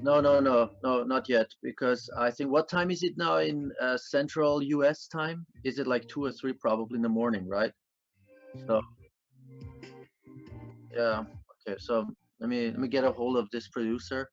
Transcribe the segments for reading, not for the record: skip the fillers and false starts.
No, no, no, no, not yet. Because I think, what time is it now in Central US time? Is it like 2 or 3 probably in the morning, right? So yeah, okay. So let me get a hold of this producer.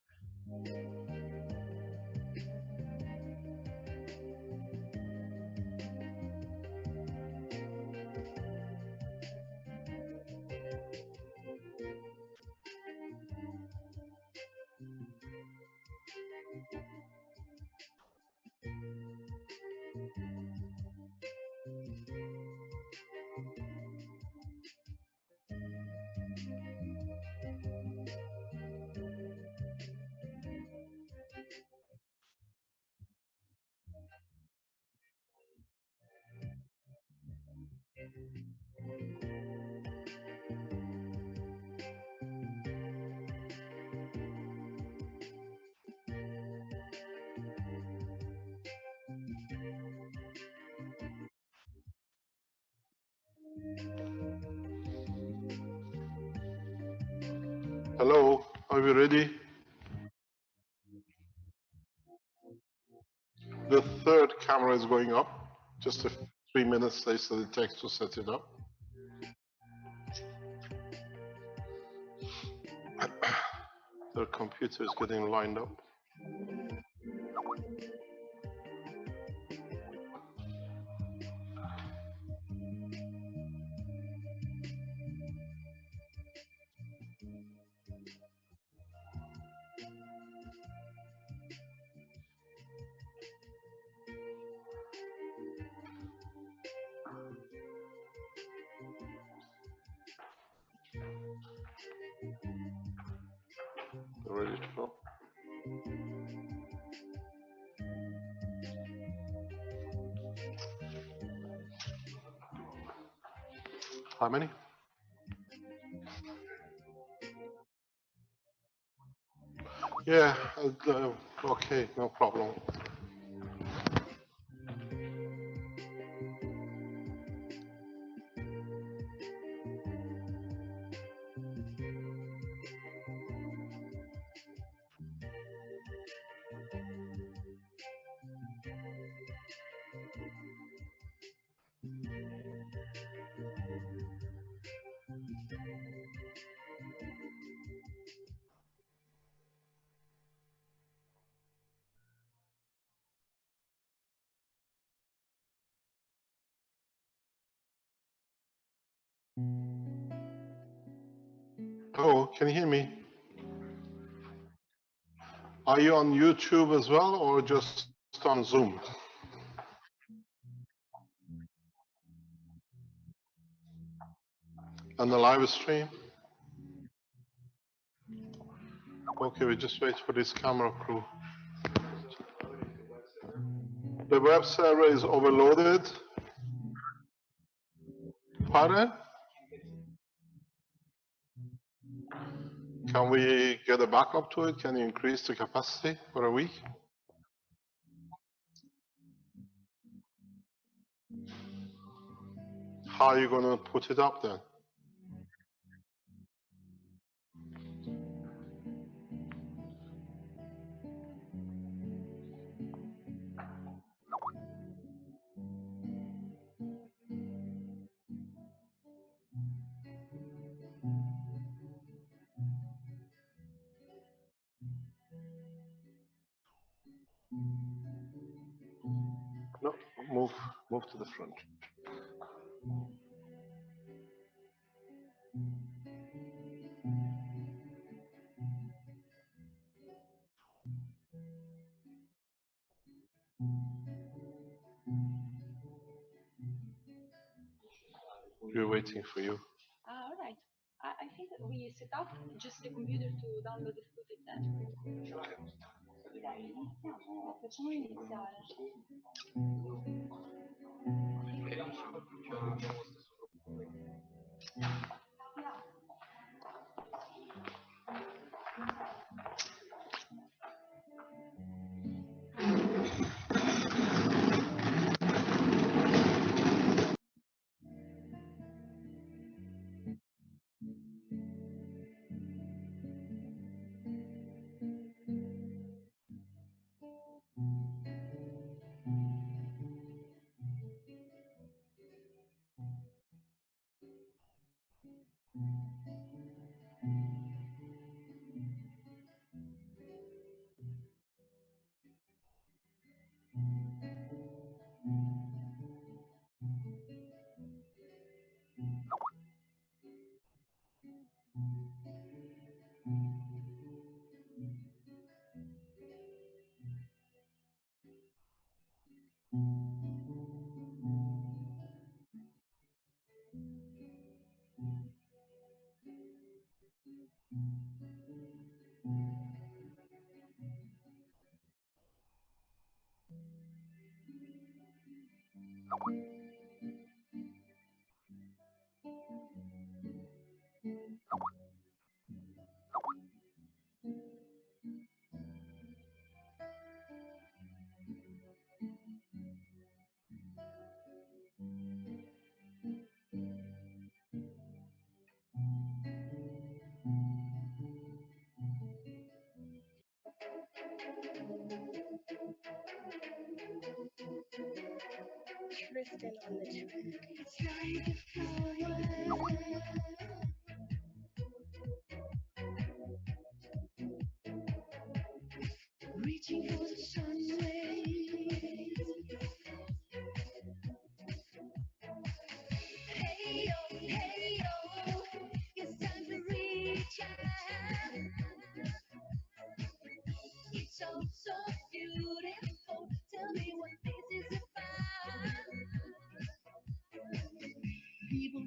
Hello, are we ready? The third camera is going up. Just 3 minutes they said it takes to set it up. The computer is getting lined up. Ready to go. How many? Yeah, okay, no problem. Oh, can you hear me? Are you on YouTube as well, or just on Zoom? On the live stream? Okay, we just wait for this camera crew. The web server is overloaded. Pardon? Can we get a backup to it? Can you increase the capacity for a week? How are you going to put it up then? No, move to the front. We're waiting for you. All right. I think we set up just the computer to download the footage then. Dai, iniziamo, facciamo iniziare. Tristan on the track. It's like a flower, reaching for the sun rays. Hey yo, it's time to reach out. It's so so beautiful. Tell me what this is about. People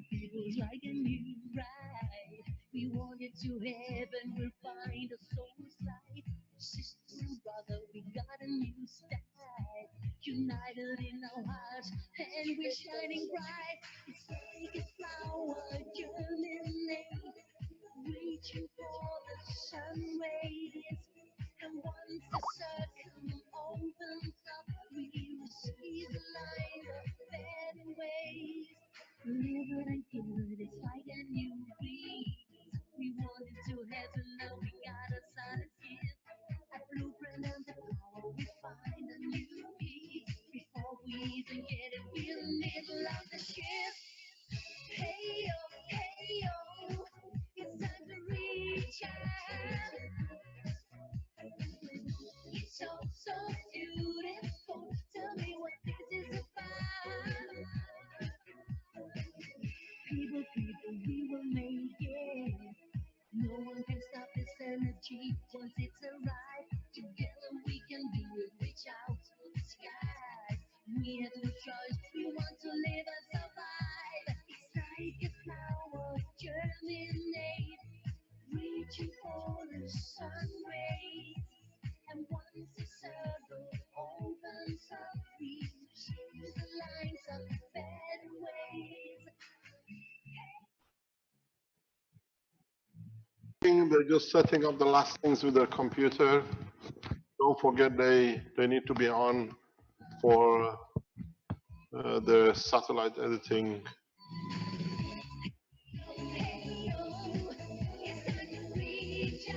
dragging you right. We want it to heaven, we'll find a soul's light. Sister and brother, we got a new style. united in our hearts, and we're shining bright. It's like a flower germinate, reaching for the sun rays. And once the circle opens up, we receive the light of better ways. Live and good, it's like a new breeze. We wanted to heaven, now we got a silent gift. A blueprint and the power, we find a new peace. Before we even get it, we're in the middle of the shift. Hey yo, it's time to reach out. It's so, so beautiful. Tell me what this is about. People, we will make it. No one can stop this energy once it's arrived. Together we can do it. Reach out to the sky. We have no choice. We want to live and survive. It's like a flower germinate, reaching for the sun rays. And once the circle opens up, we see the lines of better ways. They're just setting up the last things with their computer. Don't forget they need to be on for the satellite editing. Hey yo, it's time to reach out.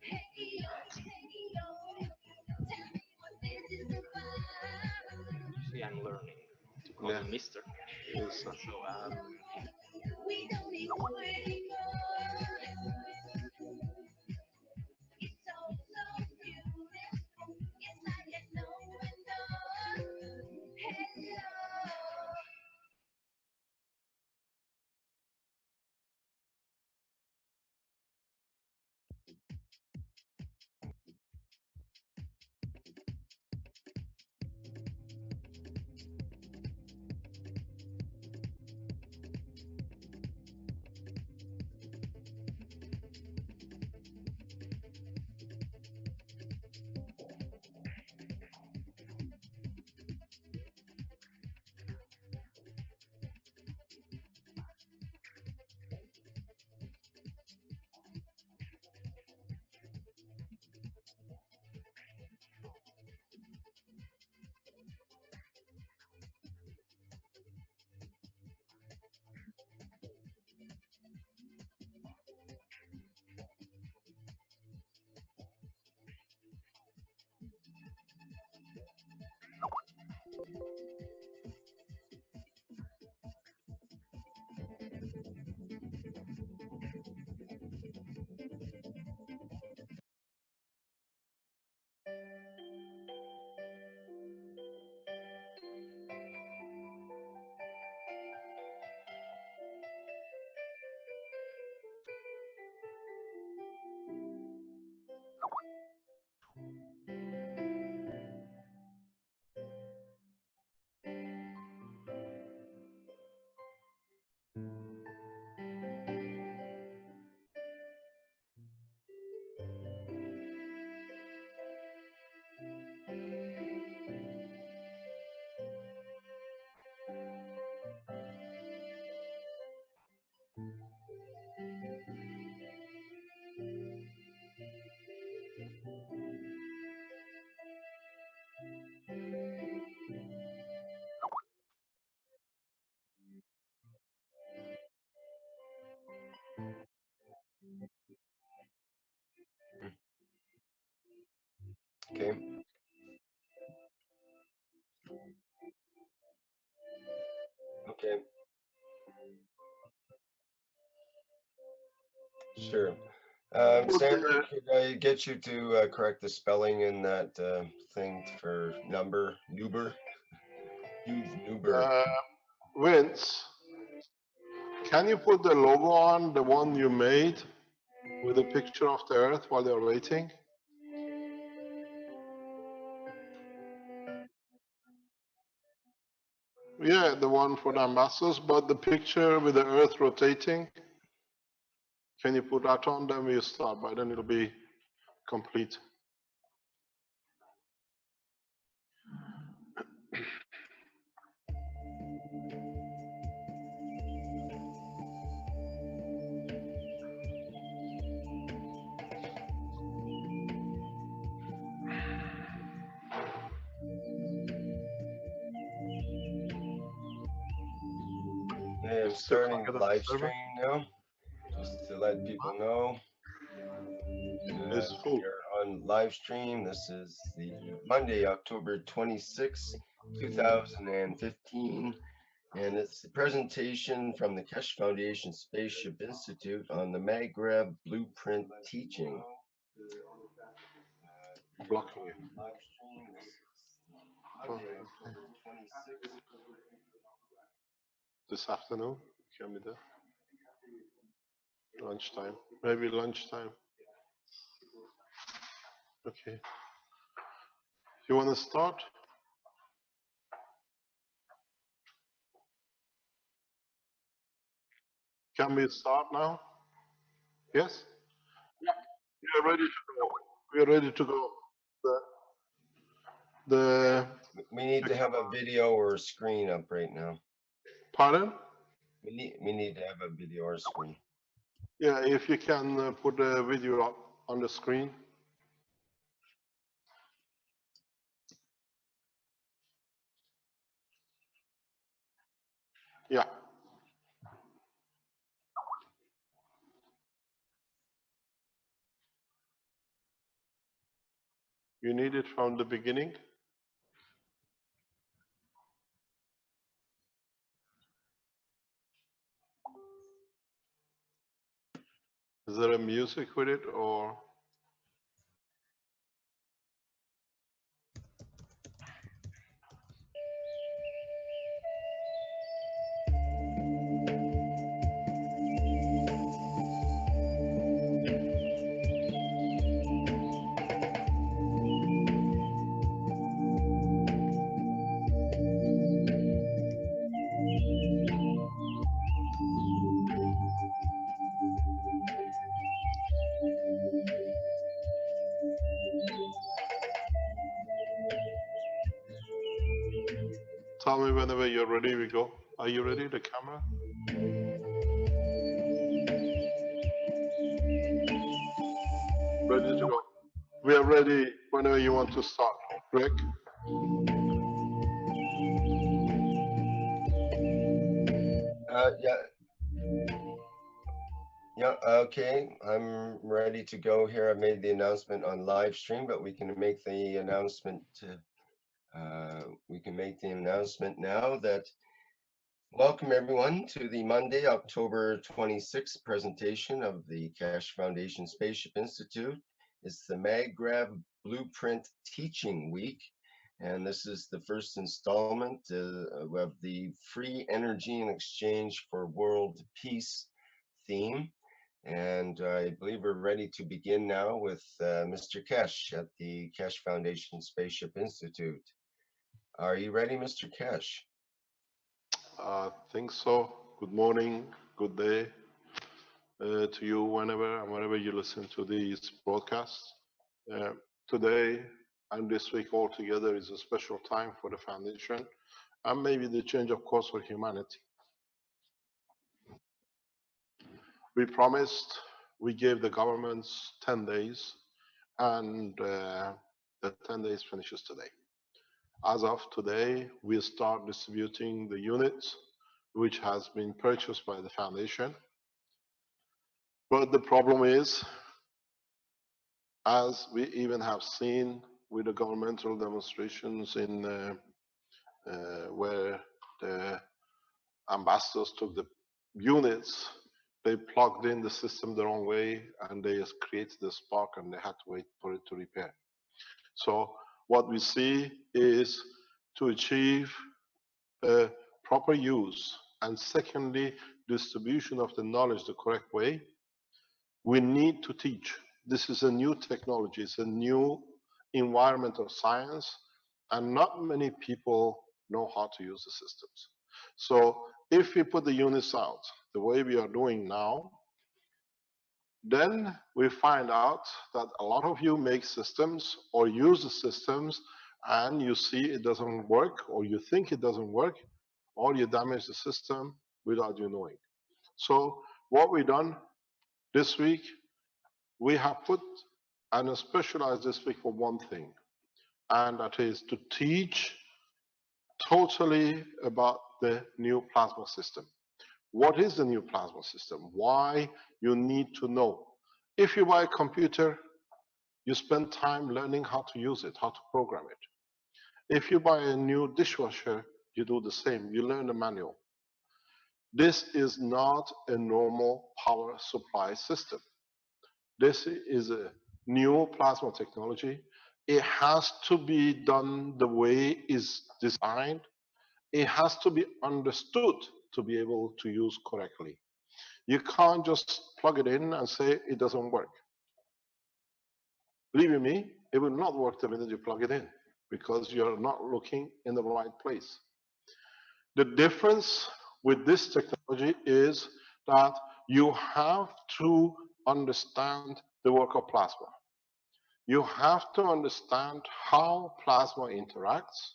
Hey yo, tell me what this is about. See, I'm learning to call Yeah. him Mister. Yes, So We don't need war anymore. It's so, so beautiful. It's like an open door. Hello. Okay. Okay. Sure. Sandra, could I get you to correct the spelling in that thing for number, Nuber? Nuber. Vince, can you put the logo on, the one you made with a picture of the Earth while they're waiting? Yeah, the one for the ambassadors, but the picture with the Earth rotating. Can you put that on? Then we'll start. By then it'll be complete. Still starting can't get the on the live server. stream now, just to let people know. It's full. You're on live stream. This is the Monday, October 26, 2015. And it's the presentation from the Keshe Foundation Spaceship Institute on the Magrav blueprint teaching. Blocking it. Live stream. This is Oh, Monday, okay. October 26th. This afternoon, can be there. Lunchtime, maybe lunchtime. Okay. You want to start? Can we start now? Yes? We are ready to go. We are ready to go. The We need to have a video or a screen up right now. pardon? We need to have a video or screen. Yeah, if you can put the video up on the screen. Yeah. You need it from the beginning. Is there a music with it or? Tell me whenever you're ready, we go. Are you ready, the camera? Ready to go. We are ready whenever you want to start. Greg? Yeah. Yeah, okay. I'm ready to go here. I made the announcement on live stream, but we can make the announcement now that welcome everyone to the Monday, October 26th presentation of the Keshe Foundation Spaceship Institute. It's the Magrav Blueprint Teaching Week, and this is the first installment of the Free Energy in Exchange for World Peace theme. And I believe we're ready to begin now with Mr. Keshe at the Keshe Foundation Spaceship Institute. Are you ready, Mr. Keshe? I think so. Good morning, good day to you whenever and whenever you listen to these broadcasts. Today and this week altogether is a special time for the foundation and maybe the change of course for humanity. We promised, we gave the governments 10 days and the 10 days finishes today. As of today, we start distributing the units which has been purchased by the foundation. But the problem is, as we even have seen with the governmental demonstrations in where the ambassadors took the units, they plugged in the system the wrong way and they just created the spark and they had to wait for it to repair. So what we see is to achieve proper use and secondly, distribution of the knowledge the correct way, we need to teach. This is a new technology, it's a new environment of science, and not many people know how to use the systems. So if we put the units out the way we are doing now, then we find out that a lot of you make systems or use the systems and you see it doesn't work or you think it doesn't work or you damage the system without you knowing. So what we done this week, we have put and specialized this week for one thing, and that is to teach totally about the new plasma system. What is the new plasma system? Why you need to know. If you buy a computer, you spend time learning how to use it, how to program it. If you buy a new dishwasher, you do the same. You learn the manual. This is not a normal power supply system. This is a new plasma technology. It has to be done the way it's designed. It has to be understood to be able to use correctly. You can't just plug it in and say it doesn't work. Believe me, it will not work the minute you plug it in because you're not looking in the right place. The difference with this technology is that you have to understand the work of plasma. You have to understand how plasma interacts.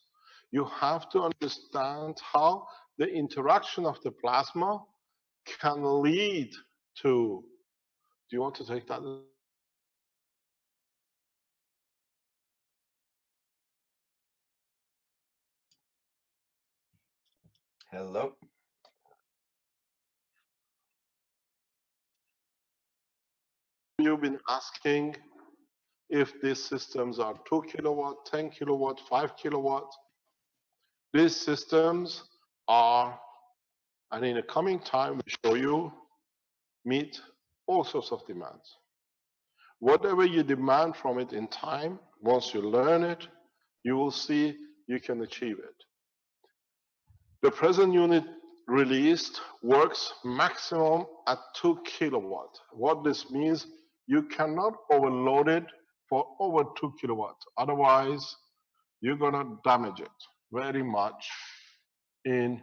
You have to understand how the interaction of the plasma can lead to. Do you want to take that? Hello. You've been asking if these systems are 2 kilowatt, 10 kilowatt, 5 kilowatt. These systems are, and in the coming time, we show you, meet all sorts of demands. Whatever you demand from it in time, once you learn it, you will see you can achieve it. The present unit released works maximum at 2 kilowatt. What this means, you cannot overload it for over 2 kilowatt. Otherwise, you're gonna damage it very much in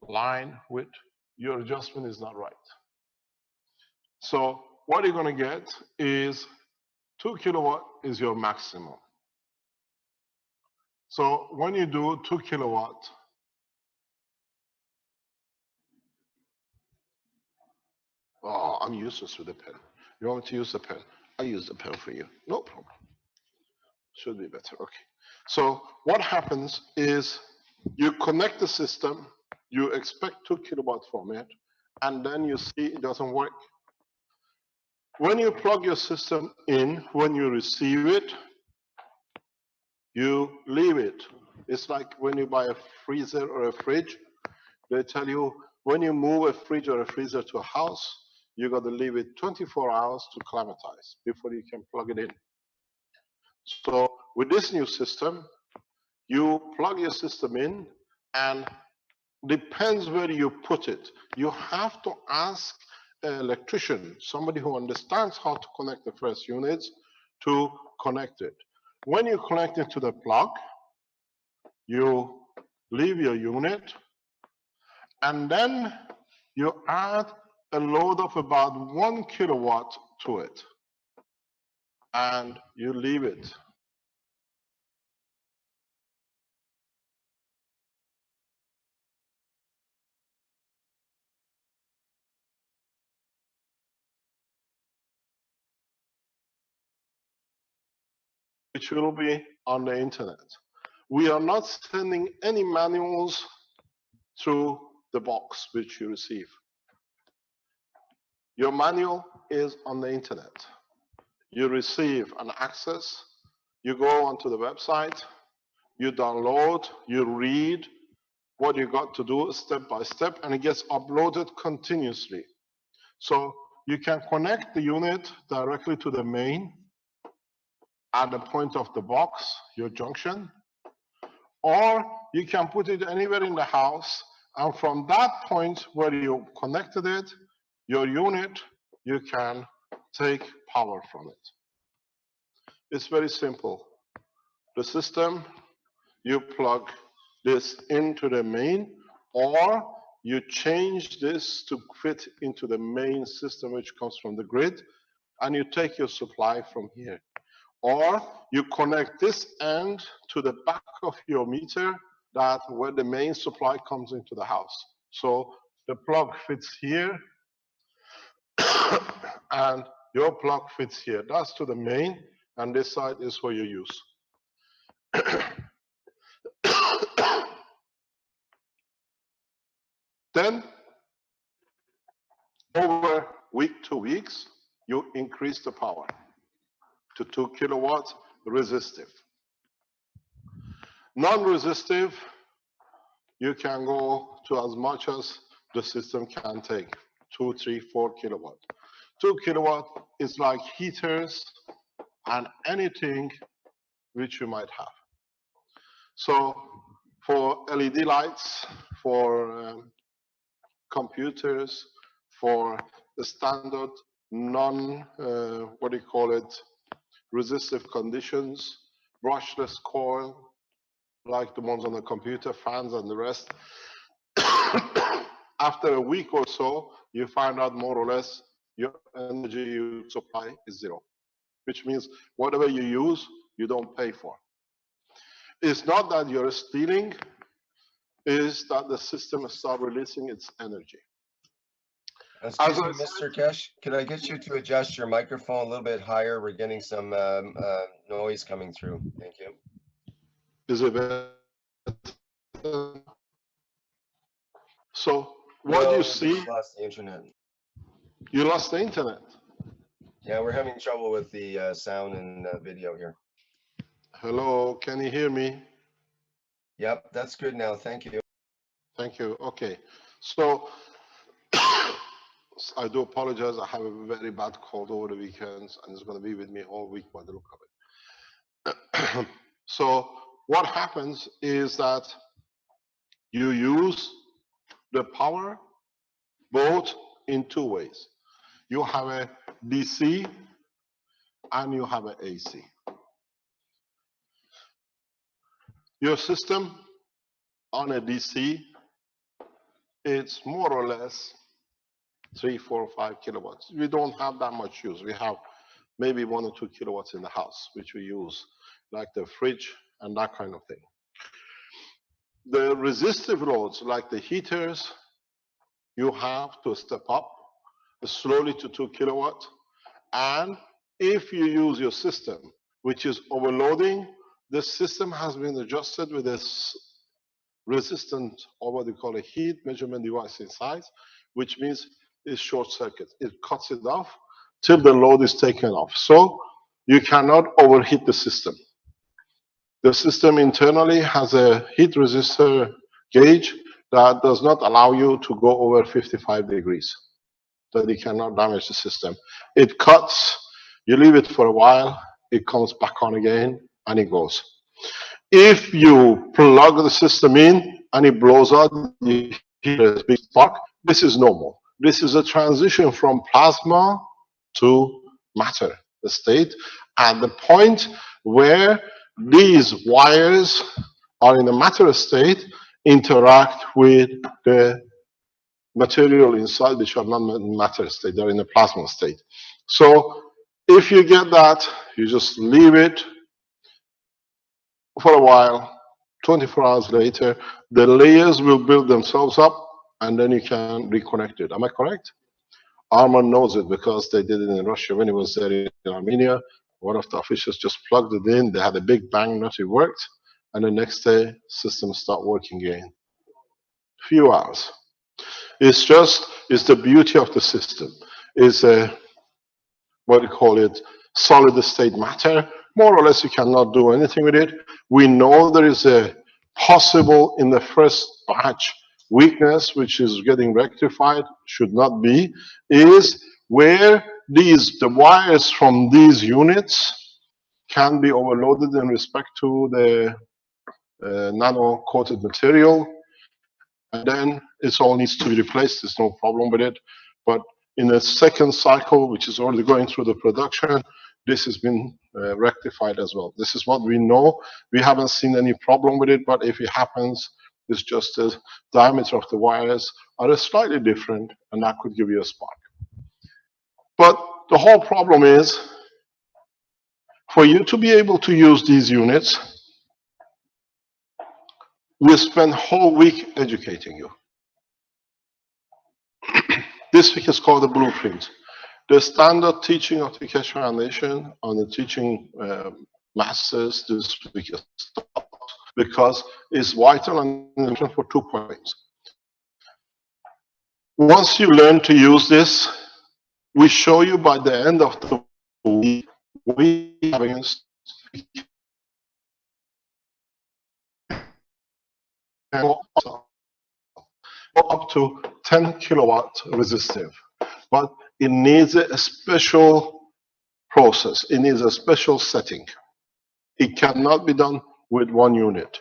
line with your adjustment is not right. So what you're gonna get is 2 kilowatt is your maximum. So when you do 2 kilowatt, oh, I'm useless with the pen. You want me to use the pen? I use the pen for you. No problem. Should be better. Okay. So what happens is you connect the system, you expect 2 kilowatt from it, and then you see it doesn't work. When you plug your system in, when you receive it, you leave it. It's like when you buy a freezer or a fridge, they tell you when you move a fridge or a freezer to a house, you got to leave it 24 hours to climatize before you can plug it in. So with this new system, you plug your system in and depends where you put it. You have to ask an electrician, somebody who understands how to connect the first units, to connect it. When you connect it to the plug, you leave your unit, and then you add a load of about 1 kilowatt to it, and you leave it. Which will be on the internet. We are not sending any manuals through the box which you receive. Your manual is on the internet. You receive an access, you go onto the website, you download, you read what you got to do step by step, and it gets uploaded continuously. So you can connect the unit directly to the main at the point of the box, your junction, or you can put it anywhere in the house, and from that point where you connected it, your unit, you can take power from it. It's very simple. The system, you plug this into the main, or you change this to fit into the main system which comes from the grid, and you take your supply from here. Or you connect this end to the back of your meter, that where the main supply comes into the house. So the plug fits here, and your plug fits here. That's to the main, and this side is for your use. Then Over week, 2 weeks, you increase the power to 2 kilowatts resistive. Non-resistive, you can go to as much as the system can take, 2, 3, 4 kilowatt. 2 kilowatt is like heaters and anything which you might have. So for LED lights, for computers, for the standard what do you call it, resistive conditions, brushless coil, like the ones on the computer, fans and the rest. After a week or so, you find out more or less your energy you supply is zero, which means whatever you use, you don't pay for. It's not that you're stealing, it's that the system starts releasing its energy. Excuse me, Mr. Keshe, could I get you to adjust your microphone a little bit higher? We're getting some noise coming through. Thank you. Is it better? So what you see, just lost the internet. You lost the internet. Yeah, we're having trouble with the sound and video here. Hello, can you hear me? Yep, that's good now. Thank you. Thank you. Okay. So I do apologize. I have a very bad cold over the weekends, and it's going to be with me all week by the look of it. So what happens is that you use the power both in two ways. You have a DC and you have an AC. Your system on a DC, it's more or less 3, 4, 5 kilowatts. We don't have that much use. We have maybe 1 or 2 kilowatts in the house, which we use, like the fridge and that kind of thing. The resistive loads, like the heaters, you have to step up slowly to 2 kilowatts. And if you use your system, which is overloading, the system has been adjusted with this resistant, or what we call a heat measurement device inside, which means it's short circuit. It cuts it off till the load is taken off. So you cannot overheat the system. The system internally has a heat resistor gauge that does not allow you to go over 55 degrees, that it cannot damage the system. It cuts, you leave it for a while, it comes back on again, and it goes. If you plug the system in and it blows out, you hear a big spark, this is normal. This is a transition from plasma to matter state at the point where these wires are in a matter state, interact with the material inside, which are not in matter state, they're in a plasma state. So if you get that, you just leave it for a while. 24 hours later, the layers will build themselves up, and then you can reconnect it. Am I correct? Arman knows it because they did it in Russia when he was there in Armenia. One of the officials just plugged it in. They had a big bang, nothing worked. And the next day, systems start working again. Few hours. It's the beauty of the system. It's what do you call it, solid state matter. More or less, you cannot do anything with it. We know there is a possible in the first batch weakness, which is getting rectified, should not be, is where the wires from these units can be overloaded in respect to the nano-coated material, and then it all needs to be replaced. There's no problem with it. But in the second cycle, which is already going through the production, this has been rectified as well. This is what we know. We haven't seen any problem with it, but if it happens, it's just the diameter of the wires are slightly different, and that could give you a spark. But the whole problem is, for you to be able to use these units, we spend whole week educating you. This week is called the blueprint. The standard teaching of the Keshe Foundation on the teaching masters this week is stopped because it's vital and important for 2 points. Once you learn to use this, we show you by the end of the week, we have against up to 10 kilowatt resistive, but it needs a special process. It needs a special setting. It cannot be done with one unit.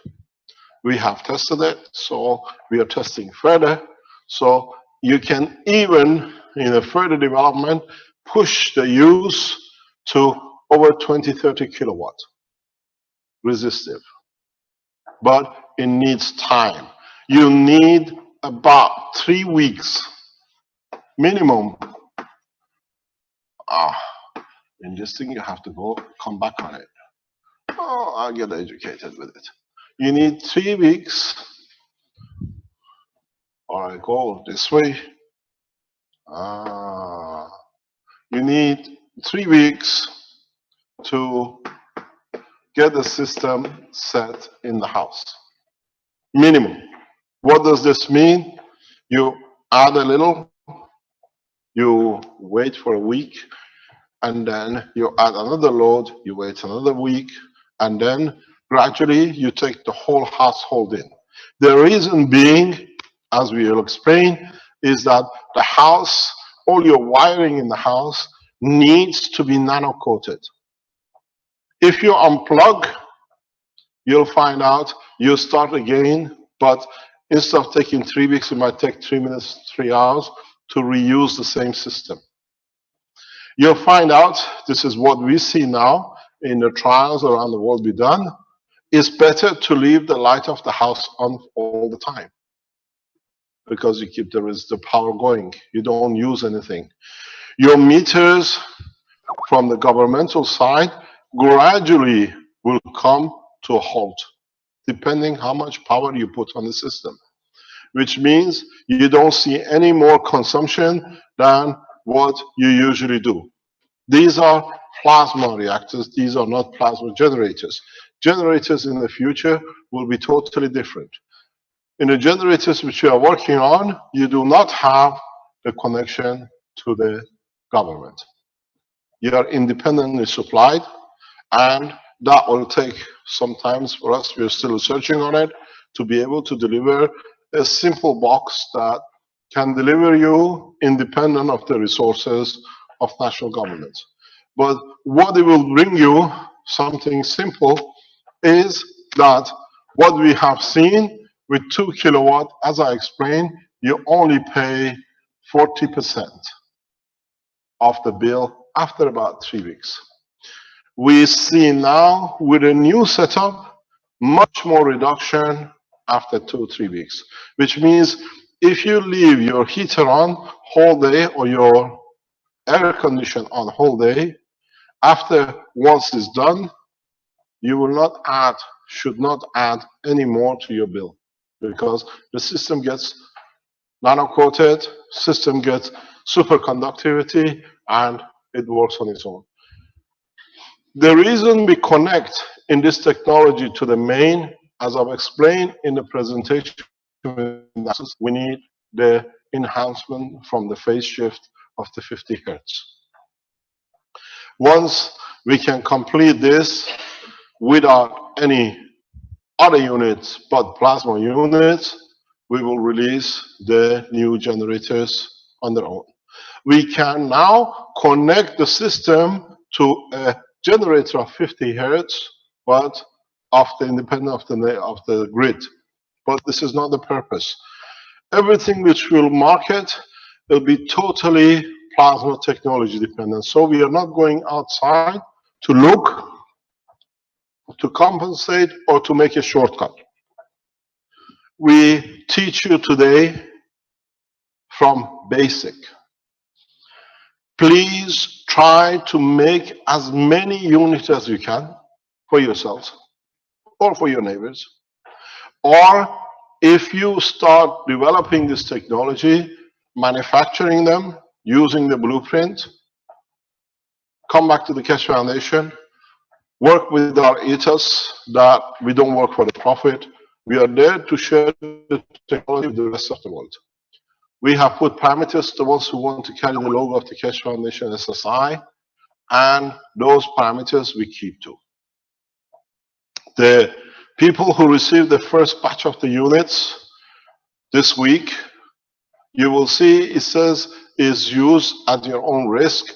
We have tested it, so we are testing further. So you can even, in a further development, push the use to over 20, 30 kilowatt resistive. But it needs time. You need about 3 weeks minimum. In this thing, you have to come back on it. Oh, I'll get educated with it. You need 3 weeks, or I go this way. You need 3 weeks to get the system set in the house. Minimum. What does this mean? You add a little, you wait for a week, and then you add another load, you wait another week, and then gradually you take the whole household in. The reason being, as we will explain, is that the house, all your wiring in the house needs to be nano coated. If you unplug, you'll find out you start again, but instead of taking 3 weeks, it might take 3 minutes, 3 hours to reuse the same system. You'll find out, this is what we see now in the trials around the world be done, it's better to leave the light of the house on all the time because you keep the power going. You don't use anything. Your meters from the governmental side gradually will come to a halt, depending how much power you put on the system, which means you don't see any more consumption than what you usually do. These are plasma reactors. These are not plasma generators. Generators in the future will be totally different. In the generators which you are working on, you do not have the connection to the government. You are independently supplied, and that will take some time for us. We're still researching on it to be able to deliver a simple box that can deliver you independent of the resources of national government. But what it will bring you, something simple, is that what we have seen with 2 kilowatt, as I explained, you only pay 40% of the bill after about 3 weeks. We see now with a new setup, much more reduction after 2 or 3 weeks, which means if you leave your heater on whole day or your air condition on whole day, after once it's done, you will not add, should not add any more to your bill because the system gets nano-coated, system gets superconductivity, and it works on its own. The reason we connect in this technology to the main, as I've explained in the presentation, we need the enhancement from the phase shift of the 50 hertz. Once we can complete this without any other units but plasma units, we will release the new generators on their own. We can now connect the system to a generator of 50 hertz, but independent of the grid. But this is not the purpose. Everything which we'll market will be totally plasma technology dependent. So we are not going outside to look, to compensate, or to make a shortcut. We teach you today from basic. Please try to make as many units as you can for yourselves or for your neighbors. Or if you start developing this technology, manufacturing them, using the blueprint, come back to the Keshe Foundation, work with our ethos that we don't work for the profit. We are there to share the technology with the rest of the world. We have put parameters, the ones who want to carry the logo of the Keshe Foundation SSI, and those parameters we keep to. The people who received the first batch of the units this week, you will see it says is used at your own risk,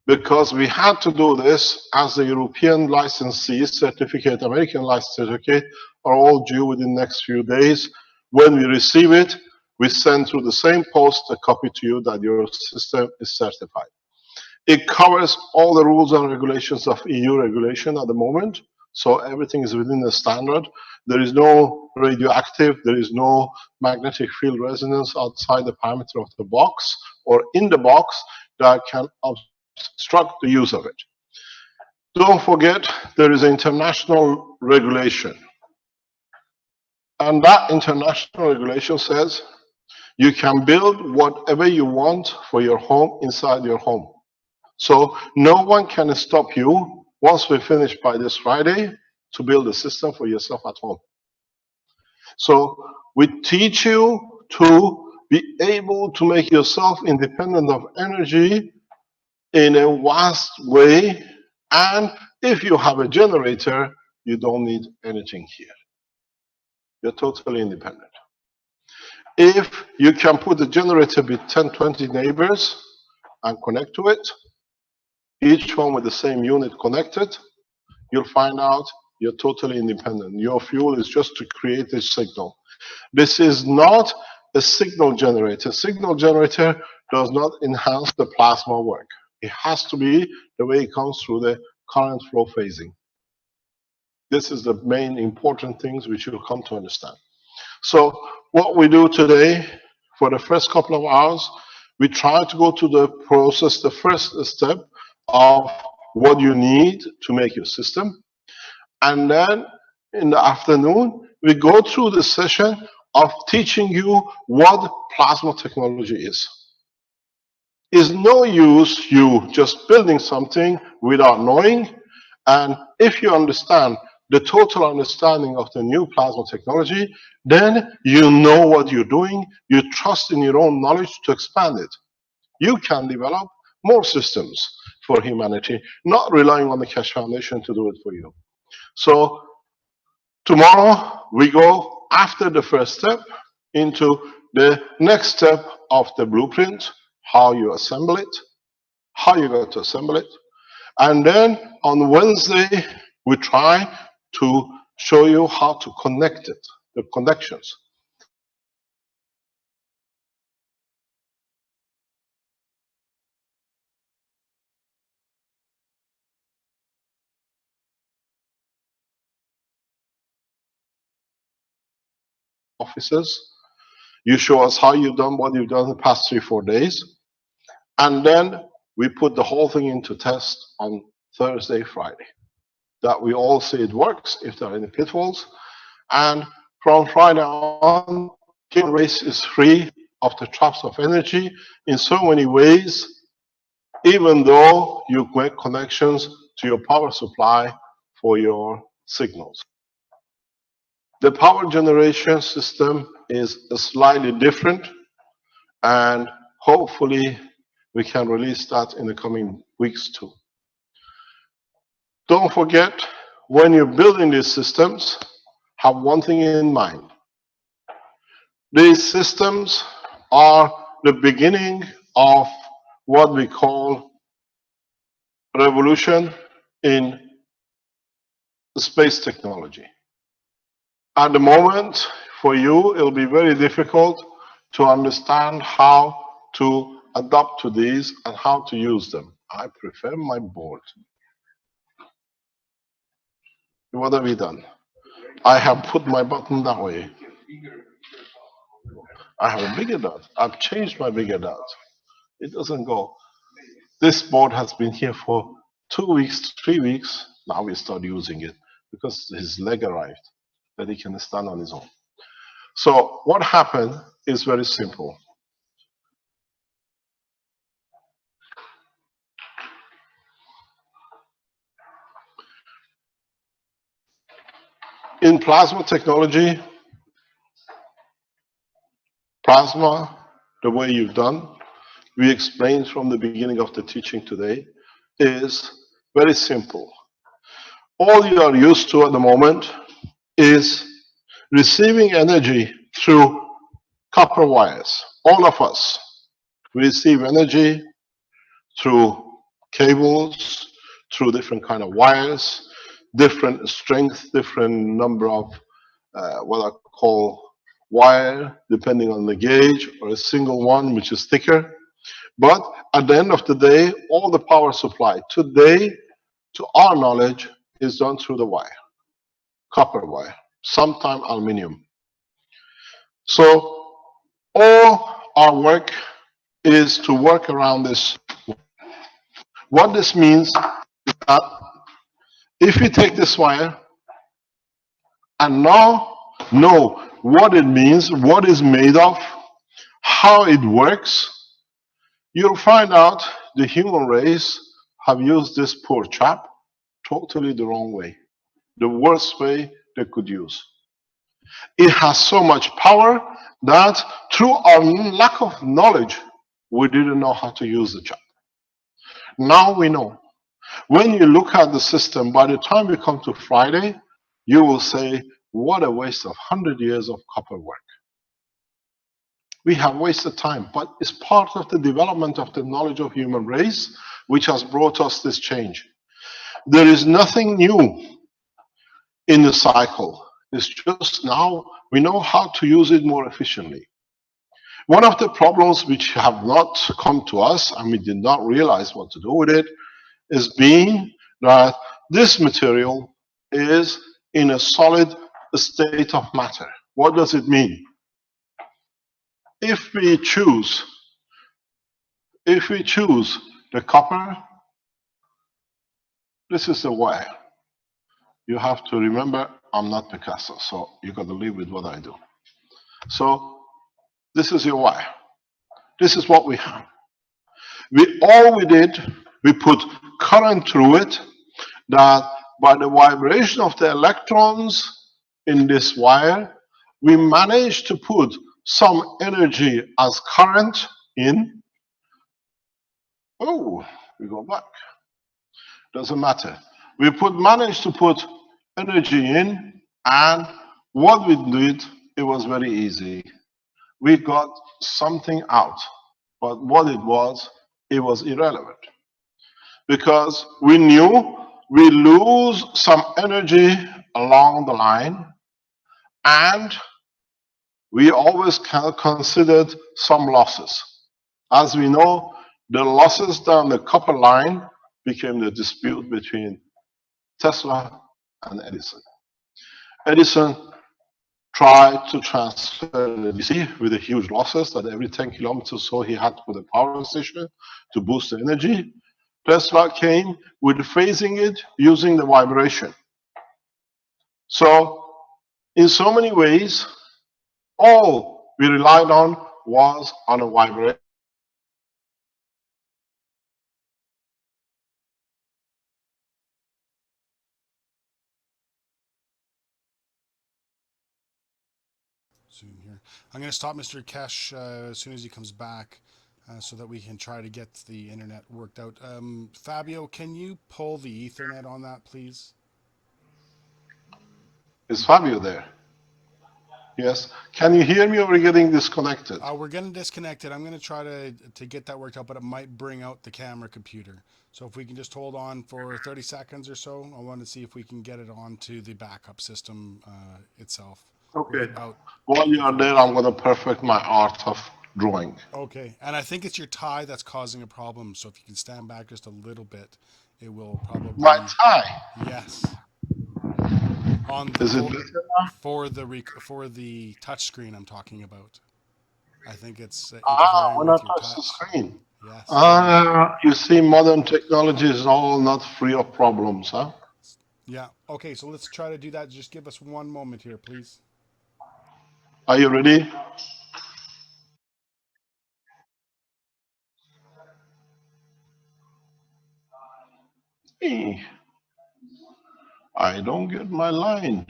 because we had to do this as the European licensee certificate, American license certificate are all due within the next few days. When we receive it, we send through the same post a copy to you that your system is certified. It covers all the rules and regulations of EU regulation at the moment. So everything is within the standard. There is no radioactive, there is no magnetic field resonance outside the parameter of the box or in the box that can obstruct the use of it. Don't forget, there is international regulation. And that international regulation says you can build whatever you want for your home inside your home. So no one can stop you once we finish by this Friday to build a system for yourself at home. So we teach you to be able to make yourself independent of energy in a vast way. And if you have a generator, you don't need anything here. You're totally independent. If you can put the generator with 10, 20 neighbors and connect to it, each one with the same unit connected, you'll find out you're totally independent. Your fuel is just to create a signal. This is not a signal generator. Signal generator does not enhance the plasma work. It has to be the way it comes through the current flow phasing. This is the main important things which you'll come to understand. So what we do today, for the first couple of hours, we try to go to the process, the first step of what you need to make your system. And then in the afternoon, we go through the session of teaching you what plasma technology is. It's no use you just building something without knowing. And if you understand the total understanding of the new plasma technology, then you know what you're doing. You trust in your own knowledge to expand it. You can develop more systems for humanity, not relying on the Keshe Foundation to do it for you. So tomorrow we go after the first step into the next step of the blueprint, how you assemble it, how you go to assemble it. And then on Wednesday, we try to show you how to connect it, the connections. Offices. You show us how you've done what you've done the past 3-4 days. And then we put the whole thing into test on Thursday, Friday. That we all see it works, if there are any pitfalls. And from Friday on, human race is free of the traps of energy in so many ways, even though you make connections to your power supply for your signals. The power generation system is slightly different, and hopefully we can release that in the coming weeks too. Don't forget, when you're building these systems, have one thing in mind. These systems are the beginning of what we call revolution in space technology. At the moment, for you, it'll be very difficult to understand how to adapt to these and how to use them. I prefer my board. What have we done? I have put my button that way. I have a bigger dot. I've changed my bigger dot. It doesn't go. This board has been here for 2 weeks, 3 weeks. Now we start using it because his leg arrived, that he can stand on his own. So what happened is very simple. In plasma technology, plasma the way you've done, we explained from the beginning of the teaching today, is very simple. All you are used to at the moment is receiving energy through copper wires. All of us, we receive energy through cables, through different kind of wires, different strength, different number of what I call wire, depending on the gauge, or a single one which is thicker. But at the end of the day, all the power supply today, to our knowledge, is done through the wire, copper wire, sometimes aluminum. So all our work is to work around this. What this means is that if we take this wire and now know what it means, what it's made of, how it works, you'll find out the human race have used this poor chap totally the wrong way, the worst way they could use. It has so much power that through our lack of knowledge, we didn't know how to use the chap. Now we know. When you look at the system, by the time we come to Friday, you will say, what a waste of 100 years of copper work. We have wasted time, but it's part of the development of the knowledge of human race, which has brought us this change. There is nothing new in the cycle. It's just now we know how to use it more efficiently. One of the problems which have not come to us, and we did not realize what to do with it, is being that this material is in a solid state of matter. What does it mean? If we choose the copper, this is the wire. You have to remember, I'm not Picasso, so you got to live with what I do. So this is your wire. This is what we have. All we did, we put current through it, that by the vibration of the electrons in this wire, we managed to put some energy as current in. Oh, we go back. Doesn't matter. We managed to put energy in, and what we did, it was very easy. We got something out, but what it was irrelevant. Because we knew we lose some energy along the line, and we always considered some losses. As we know, the losses down the copper line became the dispute between Tesla and Edison. Edison tried to transfer the DC with the huge losses that every 10 kilometers or so he had to put a power station to boost the energy. Tesla came with phasing it using the vibration. So in so many ways, all we relied on was on a vibration. Soon here. I'm going to stop Mr. Keshe as soon as he comes back so that we can try to get the internet worked out. Fabio, can you pull the Ethernet on that, please? Is Fabio there? Yes. Can you hear me or are we getting disconnected? We're getting disconnected. I'm going to try to get that worked out, but it might bring out the camera computer. So if we can just hold on for 30 seconds or so, I want to see if we can get it onto the backup system itself. Okay. While you are there, I'm going to perfect my art of drawing. Okay. And I think it's your tie that's causing a problem. So if you can stand back just a little bit, it will probably... My tie? Yes. On the Is it better now? for the touch screen I'm talking about. I think it's interfering when I with your touch the screen. Yes. You see, modern technology is all not free of problems, huh? Yeah. Okay, so let's try to do that. Just give us one moment here, please. Are you ready? I don't get my line.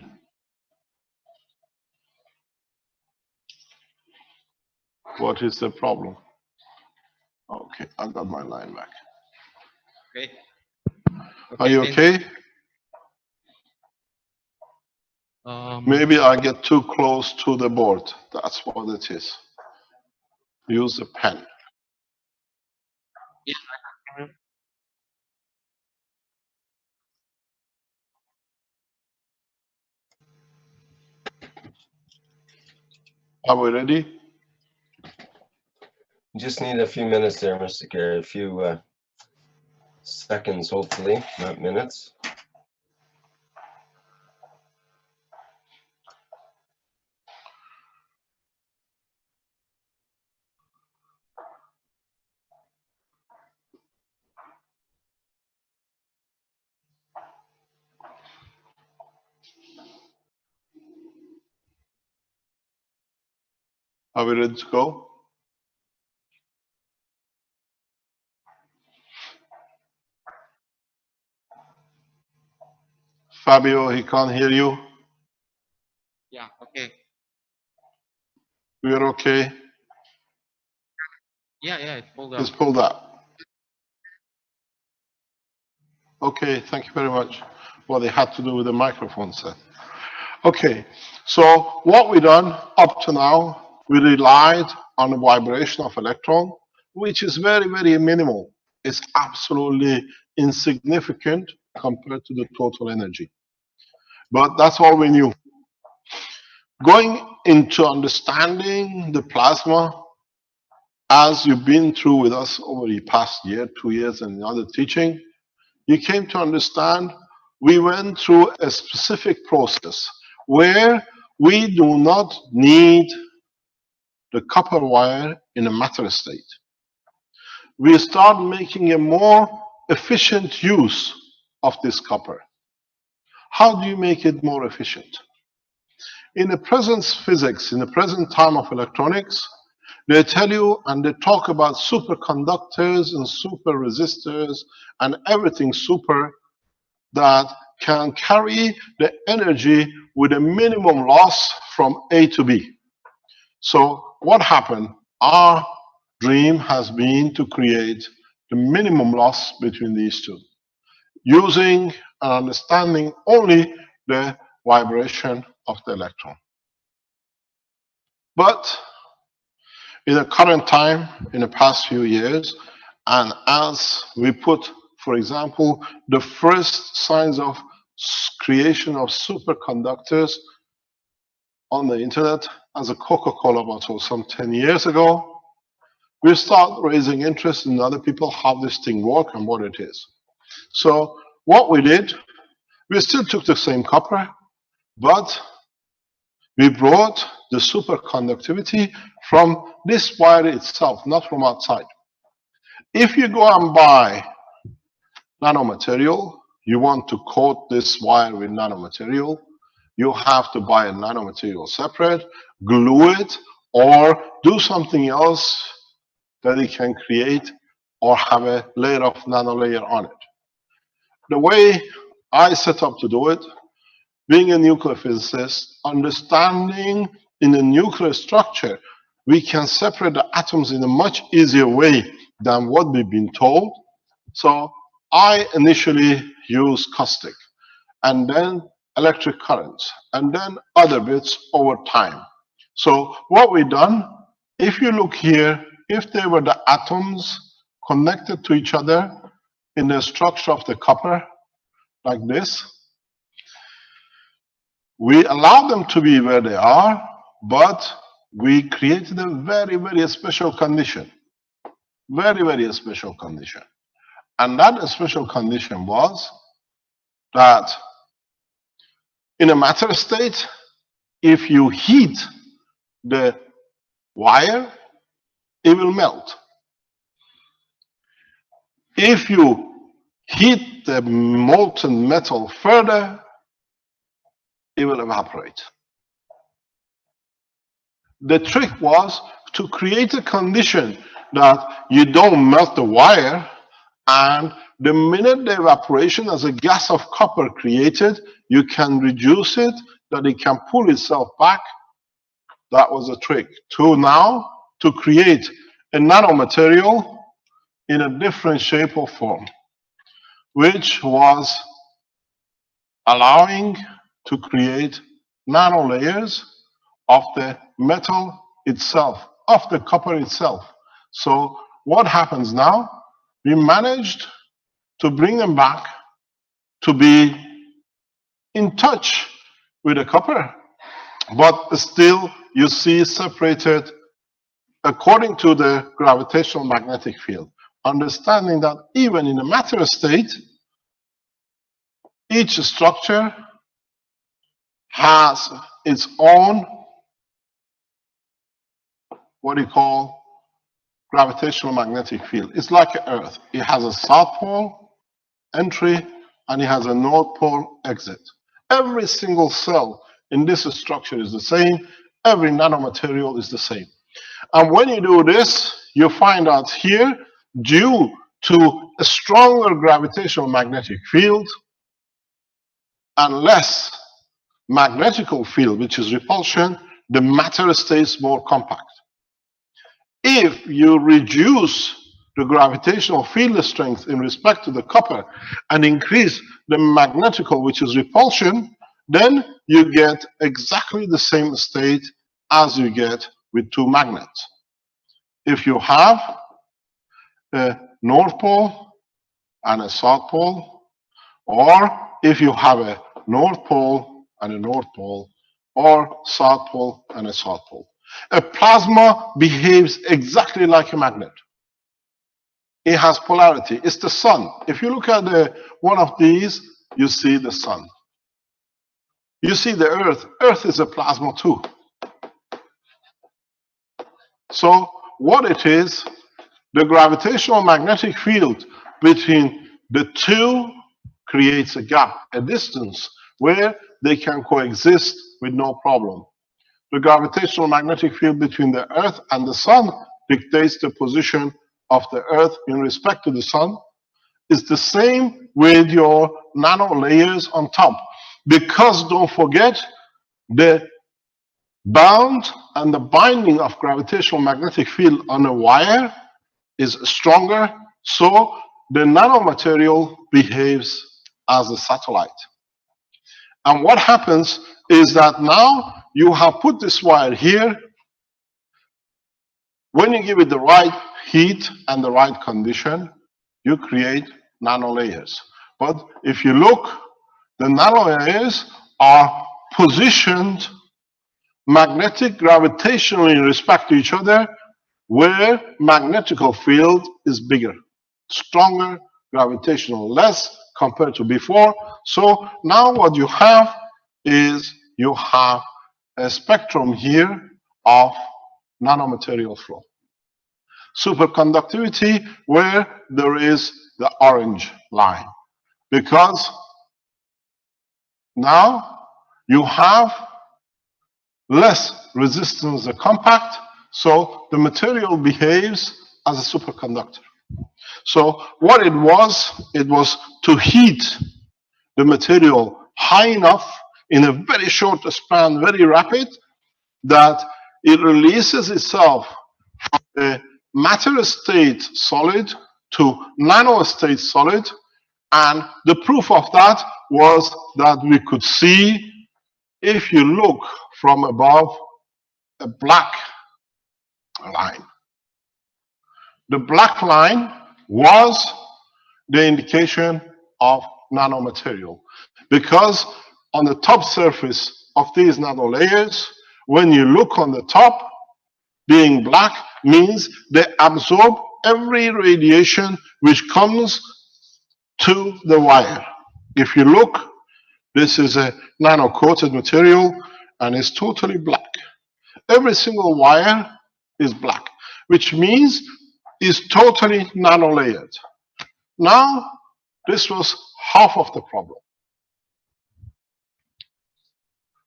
What is the problem? Okay, I got my line back. Okay. Are you thanks. okay? Um, Maybe I get too close to the board. That's what it is. Use a pen. yeah, Are we ready? Just need a few minutes there, Mr. Gary, a few seconds, hopefully, not minutes. Are we ready to go? Fabio, he can't hear you. yeah, okay. We're okay. Yeah, it's pulled up. It's pulled up. Okay, thank you very much. Well, they had to do with the microphone set. Okay, so what we done up to now, we relied on the vibration of electron, which is very, very minimal. It's absolutely insignificant compared to the total energy. But that's all we knew. Going into understanding the plasma, as you've been through with us over the past year, 2 years, and the other teaching, you came to understand we went through a specific process where we do not need the copper wire in a matter state. We start making a more efficient use of this copper. How do you make it more efficient? In the present physics, in the present time of electronics, they tell you and they talk about superconductors and super resistors and everything super that can carry the energy with a minimum loss from A to B. So what happened? Our dream has been to create the minimum loss between these two, using and understanding only the vibration of the electron. But in the current time, in the past few years, and as we put, for example, the first signs of creation of superconductors on the internet as a Coca-Cola bottle some 10 years ago, we start raising interest in other people, how this thing works and what it is. So what we did, we still took the same copper, but we brought the superconductivity from this wire itself, not from outside. If you go and buy nanomaterial, you want to coat this wire with nanomaterial, you have to buy a nanomaterial separate, glue it, or do something else that it can create, or have a layer of nanolayer on it. The way I set up to do it, being a nuclear physicist, understanding in the nuclear structure, we can separate the atoms in a much easier way than what we've been told. So I initially used caustic, and then electric currents, and then other bits over time. So what we've done, if you look here, if they were the atoms connected to each other in the structure of the copper, like this, we allow them to be where they are, but we created a very, very special condition. Very, very special condition. And that special condition was that in a matter state, if you heat the wire, it will melt. If you heat the molten metal further, it will evaporate. The trick was to create a condition that you don't melt the wire, and the minute the evaporation as a gas of copper created, you can reduce it, that it can pull itself back. That was a trick. To now, to create a nanomaterial in a different shape or form, which was allowing to create nano layers of the metal itself, of the copper itself. So what happens now? We managed to bring them back to be in touch with the copper, but still you see separated according to the gravitational magnetic field. Understanding that even in a matter state, each structure has its own, what do you call, gravitational magnetic field. It's like Earth. It has a south pole entry and it has a north pole exit. Every single cell in this structure is the same. Every nanomaterial is the same. And when you do this, you find out here, due to a stronger gravitational magnetic field and less magnetical field, which is repulsion, the matter stays more compact. If you reduce the gravitational field strength in respect to the copper and increase the magnetical, which is repulsion, then you get exactly the same state as you get with two magnets. If you have a north pole and a south pole, or if you have a north pole and a north pole, or south pole and a south pole, a plasma behaves exactly like a magnet. It has polarity. It's the sun. If you look at one of these, you see the sun. You see the earth. Earth is a plasma too. So what it is, the gravitational magnetic field between the two creates a gap, a distance, where they can coexist with no problem. The gravitational magnetic field between the Earth and the Sun dictates the position of the Earth in respect to the Sun. It's the same with your nano layers on top. Because don't forget, the bound and the binding of gravitational magnetic field on a wire is stronger, so the nanomaterial behaves as a satellite. And what happens is that now you have put this wire here. When you give it the right heat and the right condition, you create nano layers. But if you look, the nano layers are positioned magnetic gravitationally in respect to each other, where magnetical field is bigger, stronger, gravitational less compared to before. So now what you have is you have a spectrum here of nanomaterial flow. Superconductivity, where there is the orange line, because now you have less resistance to compact, so the material behaves as a superconductor. So what it was to heat the material high enough in a very short span, very rapid, that it releases itself from the matter state solid to nano state solid. And the proof of that was that we could see, if you look from above, a black line. The black line was the indication of nanomaterial, because on the top surface of these nano layers, when you look on the top, being black means they absorb every radiation which comes to the wire. If you look, this is a nano coated material and it's totally black. Every single wire is black, which means it's totally nano layered. Now, this was half of the problem.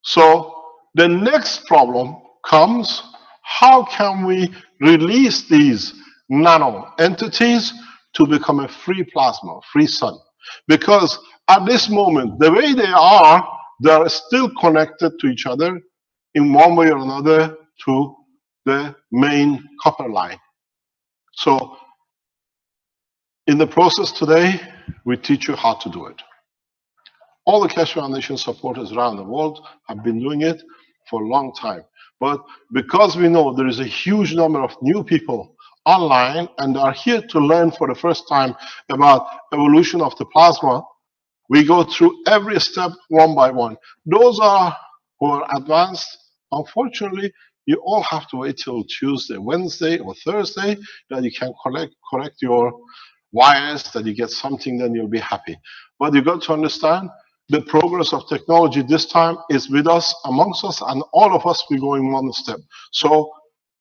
So the next problem comes, how can we release these nano entities to become a free plasma, free sun? Because at this moment, the way they are still connected to each other in one way or another to the main copper line. So in the process today, we teach you how to do it. All the Keshe Foundation supporters around the world have been doing it for a long time. But because we know there is a huge number of new people online and are here to learn for the first time about evolution of the plasma, we go through every step one by one. Those who are advanced, unfortunately, you all have to wait till Tuesday, Wednesday, or Thursday that you can correct your wires, that you get something, then you'll be happy. But you got to understand the progress of technology this time is with us, amongst us, and all of us, we're going one step. So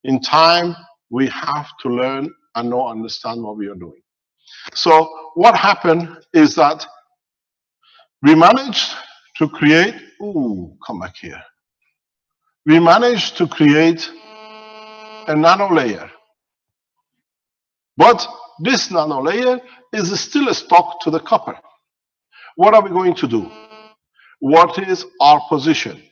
in time, we have to learn and understand what we are doing. So what happened is that we managed to create, come back here. We managed to create a nano layer. But this nano layer is still stuck to the copper. What are we going to do? What is our position?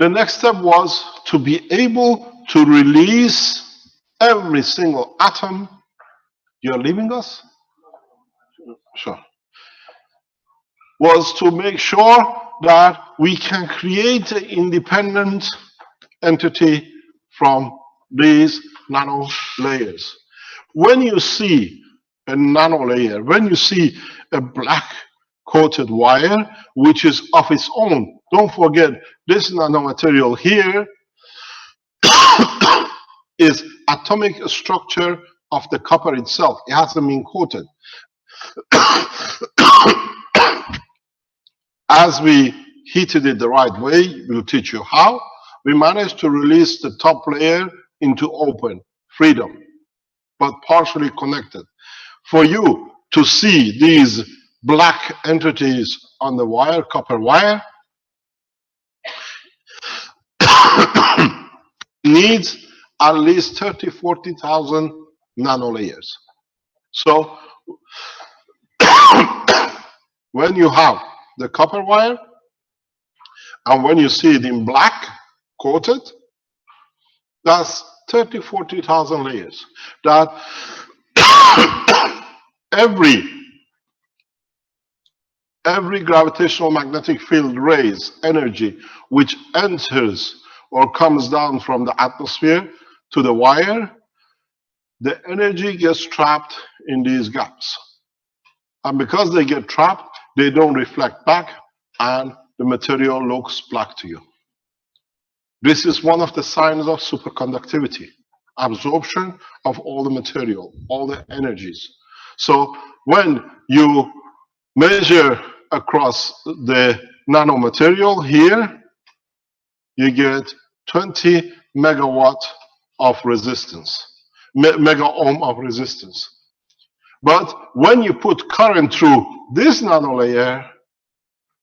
The next step was to be able to release every single atom. You're leaving us? Sure. Was to make sure that we can create an independent entity from these nano layers. When you see a nano layer, when you see a black coated wire, which is of its own, don't forget this nanomaterial here is atomic structure of the copper itself. It hasn't been coated. As we heated it the right way, we'll teach you how. We managed to release the top layer into open, freedom, but partially connected. For you to see these black entities on the wire, copper wire, needs at least 30, 40,000 nanolayers. So when you have the copper wire, and when you see it in black, coated, that's 30, 40,000 layers. That every gravitational magnetic field rays, energy, which enters or comes down from the atmosphere to the wire, the energy gets trapped in these gaps. And because they get trapped, they don't reflect back, and the material looks black to you. This is one of the signs of superconductivity, absorption of all the material, all the energies. So when you measure across the nanomaterial here, you get 20 megawatt of resistance, mega ohm of resistance. But when you put current through this nanolayer,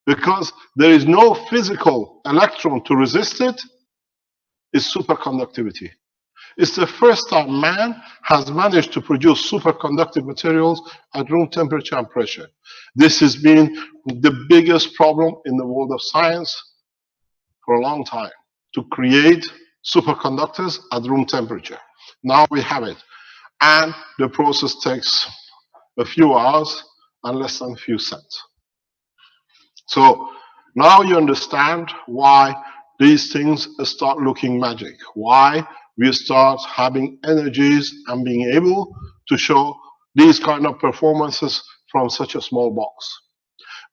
because there is no physical electron to resist it, it's superconductivity. It's the first time man has managed to produce superconductive materials at room temperature and pressure. This has been the biggest problem in the world of science for a long time, to create superconductors at room temperature. Now we have it. And the process takes a few hours and less than a few cents. So now you understand why these things start looking magic, why we start having energies and being able to show these kind of performances from such a small box.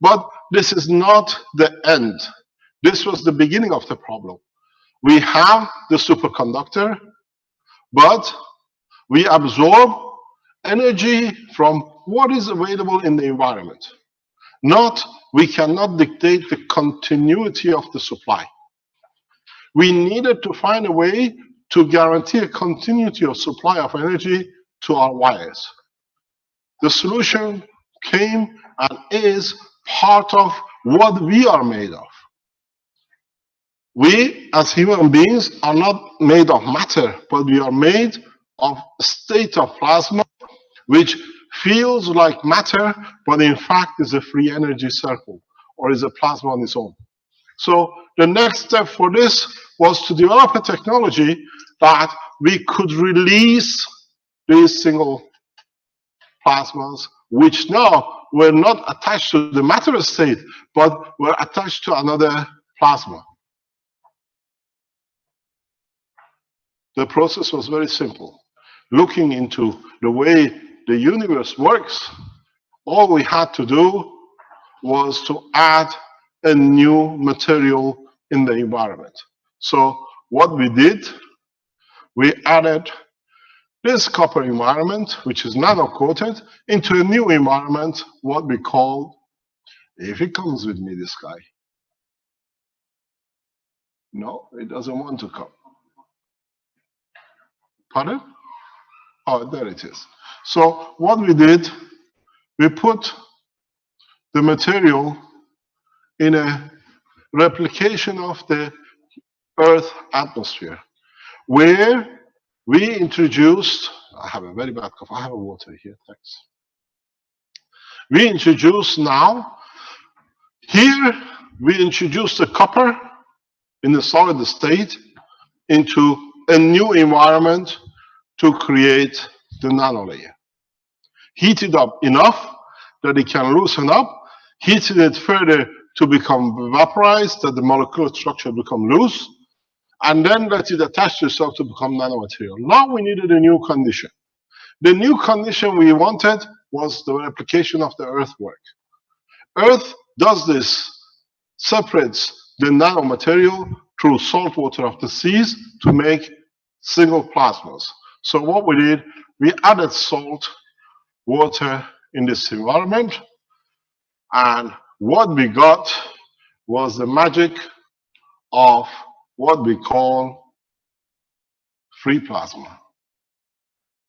But this is not the end. This was the beginning of the problem. We have the superconductor, but we absorb energy from what is available in the environment. We cannot dictate the continuity of the supply. We needed to find a way to guarantee a continuity of supply of energy to our wires. The solution came and is part of what we are made of. We, as human beings, are not made of matter, but we are made of a state of plasma, which feels like matter, but in fact is a free energy circle, or is a plasma on its own. So the next step for this was to develop a technology that we could release these single plasmas, which now were not attached to the matter state, but were attached to another plasma. The process was very simple. Looking into the way the universe works, all we had to do was to add a new material in the environment. So what we did, we added this copper environment, which is nano-coated, into a new environment, what we call, if it comes with me, this guy. No, it doesn't want to come. Pardon? Oh, there it is. So what we did, we put the material in a replication of the Earth atmosphere, where we introduced, I have a very bad cough, I have a water here, thanks. We introduced now, here we introduced the copper in the solid state into a new environment to create the nanolayer. Heat it up enough that it can loosen up, heated it further to become vaporized, that the molecular structure become loose, and then let it attach to itself to become nanomaterial. Now we needed a new condition. The new condition we wanted was the replication of the earthwork. Earth does this, separates the nanomaterial through salt water of the seas to make single plasmas. So what we did, we added salt water in this environment, and what we got was the magic of what we call free plasma.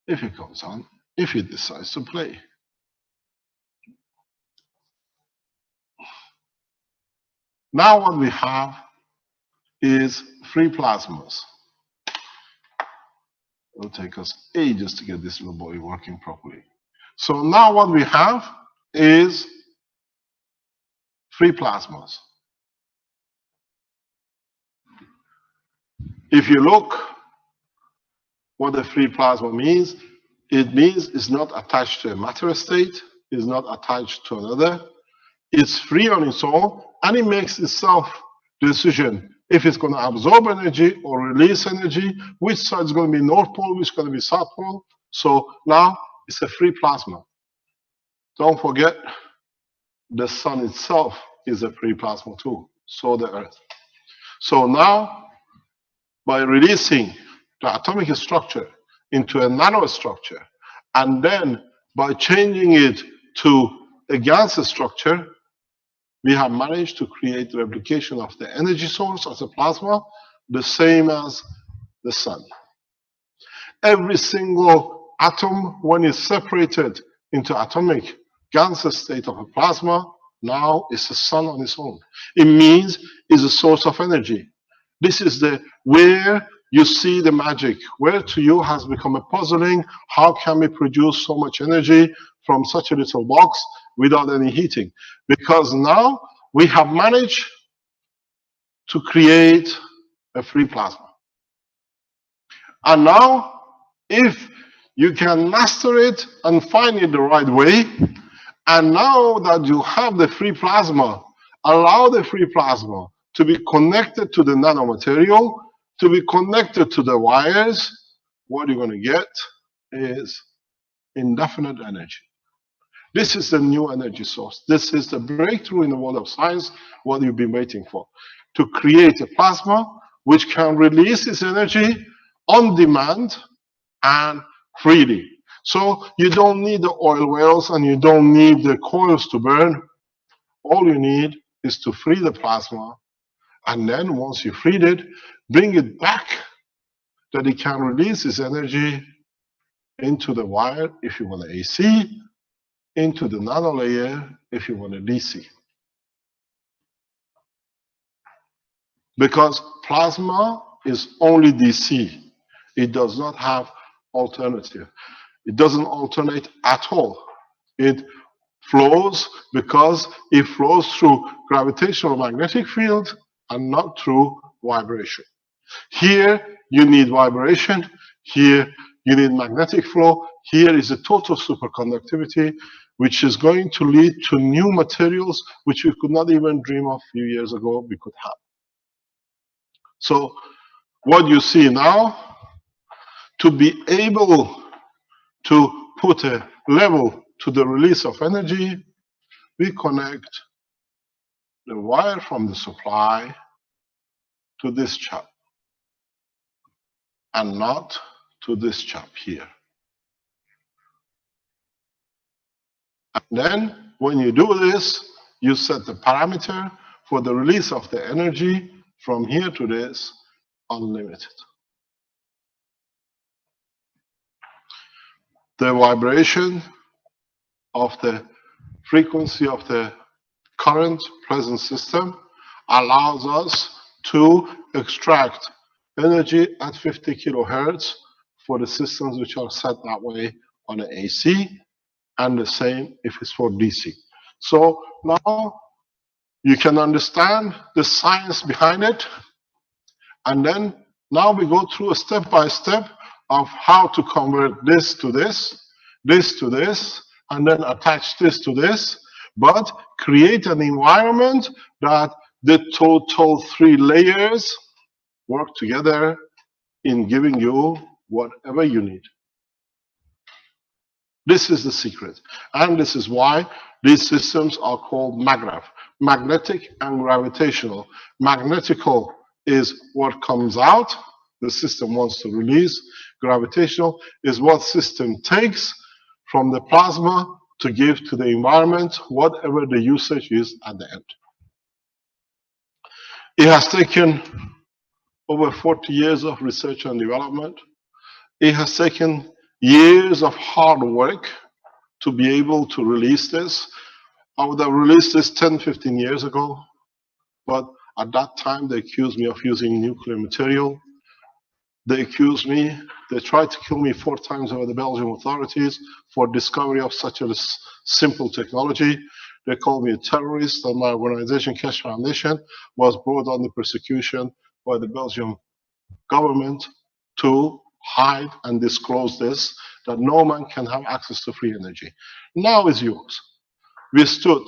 If it comes on, if it decides to play. Now what we have is free plasmas. It'll take us ages to get this little boy working properly. So now what we have is free plasmas. If you look what the free plasma means, it means it's not attached to a matter state, it's not attached to another, it's free on its own, and it makes itself the decision if it's going to absorb energy or release energy, which side is going to be North Pole, which is going to be South Pole. So now it's a free plasma. Don't forget, the sun itself is a free plasma too, so the Earth. So now, by releasing the atomic structure into a nanostructure, and then by changing it to a gas structure, we have managed to create the replication of the energy source as a plasma, the same as the sun. Every single atom, when it's separated into atomic gas state of a plasma, now is a sun on its own. It means it's a source of energy. This is the where you see the magic, where to you has become a puzzling. How can we produce so much energy from such a little box without any heating? Because now we have managed to create a free plasma. And now, if you can master it and find it the right way, and now that you have the free plasma, allow the free plasma to be connected to the nanomaterial, to be connected to the wires, what you're going to get is indefinite energy. This is the new energy source. This is the breakthrough in the world of science, what you've been waiting for. To create a plasma which can release its energy on demand and freely. So you don't need the oil wells and you don't need the coils to burn. All you need is to free the plasma, and then once you freed it, bring it back that it can release its energy into the wire if you want the AC, into the nanolayer if you want a DC. Because plasma is only DC. It does not have alternative. It doesn't alternate at all. It flows because it flows through gravitational magnetic field and not through vibration. Here you need vibration, here you need magnetic flow, here is a total superconductivity, which is going to lead to new materials which we could not even dream of a few years ago we could have. So what you see now, to be able to put a level to the release of energy, we connect the wire from the supply to this chap and not to this chap here. And then when you do this, you set the parameter for the release of the energy from here to this, unlimited. The vibration of the frequency of the current present system allows us to extract energy at 50 kilohertz for the systems which are set that way on the AC, and the same if it's for DC. So now you can understand the science behind it, and then now we go through a step by step of how to convert this to this, this to this, and then attach this to this, but create an environment that the total 3 layers work together in giving you whatever you need. This is the secret, and this is why these systems are called Magrav, magnetic and gravitational. Magnetical is what comes out, the system wants to release. Gravitational is what system takes from the plasma to give to the environment, whatever the usage is at the end. It has taken over 40 years of research and development. It has taken years of hard work to be able to release this. I would have released this 10, 15 years ago, but at that time they accused me of using nuclear material. They accused me, they tried to kill me 4 times over the Belgian authorities for discovery of such a simple technology. They called me a terrorist, and my organization, Keshe Foundation, was brought under persecution by the Belgian government to hide and disclose this, that no man can have access to free energy. Now is yours. We stood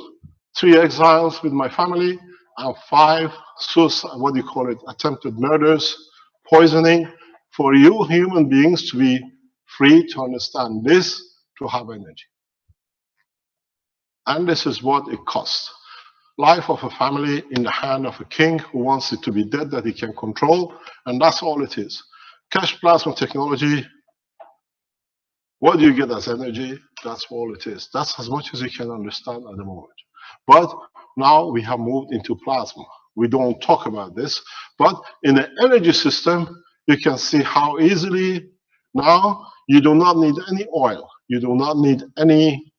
3 exiles with my family and 5 suicide, what do you call it, attempted murders, poisoning, for you human beings to be free to understand this, to have energy. And this is what it costs. Life of a family in the hand of a king who wants it to be dead that he can control, and that's all it is. Keshe plasma technology, what do you get as energy? That's all it is. That's as much as you can understand at the moment. But now we have moved into plasma. We don't talk about this, but in the energy system, you can see how easily now you do not need any oil. You do not need any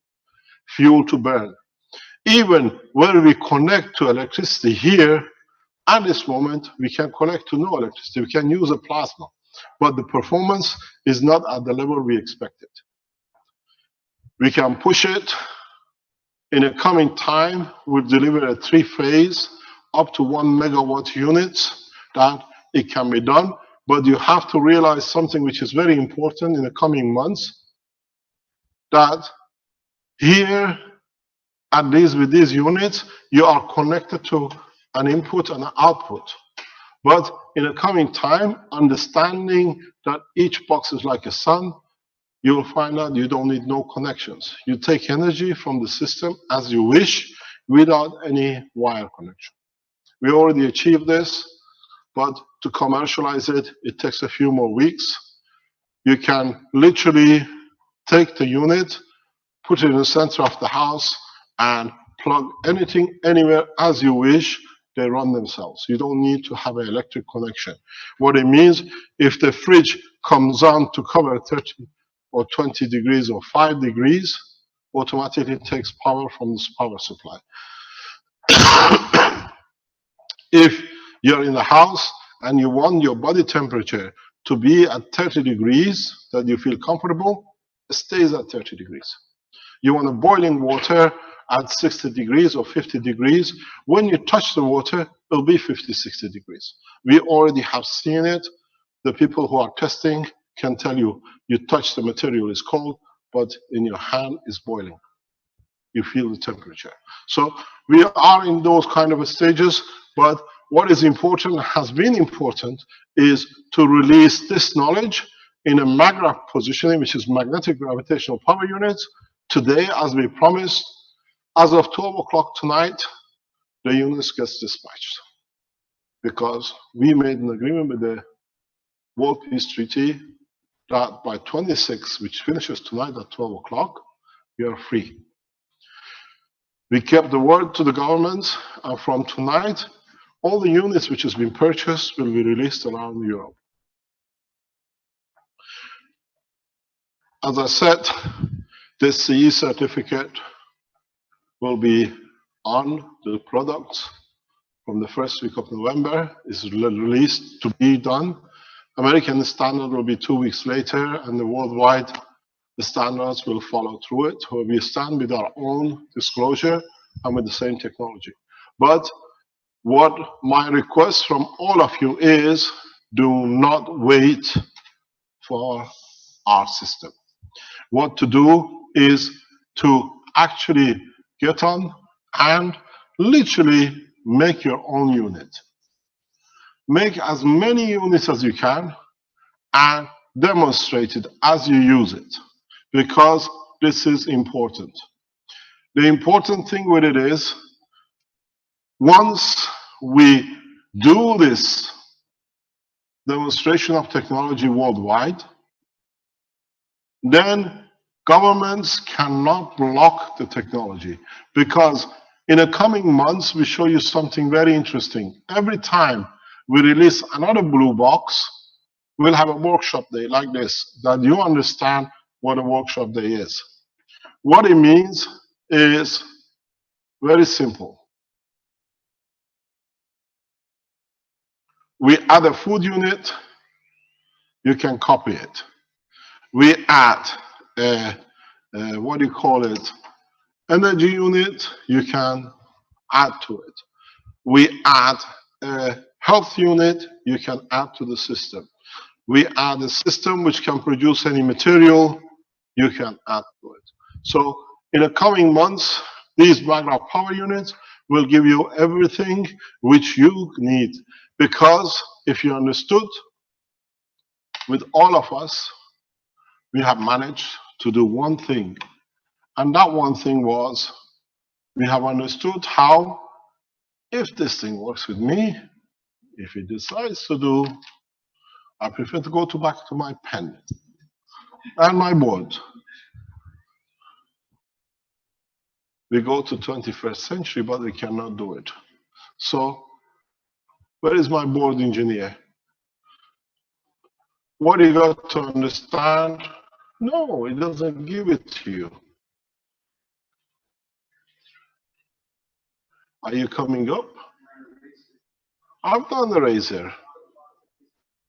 fuel to burn. Even when we connect to electricity here, at this moment, we can connect to no electricity. We can use a plasma, but the performance is not at the level we expected. We can push it. In a coming time, we'll deliver a 3-phase up to 1 megawatt units that it can be done. But you have to realize something which is very important in the coming months, that here at these, with these units, you are connected to an input and an output. But in the coming time, understanding that each box is like a sun, you will find out you don't need no connections. You take energy from the system as you wish without any wire connection. We already achieved this, but to commercialize it, it takes a few more weeks. You can literally take the unit, put it in the center of the house, and plug anything anywhere as you wish. They run themselves. You don't need to have an electric connection. What it means, if the fridge comes on to cover 30 or 20 degrees or 5 degrees, automatically takes power from this power supply. If you're in the house and you want your body temperature to be at 30 degrees, that you feel comfortable, it stays at 30 degrees. You want a boiling water at 60 degrees or 50 degrees. When you touch the water, it'll be 50, 60 degrees. We already have seen it. The people who are testing can tell you, you touch the material is cold, but in your hand is boiling. You feel the temperature. So we are in those kind of stages, but what is important, has been important, is to release this knowledge in a Magrav positioning, which is magnetic gravitational power units. Today, as we promised, as of 12 o'clock tonight, the units gets dispatched. Because we made an agreement with the World Peace Treaty that by 26, which finishes tonight at 12 o'clock, we are free. We kept the word to the government, and from tonight, all the units which has been purchased will be released around Europe. As I said, this CE certificate will be on the products from the first week of November. Is released to be done. American standard will be 2 weeks later, and the worldwide the standards will follow through it. Where we stand with our own disclosure and with the same technology. But what my request from all of you is, do not wait for our system. What to do is to actually get on and literally make your own unit. Make as many units as you can and demonstrate it as you use it, because this is important. The important thing with it is, once we do this demonstration of technology worldwide, then governments cannot block the technology, because in the coming months we show you something very interesting. Every time we release another blue box, we'll have a workshop day like this, that you understand what a workshop day is. What it means is very simple. We add a food unit, you can copy it. We add a what do you call it, energy unit, you can add to it. We add a health unit, you can add to the system. We add a system which can produce any material, you can add to it. So in the coming months, these Magrav power units will give you everything which you need. Because if you understood, with all of us, we have managed to do one thing. And that one thing was, we have understood how, if this thing works with me, if it decides to do, I prefer to go back to my pen and my board. We go to 21st century, but we cannot do it. So, where is my board engineer? What you got to understand? No, it doesn't give it to you. Are you coming up? I've done the razor.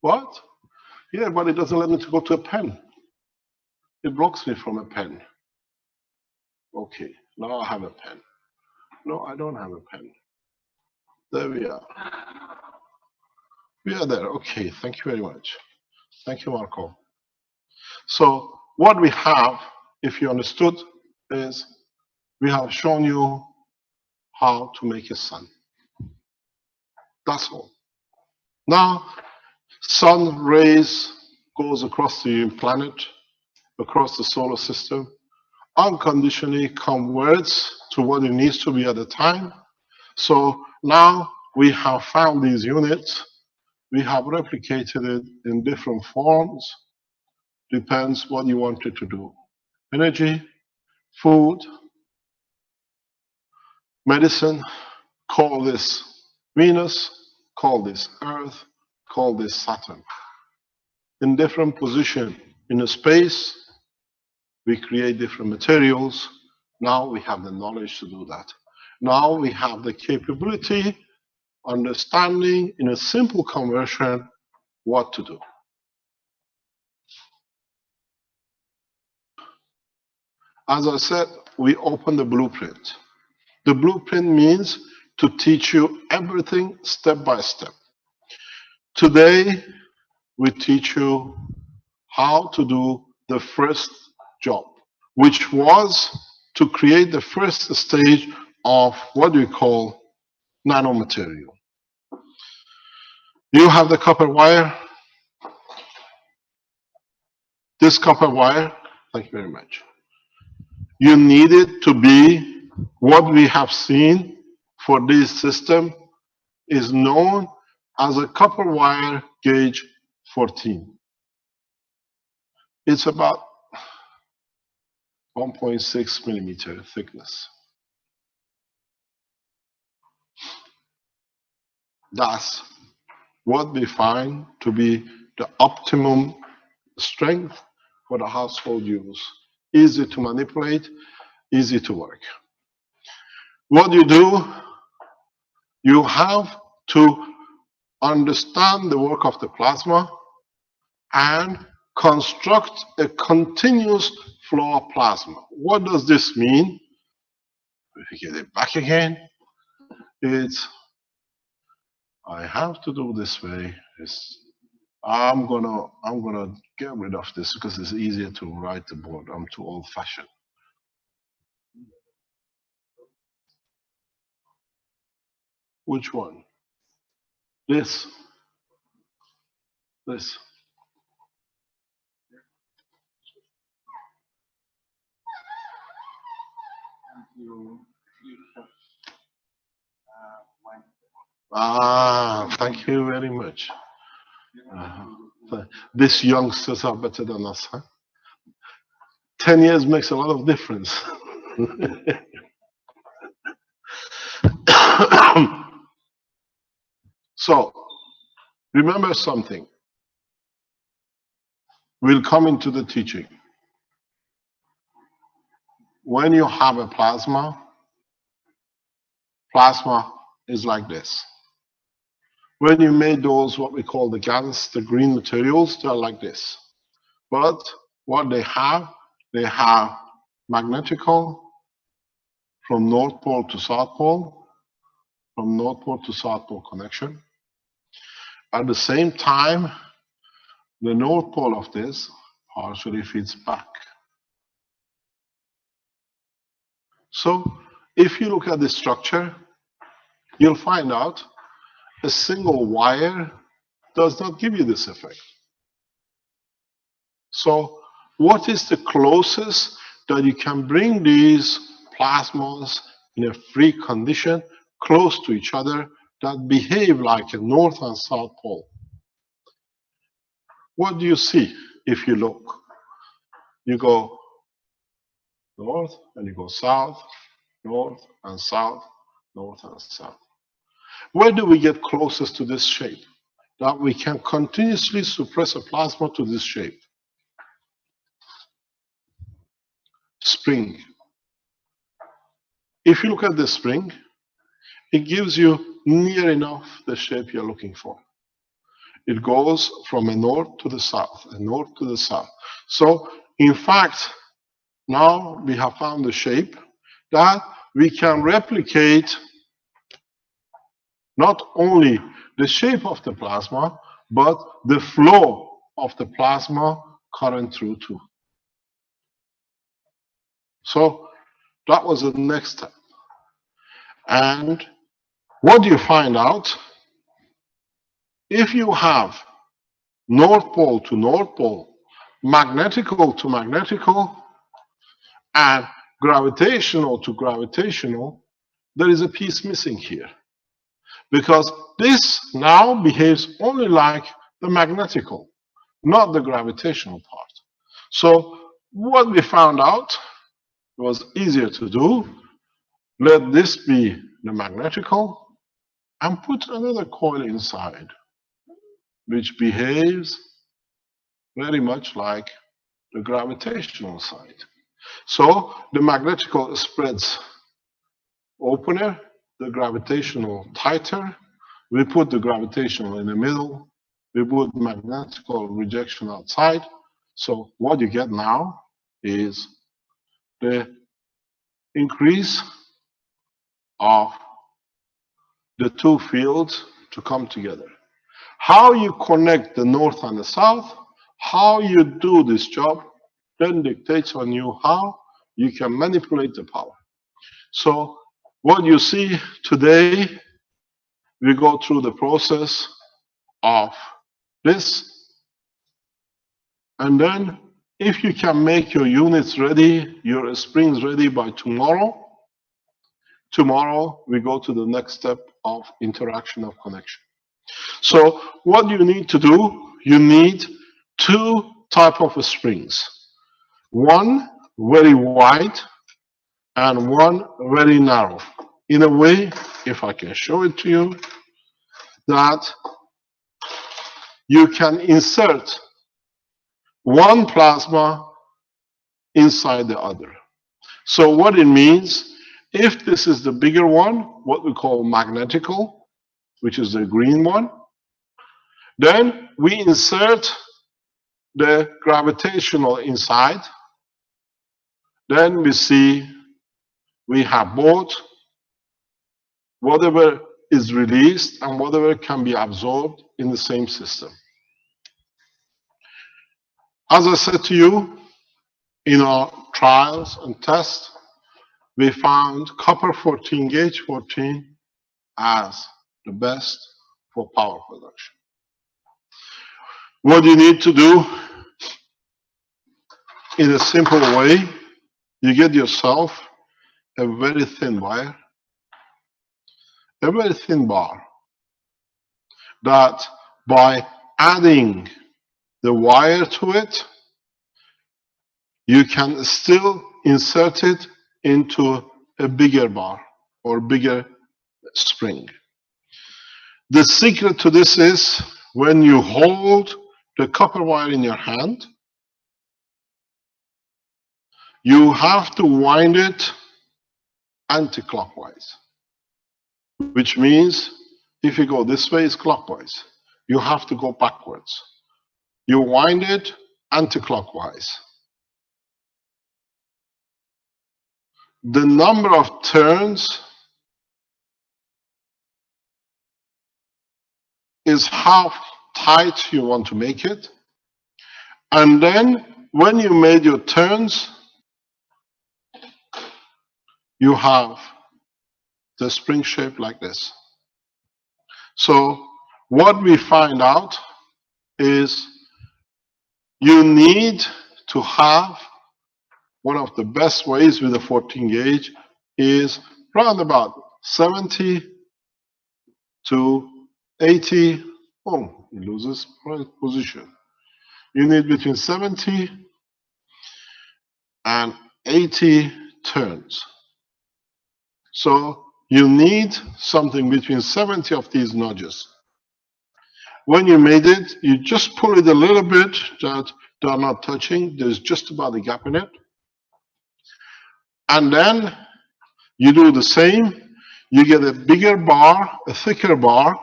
What? Yeah, but it doesn't let me to go to a pen. It blocks me from a pen. Okay, now I have a pen. No, I don't have a pen. There we are. We are there. Okay, thank you very much. Thank you, Marco. So what we have, if you understood, is we have shown you how to make a sun. That's all. Now, sun rays goes across the planet, across the solar system, unconditionally converts to what it needs to be at the time. So now we have found these units, we have replicated it in different forms, depends what you want it to do. Energy, food, medicine, call this Venus, call this Earth, call this Saturn. In different position in a space, we create different materials. Now we have the knowledge to do that. Now we have the capability, understanding in a simple conversion what to do. As I said, we open the blueprint. The blueprint means to teach you everything step by step. Today, we teach you how to do the first job, which was to create the first stage of what we call nanomaterial. You have the copper wire. This copper wire, thank you very much. You need it to be what we have seen for this system is known as a copper wire gauge 14. It's about 1.6 millimeter thickness. That's what we find to be the optimum strength for the household use. Easy to manipulate, easy to work. What you do, you have to understand the work of the plasma and construct a continuous flow of plasma. What does this mean? If you get it back again, it's I have to do this way. I'm gonna get rid of this because it's easier to write the board. I'm too old-fashioned. Which one? This. This. Thank you very much. These youngsters are better than us, huh? 10 years makes a lot of difference. So, remember something. We'll come into the teaching. When you have a plasma is like this. When you made those, what we call the GANs, the green materials, they're like this. But what they have magnetical from North Pole to South Pole, from North Pole to South Pole connection. At the same time, the North Pole of this partially feeds back. So if you look at this structure, you'll find out a single wire does not give you this effect. So what is the closest that you can bring these plasmas in a free condition close to each other that behave like a north and south pole? What do you see if you look? You go north and you go south, north and south, north and south. Where do we get closest to this shape? That we can continuously suppress a plasma to this shape. Spring. If you look at the spring, it gives you near enough the shape you're looking for. It goes from a north to the south, a north to the south. So, in fact, now we have found the shape that we can replicate not only the shape of the plasma, but the flow of the plasma current through too. So that was the next step. And what do you find out? If you have North Pole to North Pole, magnetical to magnetical, and gravitational to gravitational, there is a piece missing here. Because this now behaves only like the magnetical, not the gravitational part. So what we found out was easier to do. Let this be the magnetical and put another coil inside, which behaves very much like the gravitational side. So the magnetical spreads opener, the gravitational tighter. We put the gravitational in the middle. We put magnetical rejection outside. So what you get now is the increase of the two fields to come together. How you connect the north and the south, how you do this job, then dictates on you how you can manipulate the power. So what you see today, we go through the process of this, and then if you can make your units ready, your springs ready by tomorrow, we go to the next step of interaction of connection. So what you need to do, you need two type of springs. One very wide and one very narrow. In a way, if I can show it to you, that you can insert one plasma inside the other. So what it means, if this is the bigger one, what we call magnetical, which is the green one, then we insert the gravitational inside. Then we see we have both whatever is released and whatever can be absorbed in the same system. As I said to you, in our trials and tests, we found copper 14 gauge 14 as the best for power production. What you need to do in a simple way, you get yourself a very thin wire, a very thin bar, that by adding the wire to it, you can still insert it into a bigger bar or bigger spring. The secret to this is when you hold the copper wire in your hand, you have to wind it anti-clockwise, which means if you go this way, it's clockwise. You have to go backwards. You wind it anti-clockwise. The number of turns is how tight you want to make it. And then when you made your turns, you have the spring shape like this. So what we find out is you need to have one of the best ways with a 14 gauge is round about 70 to 80. Oh, he loses position. You need between 70 and 80 turns. So you need something between 70 of these nudges. When you made it, you just pull it a little bit that they are not touching. There's just about a gap in it. And then you do the same. You get a bigger bar, a thicker bar,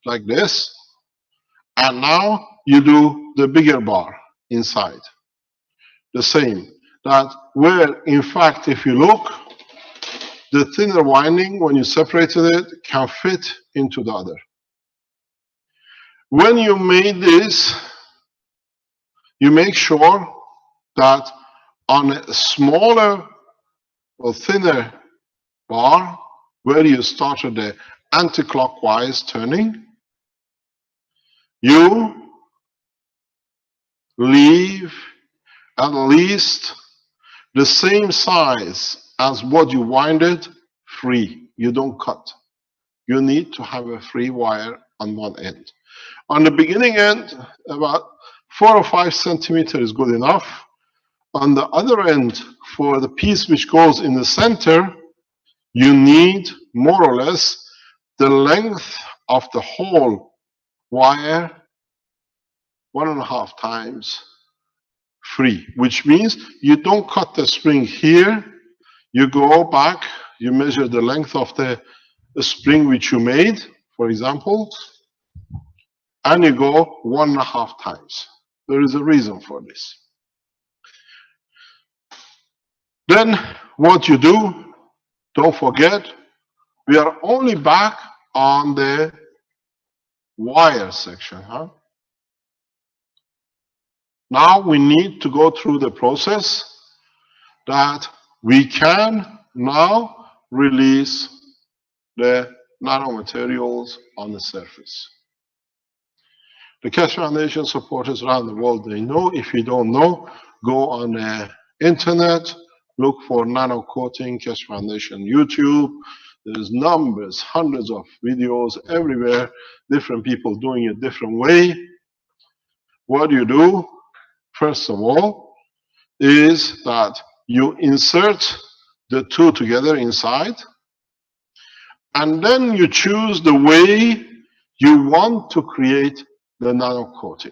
like this. And now you do the bigger bar inside. The same. That where, in fact, if you look, the thinner winding, when you separated it, can fit into the other. When you made this, you make sure that on a smaller or thinner bar, where you started the anti-clockwise turning, you leave at least the same size as what you winded free. You don't cut. You need to have a free wire on one end. On the beginning end, about 4 or 5 centimeters is good enough. On the other end, for the piece which goes in the center, you need more or less the length of the whole wire 1.5 times free, which means you don't cut the spring here. You go back, you measure the length of the spring which you made, for example, and you go 1.5 times. There is a reason for this. Then what you do, don't forget, We are only back on the wire section, huh? Now we need to go through the process that we can now release the nanomaterials on the surface. The Keshe Foundation supporters around the world, they know. If you don't know, go on the internet, look for nano coating, Keshe Foundation YouTube. There's numbers, hundreds of videos everywhere, different people doing it different way. What you do, first of all, is that you insert the two together inside, and then you choose the way you want to create the nano coating.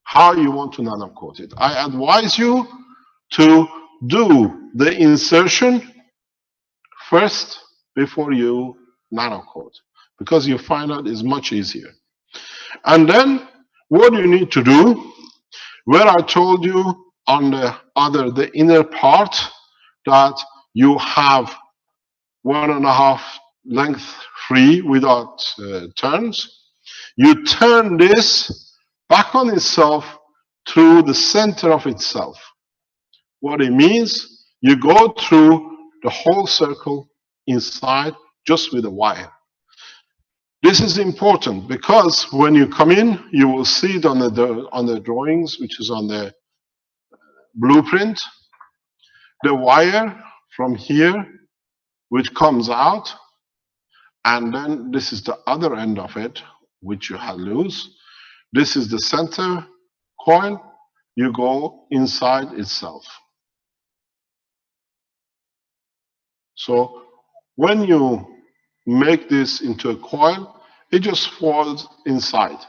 How you want to nano coat it. I advise you to do the insertion first before you nano coat, because you find out it's much easier. And then what you need to do, where I told you on the inner part that you have 1.5 length free without turns, you turn this back on itself through the center of itself. What it means, you go through the whole circle inside just with a wire. This is important because when you come in, you will see it on the drawings, which is on the blueprint, the wire from here, which comes out, and then this is the other end of it, which you have loose. This is the center coil. You go inside itself. So when you make this into a coil, it just falls inside.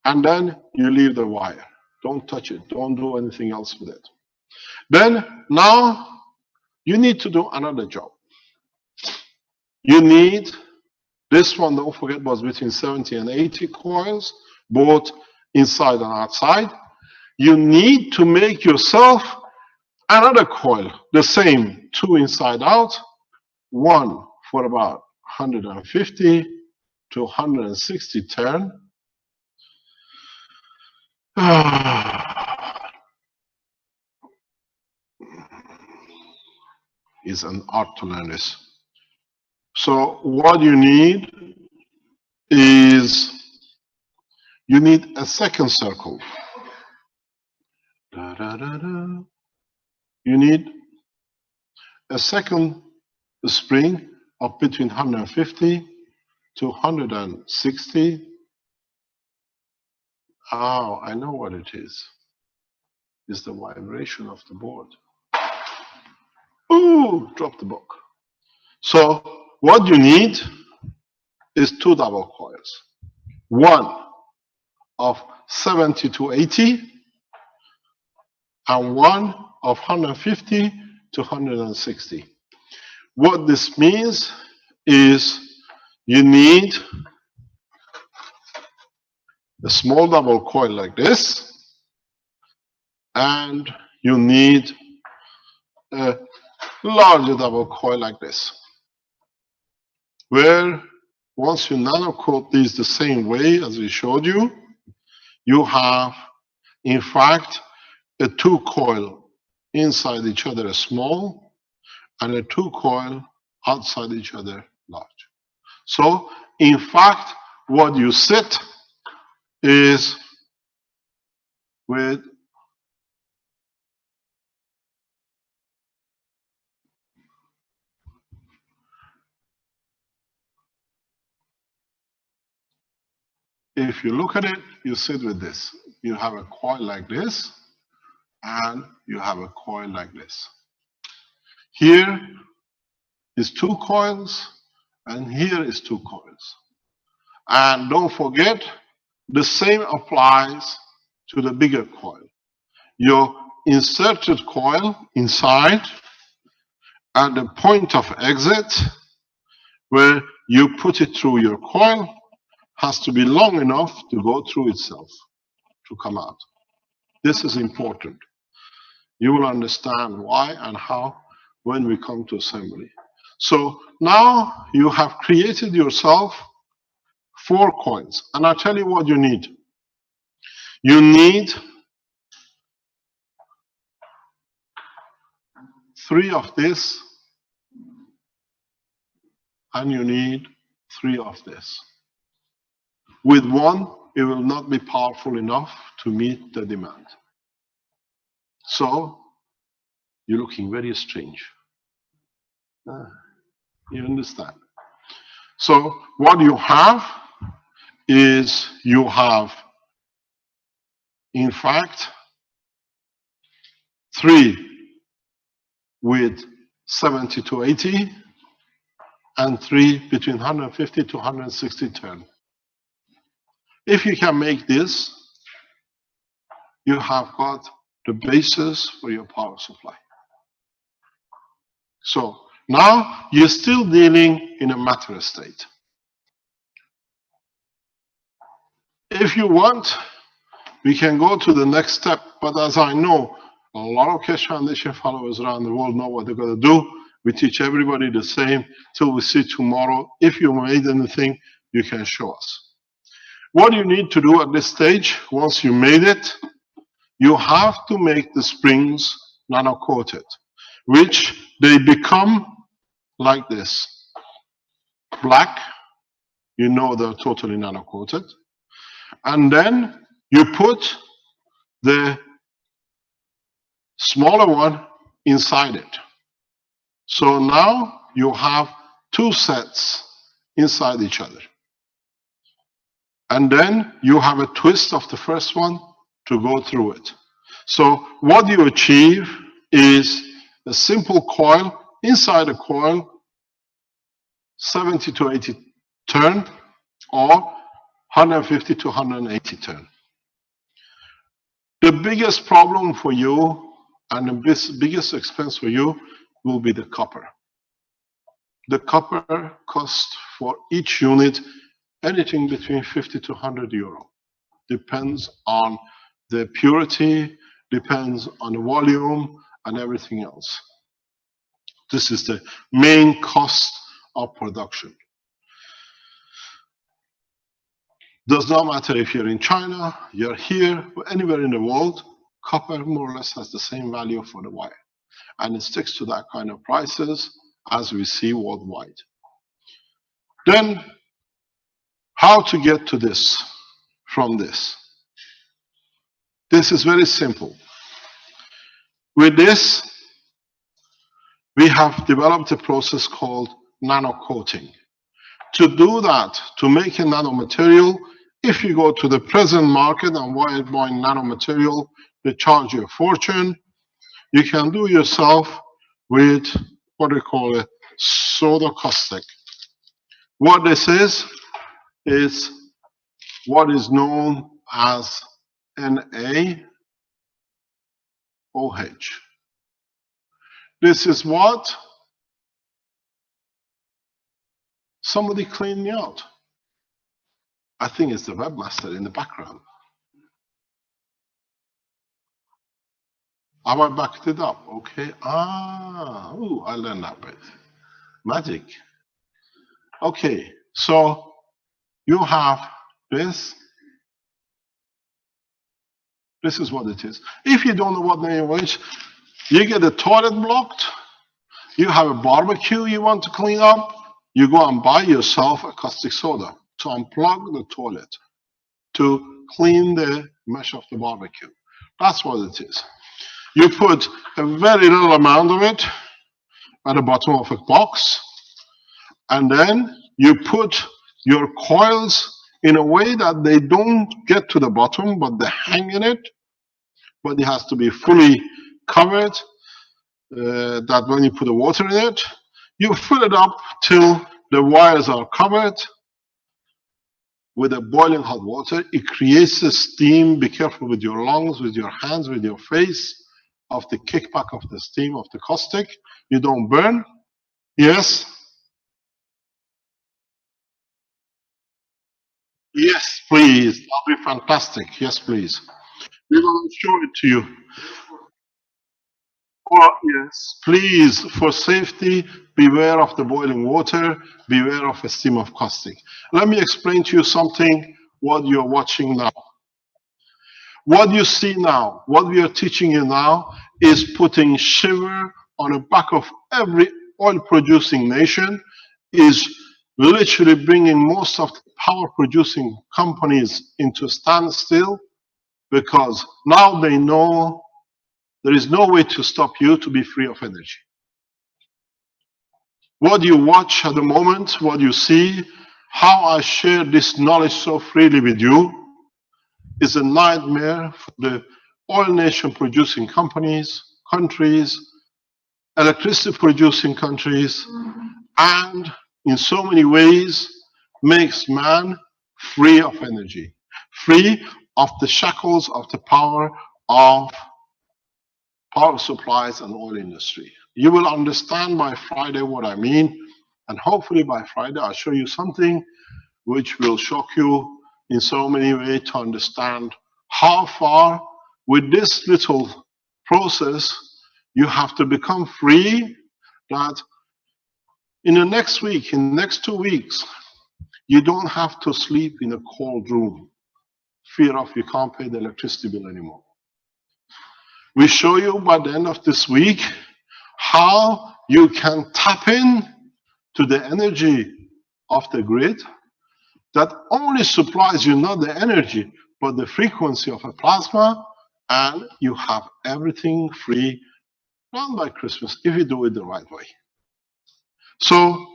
And then you leave the wire. Don't touch it. Don't do anything else with it. Then now you need to do another job. You need, this one, don't forget, was between 70 and 80 coils, both inside and outside. You need to make yourself another coil, the same, two inside out, one for about 150 to 160 turn. It's an art to learn this. So what you need is, you need a second circle. You need a second spring of between 150 to 160. Oh, I know what it is. It's the vibration of the board. Ooh, drop the book. So what you need is two double coils. One of 70 to 80 and one of 150 to 160. What this means is you need a small double coil like this, and you need a larger double coil like this, where once you nano coat these the same way as we showed you, you have in fact a two coil inside each other small and a two coil outside each other large. So in fact what you sit is with if you look at it, you sit with this. You have a coil like this, and you have a coil like this. Here is two coils, and here is two coils. And don't forget, the same applies to the bigger coil. Your inserted coil inside at the point of exit, where you put it through your coil, has to be long enough to go through itself, to come out. This is important. You will understand why and how when we come to assembly. So now you have created yourself 4 coils. And I'll tell you what you need. You need 3 of this, and you need 3 of this. With one, it will not be powerful enough to meet the demand. So you're looking very strange. You understand? So what you have is you have, in fact, 3 with 70 to 80 and 3 between 150 to 160 turn. If you can make this, you have got the basis for your power supply. So now you're still dealing in a matter state. If you want, we can go to the next step, but as I know, a lot of Keshe Foundation followers around the world know what they're going to do. We teach everybody the same till we see tomorrow. If you made anything, you can show us. What you need to do at this stage, once you made it, you have to make the springs nano-coated, which they become like this. Black, you know they're totally nano-coated. And then you put the smaller one inside it. So now you have 2 sets inside each other. And then you have a twist of the first one to go through it. So what you achieve is a simple coil. Inside a coil, 70 to 80 turn or 150 to 180 turn. The biggest problem for you and the biggest expense for you will be the copper. The copper costs for each unit anything between 50 to 100 euro. Depends on the purity, depends on the volume and everything else. This is the main cost of production. Does not matter if you're in China, you're here, or anywhere in the world, copper more or less has the same value for the wire. And it sticks to that kind of prices as we see worldwide. Then, how to get to this from this? This is very simple. With this, we have developed a process called nano coating. To do that, to make a nanomaterial, if you go to the present market and buy nanomaterial, they charge you a fortune. You can do yourself with what we call a soda caustic. What this is what is known as NaOH. This is what somebody cleaned me out. I think it's the webmaster in the background. Have I backed it up? Okay. Ooh, I learned that bit. Magic. Okay, so you have this. This is what it is. If you don't know what NaOH is, you get a toilet blocked, you have a barbecue you want to clean up, you go and buy yourself a caustic soda to unplug the toilet, to clean the mesh of the barbecue. That's what it is. You put a very little amount of it at the bottom of a box, and then you put your coils in a way that they don't get to the bottom, but they hang in it. But it has to be fully covered, that when you put the water in it, you fill it up till the wires are covered with a boiling hot water. It creates a steam. Be careful with your lungs, with your hands, with your face, of the kickback of the steam of the caustic. You don't burn. Yes? Yes, please. That'll be fantastic. Yes, please. We're going to show it to you. Oh, yes. Please, for safety, beware of the boiling water, beware of a stream of caustic. Let me explain to you something, what you're watching now. What you see now, what we are teaching you now, is putting shiver on the back of every oil-producing nation, is literally bringing most of the power-producing companies into standstill, because now they know there is no way to stop you to be free of energy. What you watch at the moment, what you see, how I share this knowledge so freely with you, is a nightmare for the oil nation producing companies, countries, electricity producing countries, and in so many ways makes man free of energy, free of the shackles of the power of power supplies and oil industry. You will understand by Friday what I mean, and hopefully by Friday I'll show you something which will shock you in so many ways to understand how far with this little process you have to become free, that in the next week, in the next 2 weeks, you don't have to sleep in a cold room, fear of you can't pay the electricity bill anymore. We show you by the end of this week how you can tap in to the energy of the grid that only supplies you not the energy, but the frequency of a plasma, and you have everything free around by Christmas if you do it the right way. So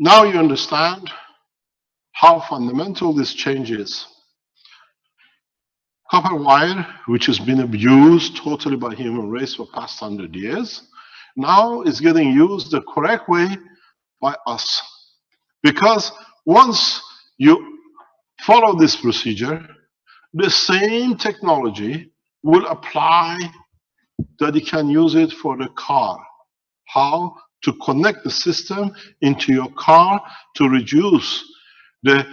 now you understand how fundamental this change is. Copper wire, which has been abused totally by human race for past 100 years, now is getting used the correct way by us. Because once you follow this procedure, the same technology will apply that you can use it for the car. How to connect the system into your car to reduce the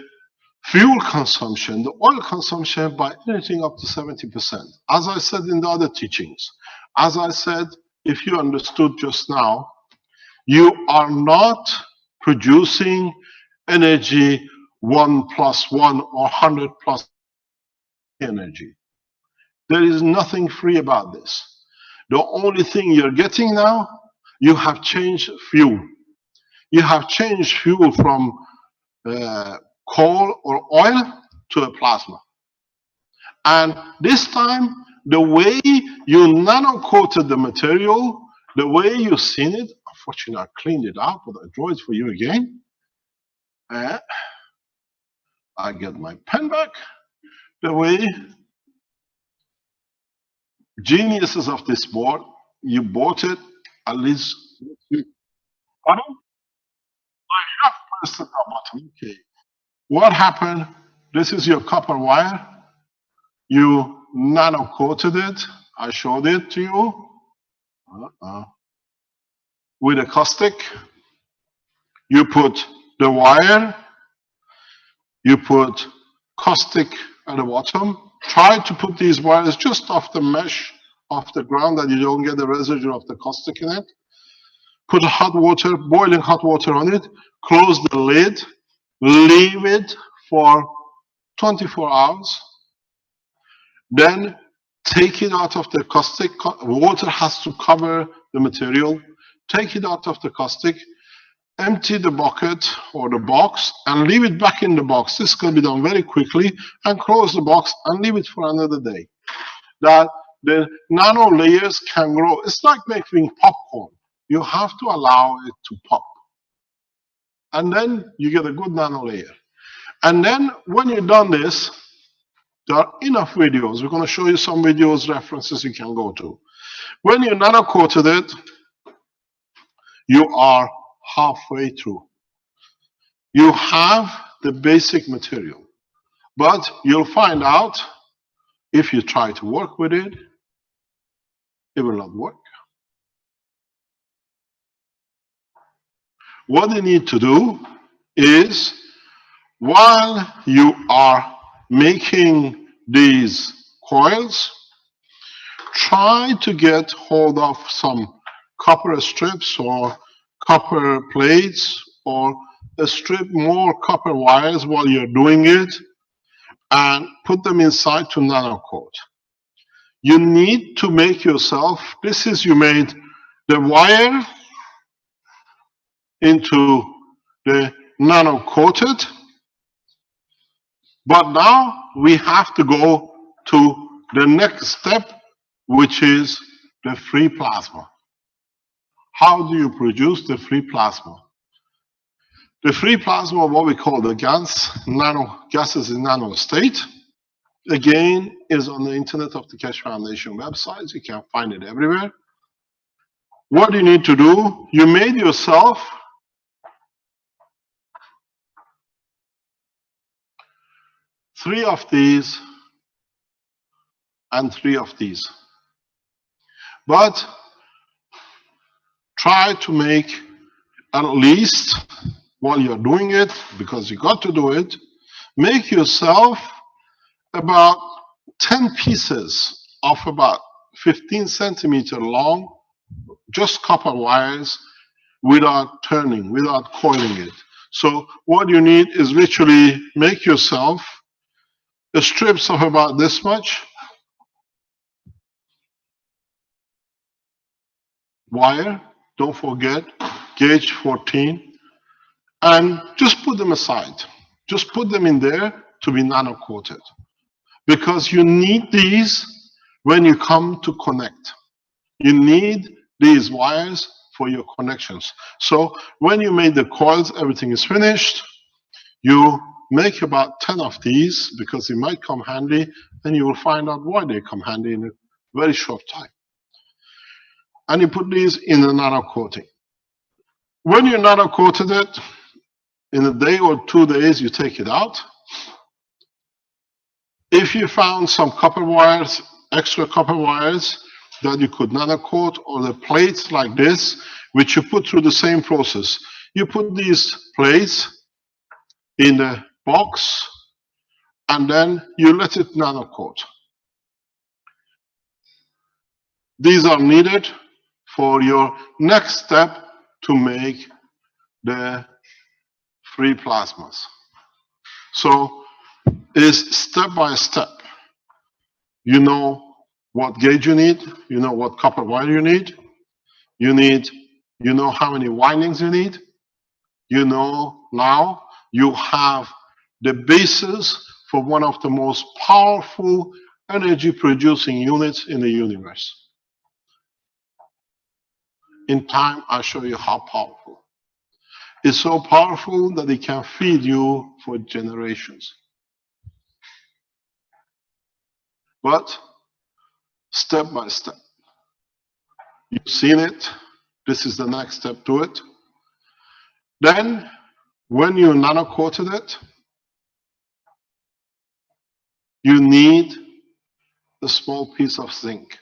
fuel consumption, the oil consumption by anything up to 70%. As I said in the other teachings, as I said, if you understood just now, you are not producing energy 1 + 1 or 100 plus energy. There is nothing free about this. The only thing you're getting now, you have changed fuel. You have changed fuel from coal or oil to a plasma. And this time, the way you nano-coated the material, the way you've seen it, unfortunately I cleaned it out, but I draw it for you again. I get my pen back. The way geniuses of this board, you bought it at least. Pardon? I have pressed the top button. Okay. What happened? This is your copper wire. You nano coated it. I showed it to you. With a caustic. You put the wire. You put caustic at the bottom. Try to put these wires just off the mesh of the ground that you don't get the residue of the caustic in it. Put hot water, boiling hot water on it. Close the lid. Leave it for 24 hours. Then take it out of the caustic. Water has to cover the material. Take it out of the caustic. Empty the bucket or the box and leave it back in the box. This can be done very quickly, and close the box and leave it for another day. That the nano layers can grow. It's like making popcorn. You have to allow it to pop. And then you get a good nano layer. And then when you've done this, there are enough videos. We're going to show you some videos, references you can go to. When you nano coated it, you are halfway through. You have the basic material, but you'll find out if you try to work with it, it will not work. What you need to do is, while you are making these coils, try to get hold of some copper strips or copper plates or strip more copper wires while you're doing it and put them inside to nano coat. You need to make yourself, this is you made the wire into the nano coated, but now we have to go to the next step, which is the free plasma. How do you produce the free plasma? The free plasma, what we call the gases in nano state, again, is on the internet of the Keshe Foundation website. You can find it everywhere. What you need to do, you made yourself three of these and three of these. But try to make at least, while you're doing it, because you got to do it, make yourself about 10 pieces of about 15 centimeter long, just copper wires, without turning, without coiling it. So what you need is literally make yourself the strips of about this much wire, don't forget, gauge 14, and just put them aside. Just put them in there to be nano coated. Because you need these when you come to connect. You need these wires for your connections. So when you made the coils, everything is finished. You make about 10 of these because it might come handy, and you will find out why they come handy in a very short time. And you put these in the nano coating. When you nano coated it, in a day or 2 days, you take it out. If you found some copper wires, extra copper wires that you could nano coat, or the plates like this, which you put through the same process. You put these plates in the box and then you let it nano coat. These are needed for your next step to make the free plasmas. So it's step by step. You know what gauge you need, you know what copper wire you need, you know how many windings you need, you know now you have the basis for one of the most powerful energy producing units in the universe. In time, I'll show you how powerful. It's so powerful that it can feed you for generations. But step by step. You've seen it. This is the next step to it. Then, when you nano coated it, you need a small piece of zinc.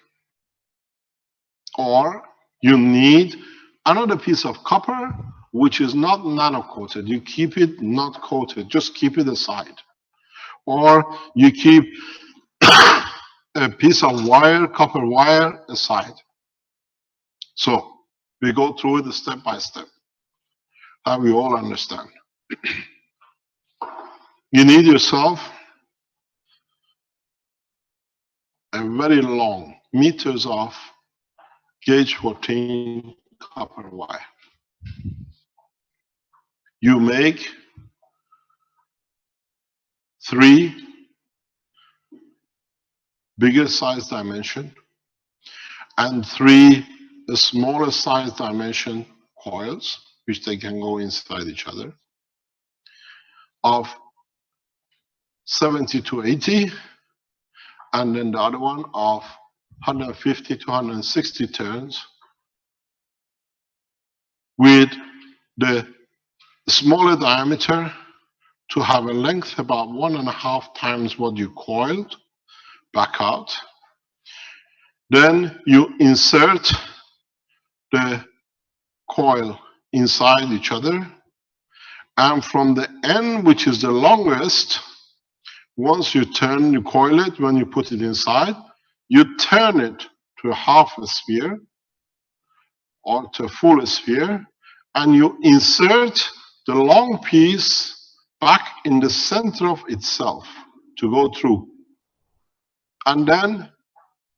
Or you need another piece of copper, which is not nano coated. You keep it not coated, just keep it aside. Or you keep a piece of wire, copper wire, aside. So we go through it step by step, and we all understand. You need yourself a very long, meters of gauge 14 copper wire. You make 3 bigger size dimension and 3 smaller size dimension coils, which they can go inside each other, of 70 to 80, and then the other one of 150 to 160 turns, with the smaller diameter to have a length about 1.5 times what you coiled back out. Then you insert the coil inside each other, and from the end, which is the longest, once you coil it, when you put it inside, you turn it to half a sphere, or to a full sphere, and you insert the long piece back in the center of itself to go through. And then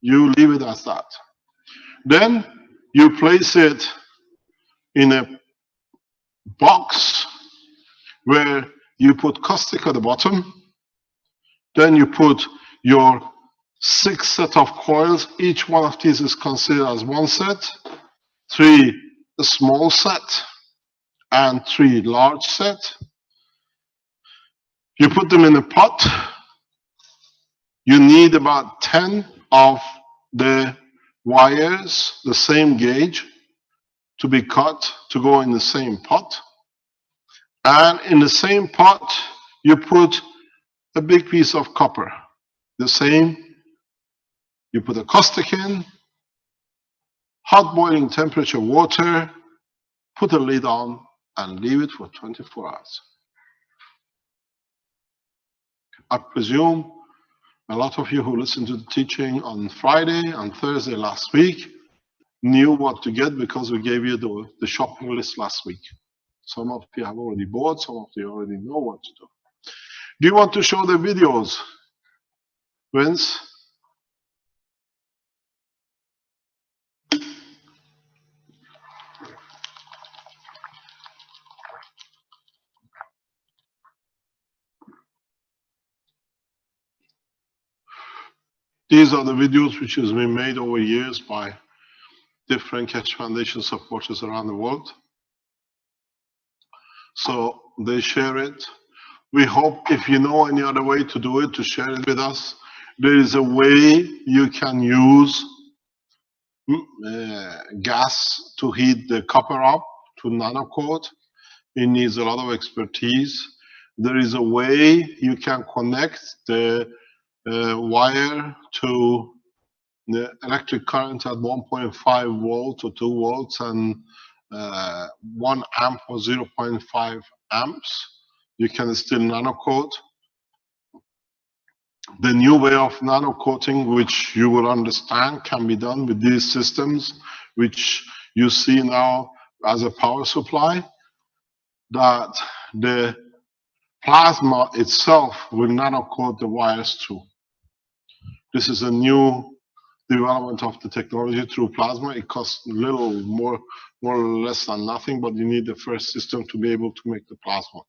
you leave it as that. Then you place it in a box where you put caustic at the bottom. Then you put your 6 set of coils. Each one of these is considered as one set. 3 a small set and 3 large set. You put them in a pot. You need about 10 of the wires, the same gauge, to be cut to go in the same pot. And in the same pot, you put a big piece of copper. The same, you put a caustic in, hot boiling temperature water, put a lid on, and leave it for 24 hours. I presume a lot of you who listened to the teaching on Friday and Thursday last week knew what to get because we gave you the shopping list last week. Some of you have already bought, some of you already know what to do. Do you want to show the videos, Vince? These are the videos which has been made over years by different Keshe Foundation supporters around the world. So they share it. We hope if you know any other way to do it, to share it with us. There is a way you can use gas to heat the copper up to nanocoat. It needs a lot of expertise. There is a way you can connect the wire to the electric current at 1.5 volts or 2 volts and 1 amp or 0.5 amps. You can still nanocoat. The new way of nano coating, which you will understand, can be done with these systems, which you see now as a power supply, that the plasma itself will nano coat the wires too. This is a new development of the technology through plasma. It costs a little more or less than nothing, but you need the first system to be able to make the plasma.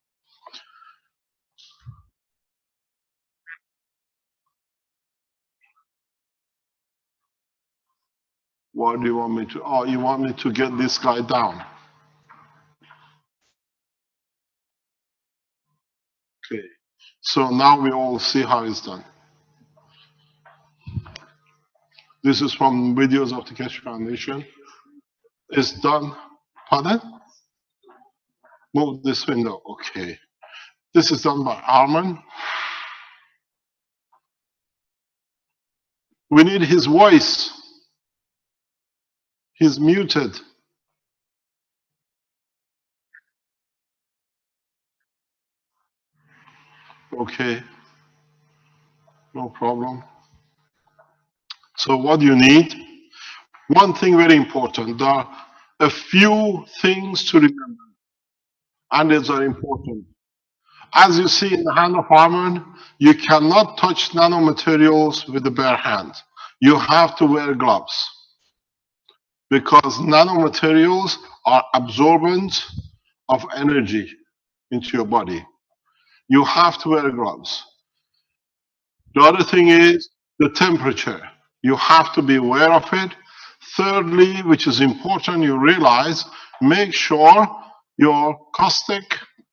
What do you want me to? Oh, you want me to get this guy down? Okay. So now we all see how it's done. This is from videos of the Keshe Foundation. It's done. Pardon? Move this window. Okay. This is done by Arman. We need his voice. He's muted. Okay. No problem. So what do you need? One thing very important. There are a few things to remember. And these are important. As you see in the hand of Arman, you cannot touch nanomaterials with the bare hand. You have to wear gloves, because nanomaterials are absorbent of energy into your body. You have to wear gloves. The other thing is the temperature. You have to be aware of it. Thirdly, which is important, you realize, make sure your caustic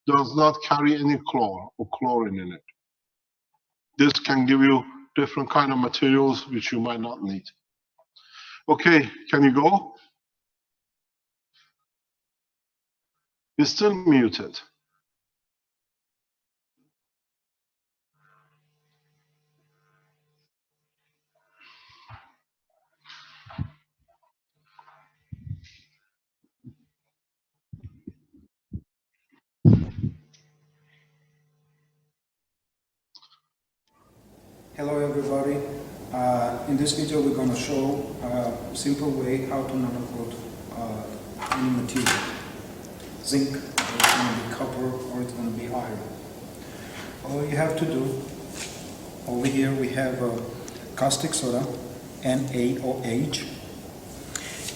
does not carry any chlor or chlorine in it. This can give you different kind of materials which you might not need. Okay, can you go? You're still muted. Hello everybody. In this video we're going to show a simple way how to nanocoat any material. Zinc, or it's going to be copper, or it's going to be iron. All you have to do, over here we have caustic soda, NaOH,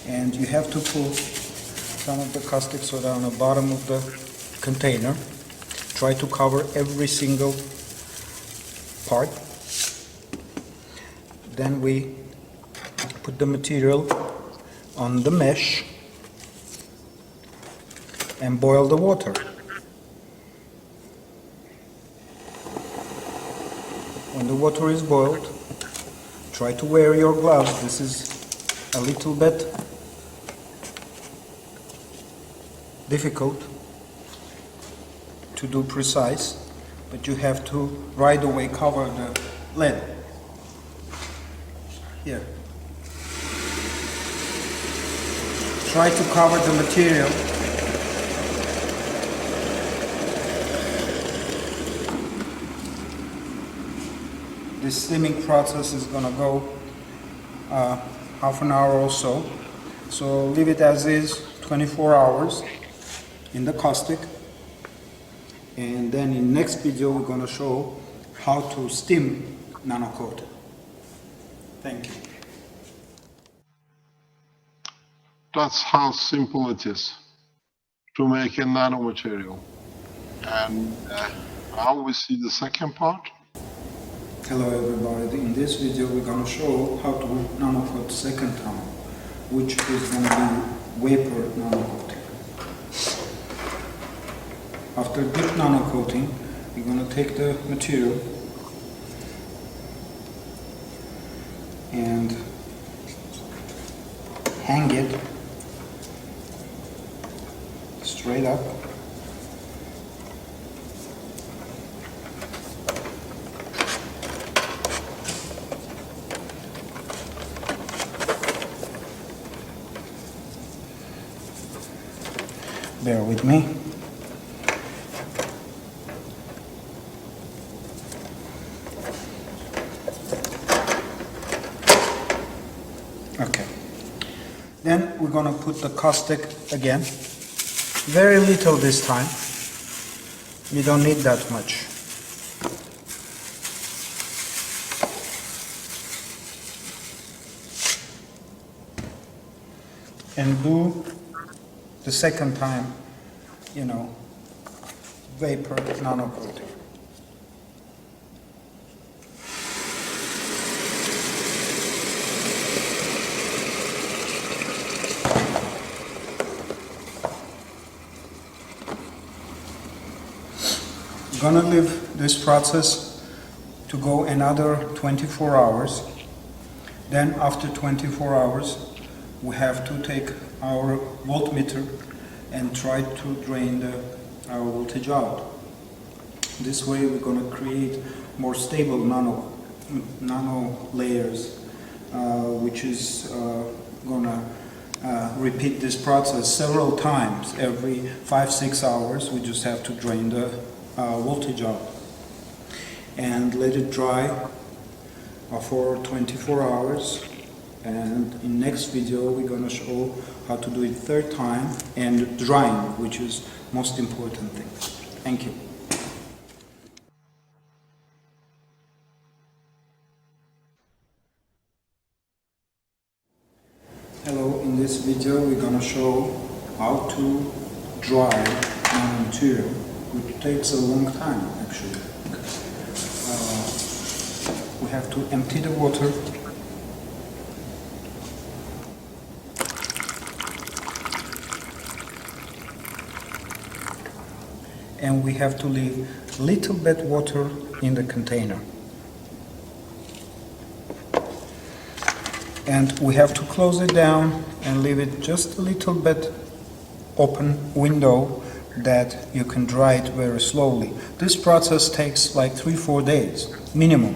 and you have to put some of the caustic soda on the bottom of the container. Try to cover every single part. Then we put the material on the mesh and boil the water. When the water is boiled, try to wear your gloves. This is a little bit difficult to do precise, but you have to right away cover the lid. Here. Try to cover the material. This steaming process is going to go half an hour or so. So leave it as is, 24 hours in the caustic. And then in next video we're going to show how to steam nanocoat. Thank you. That's how simple it is to make a nanomaterial. And now we see the second part. Hello everybody, in this video we're going to show how to nanocoat second time, which is going to be vapor nanocoating. After deep nanocoating, we're going to take the material and hang it straight up. Bear with me. Okay. Then we're going to put the caustic again. Very little this time. You don't need that much. And do the second time, you know, vapor nanocoating. I'm gonna leave this process to go another 24 hours. Then after 24 hours, we have to take our voltmeter and try to drain our voltage out. This way we're going to create more stable nano layers, which is going to repeat this process several times. Every 5-6 hours we just have to drain the voltage out and let it dry for 24 hours. And in next video we're going to show how to do it third time and drying, which is most important thing. Thank you. Hello, in this video we're going to show how to dry nanomaterial, which takes a long time actually. We have to empty the water. And we have to leave little bit water in the container. And we have to close it down and leave it just a little bit open window that you can dry it very slowly. This process takes like 3-4 days minimum.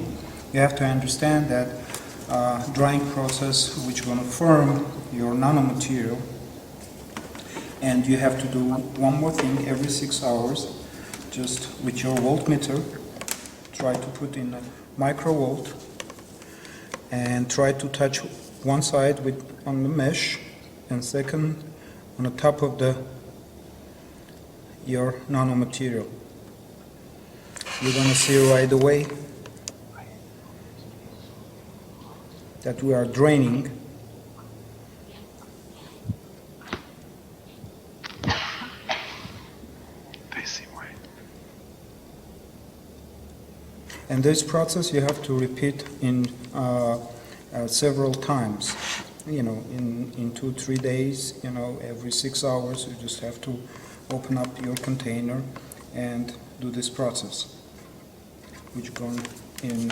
You have to understand that drying process which is going to firm your nanomaterial. And you have to do one more thing every 6 hours, just with your voltmeter. Try to put in a microvolt and try to touch one side on the mesh and second on the top of your nanomaterial. You're going to see right away that we are draining and this process you have to repeat in several times, you know, in 2-3 days, you know, every 6 hours you just have to open up your container and do this process, which going in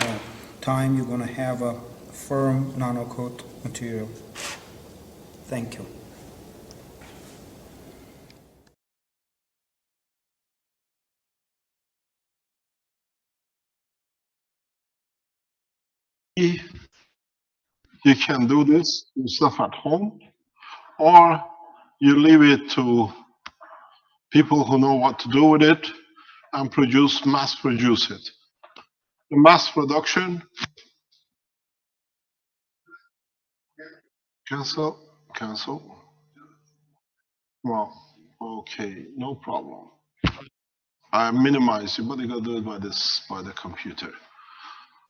time you're going to have a firm nanocoat material. Thank you. You can do this yourself at home, or you leave it to people who know what to do with it and mass produce it. The mass production, cancel. Well, okay, no problem. I minimize it, but you gotta do it by the computer.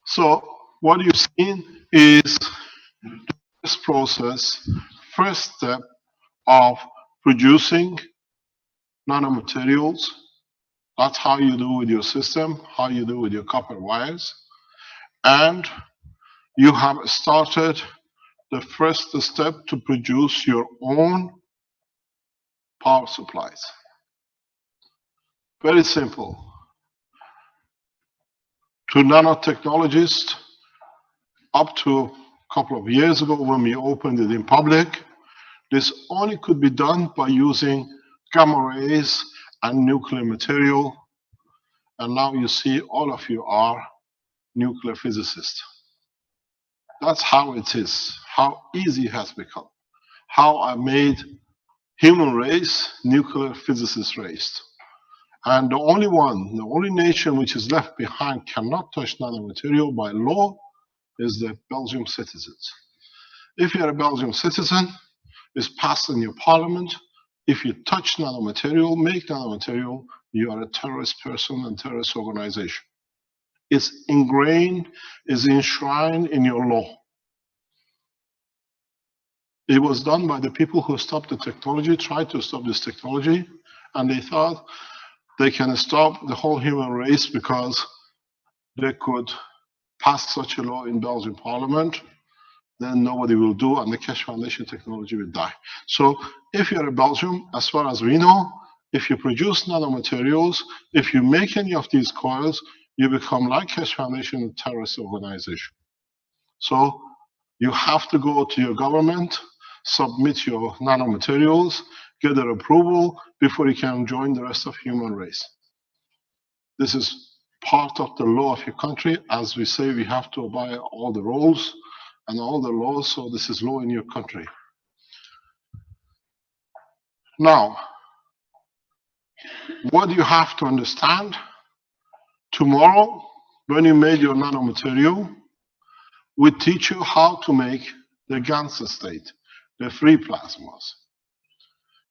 So what you've seen is this process, first step of producing nanomaterials. That's how you do with your system, how you do with your copper wires. And you have started the first step to produce your own power supplies. Very simple. To nanotechnologists, up to a couple of years ago when we opened it in public, this only could be done by using gamma rays and nuclear material. And now you see all of you are nuclear physicists. That's how it is, how easy it has become, how I made human race nuclear physicist race. And the only nation which is left behind cannot touch nanomaterial by law is the Belgian citizens. If you're a Belgian citizen, it's passed in your parliament. If you touch nanomaterial, make nanomaterial, you are a terrorist person and terrorist organization. It's ingrained, is enshrined in your law. It was done by the people who stopped the technology, tried to stop this technology, and they thought they can stop the whole human race because they could pass such a law in Belgian parliament. Then nobody will do, and the Keshe Foundation technology will die. So if you're a Belgium, as far as we know, if you produce nanomaterials, if you make any of these coils, you become like Keshe Foundation, a terrorist organization. So you have to go to your government, submit your nanomaterials, get their approval before you can join the rest of human race. This is part of the law of your country. As we say, we have to obey all the rules and all the laws, so this is law in your country. Now, what you have to understand, tomorrow, when you made your nanomaterial, we teach you how to make the Ganser state, the free plasmas.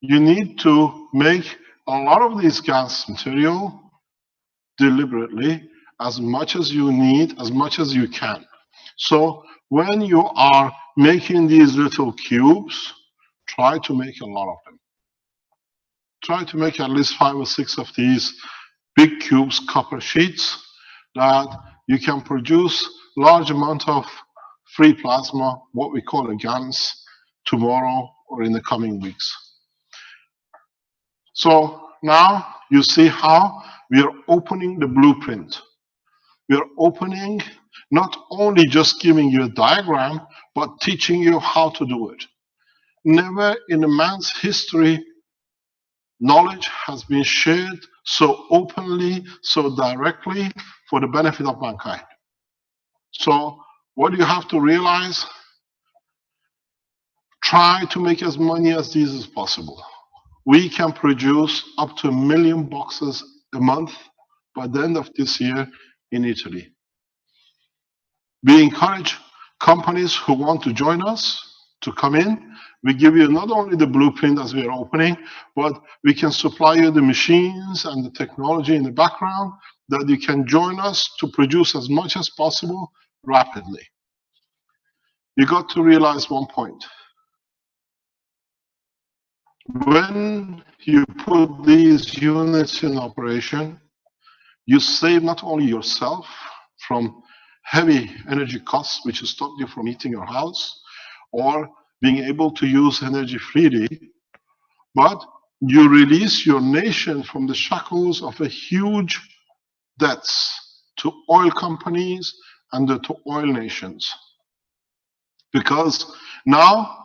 You need to make a lot of these gas material deliberately, as much as you need, as much as you can. So when you are making these little cubes, try to make a lot of them. Try to make at least 5 or 6 of these big cubes, copper sheets, that you can produce large amount of free plasma, what we call a GANs, tomorrow or in the coming weeks. So now you see how we are opening the blueprint. We are opening, not only just giving you a diagram, but teaching you how to do it. Never in a man's history, knowledge has been shared so openly, so directly for the benefit of mankind. So what you have to realize, try to make as many of these as possible. We can produce up to 1 million boxes a month by the end of this year in Italy. We encourage companies who want to join us to come in. We give you not only the blueprint as we are opening, but we can supply you the machines and the technology in the background that you can join us to produce as much as possible rapidly. You got to realize one point. When you put these units in operation, you save not only yourself from heavy energy costs, which stop you from heating your house or being able to use energy freely, but you release your nation from the shackles of a huge debts to oil companies and to oil nations. Because now,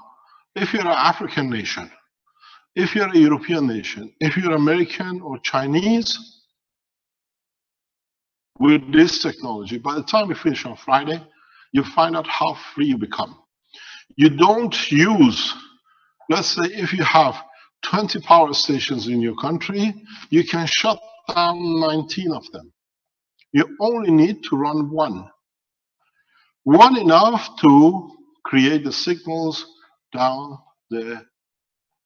if you're an African nation, if you're a European nation, if you're American or Chinese, with this technology, by the time you finish on Friday, you find out how free you become. You don't use, let's say if you have 20 power stations in your country, you can shut down 19 of them. You only need to run one. One enough to create the signals down the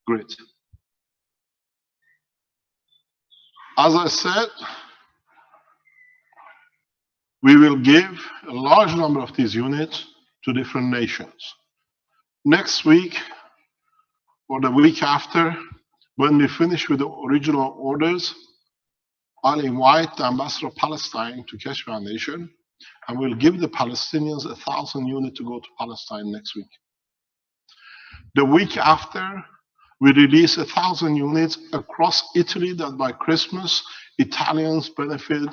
grid. As I said, we will give a large number of these units to different nations. Next week or the week after, when we finish with the original orders, I'll invite the ambassador of Palestine to Keshe Foundation, and we'll give the Palestinians 1,000 units to go to Palestine next week. The week after, we release 1,000 units across Italy that by Christmas, Italians benefit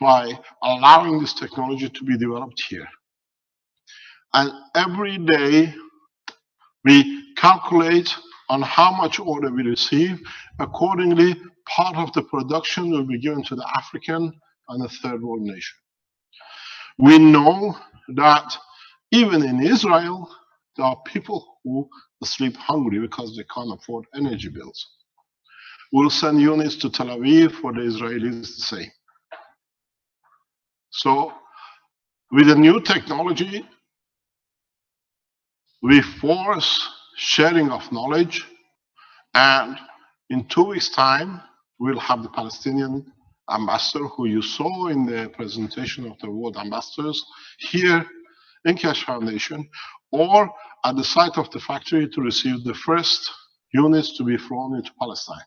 by allowing this technology to be developed here. And every day, we calculate on how much order we receive. Accordingly, part of the production will be given to the African and the third world nation. We know that even in Israel, there are people who sleep hungry because they can't afford energy bills. We'll send units to Tel Aviv for the Israelis the same. So, with the new technology, we force sharing of knowledge, and in 2 weeks' time, we'll have the Palestinian ambassador who you saw in the presentation of the world ambassadors here in Keshe Foundation, or at the site of the factory to receive the first units to be flown into Palestine.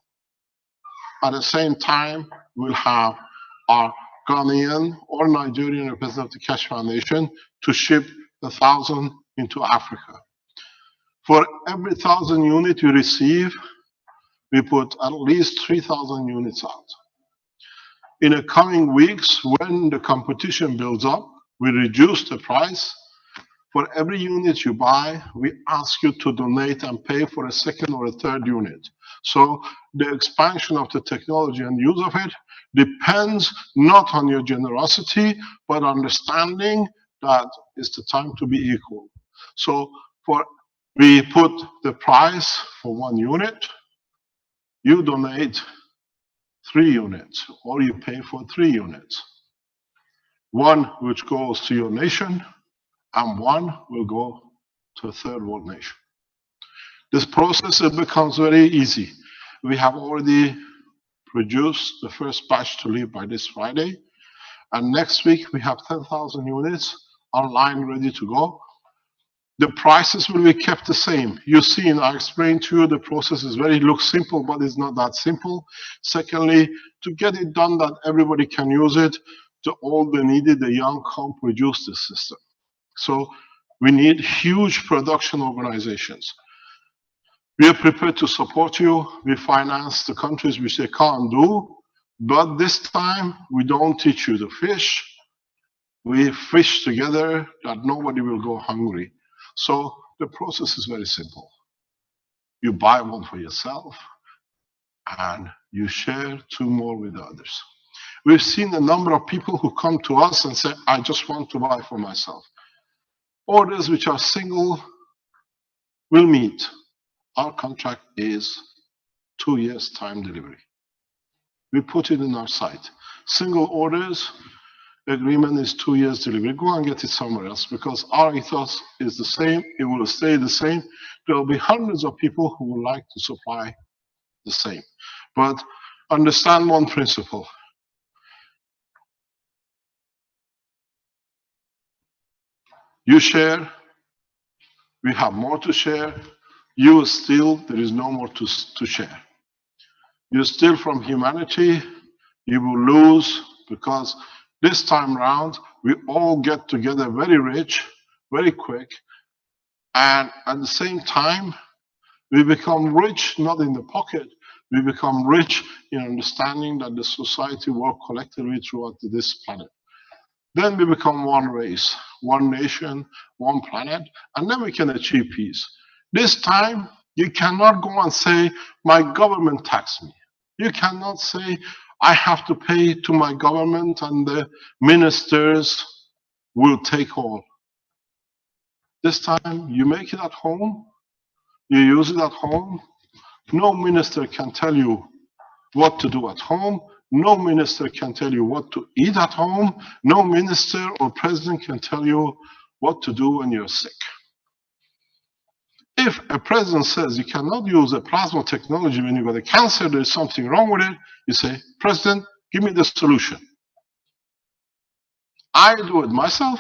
At the same time, we'll have our Ghanaian or Nigerian representative of the Keshe Foundation to ship 1,000 into Africa. For every 1,000 units we receive, we put at least 3,000 units out. In the coming weeks, when the competition builds up, we reduce the price. For every unit you buy, we ask you to donate and pay for a second or a third unit. So the expansion of the technology and use of it depends not on your generosity, but understanding that it's the time to be equal. So we put the price for 1 unit, you donate 3 units, or you pay for 3 units. 1 which goes to your nation, and 1 will go to a third world nation. This process, it becomes very easy. We have already produced the first batch to leave by this Friday, and next week we have 10,000 units online ready to go. The prices will be kept the same. You see, and I explained to you, the process is looks simple, but it's not that simple. Secondly, to get it done that everybody can use it, all the needed, the young can't produce this system. So we need huge production organizations. We are prepared to support you. We finance the countries which they can't do, but this time we don't teach you to fish. We fish together that nobody will go hungry. So the process is very simple. You buy 1 for yourself and you share 2 more with others. We've seen a number of people who come to us and say, I just want to buy for myself. Orders which are single will meet. Our contract is 2 years time delivery. We put it in our site. Single orders, agreement is 2 years delivery. Go and get it somewhere else, because our ethos is the same. It will stay the same. There will be hundreds of people who would like to supply the same. But understand one principle. You share, we have more to share. You steal, there is no more to share. You steal from humanity, you will lose, because this time round, we all get together very rich, very quick, and at the same time, we become rich not in the pocket, we become rich in understanding that the society works collectively throughout this planet. Then we become one race, one nation, one planet, and then we can achieve peace. This time, you cannot go and say, my government taxed me. You cannot say, I have to pay to my government and the ministers will take all. This time, you make it at home, you use it at home. No minister can tell you what to do at home. No minister can tell you what to eat at home. No minister or president can tell you what to do when you're sick. If a president says you cannot use a plasma technology when you've got a cancer, there's something wrong with it, you say, President, give me the solution. I do it myself.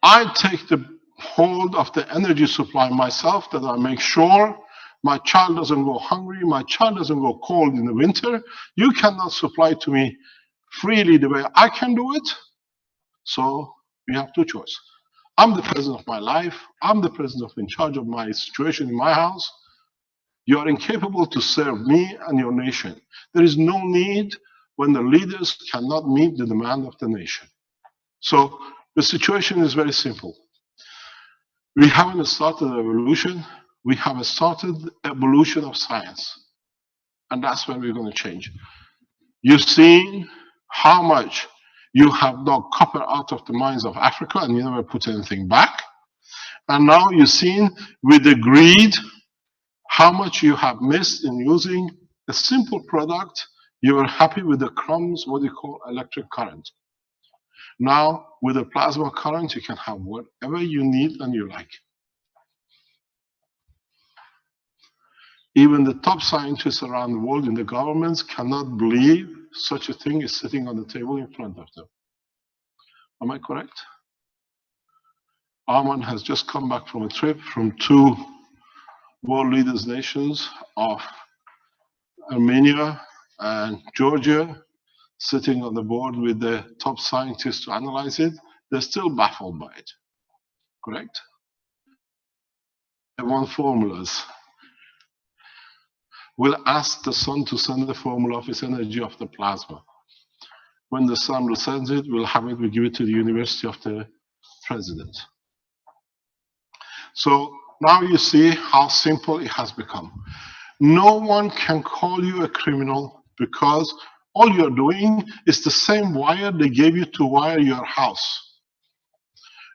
I take the hold of the energy supply myself, that I make sure my child doesn't go hungry, my child doesn't go cold in the winter. You cannot supply to me freely the way I can do it. So we have two choices. I'm the president of my life. I'm the president in charge of my situation in my house. You are incapable to serve me and your nation. There is no need when the leaders cannot meet the demand of the nation. So the situation is very simple. We haven't started a revolution. We have started evolution of science. And that's where we're going to change. You've seen how much you have dug copper out of the mines of Africa and you never put anything back. And now you've seen with the greed how much you have missed in using a simple product. You are happy with the crumbs, what you call electric current. Now, with a plasma current, you can have whatever you need and you like. Even the top scientists around the world in the governments cannot believe such a thing is sitting on the table in front of them. Am I correct? Arman has just come back from a trip from 2 world leaders nations of Armenia and Georgia, sitting on the board with the top scientists to analyze it. They're still baffled by it. Correct? They want formulas. We'll ask the sun to send the formula of its energy of the plasma. When the sun sends it, we'll have it, we'll give it to the university of the president. So now you see how simple it has become. No one can call you a criminal because all you're doing is the same wire they gave you to wire your house.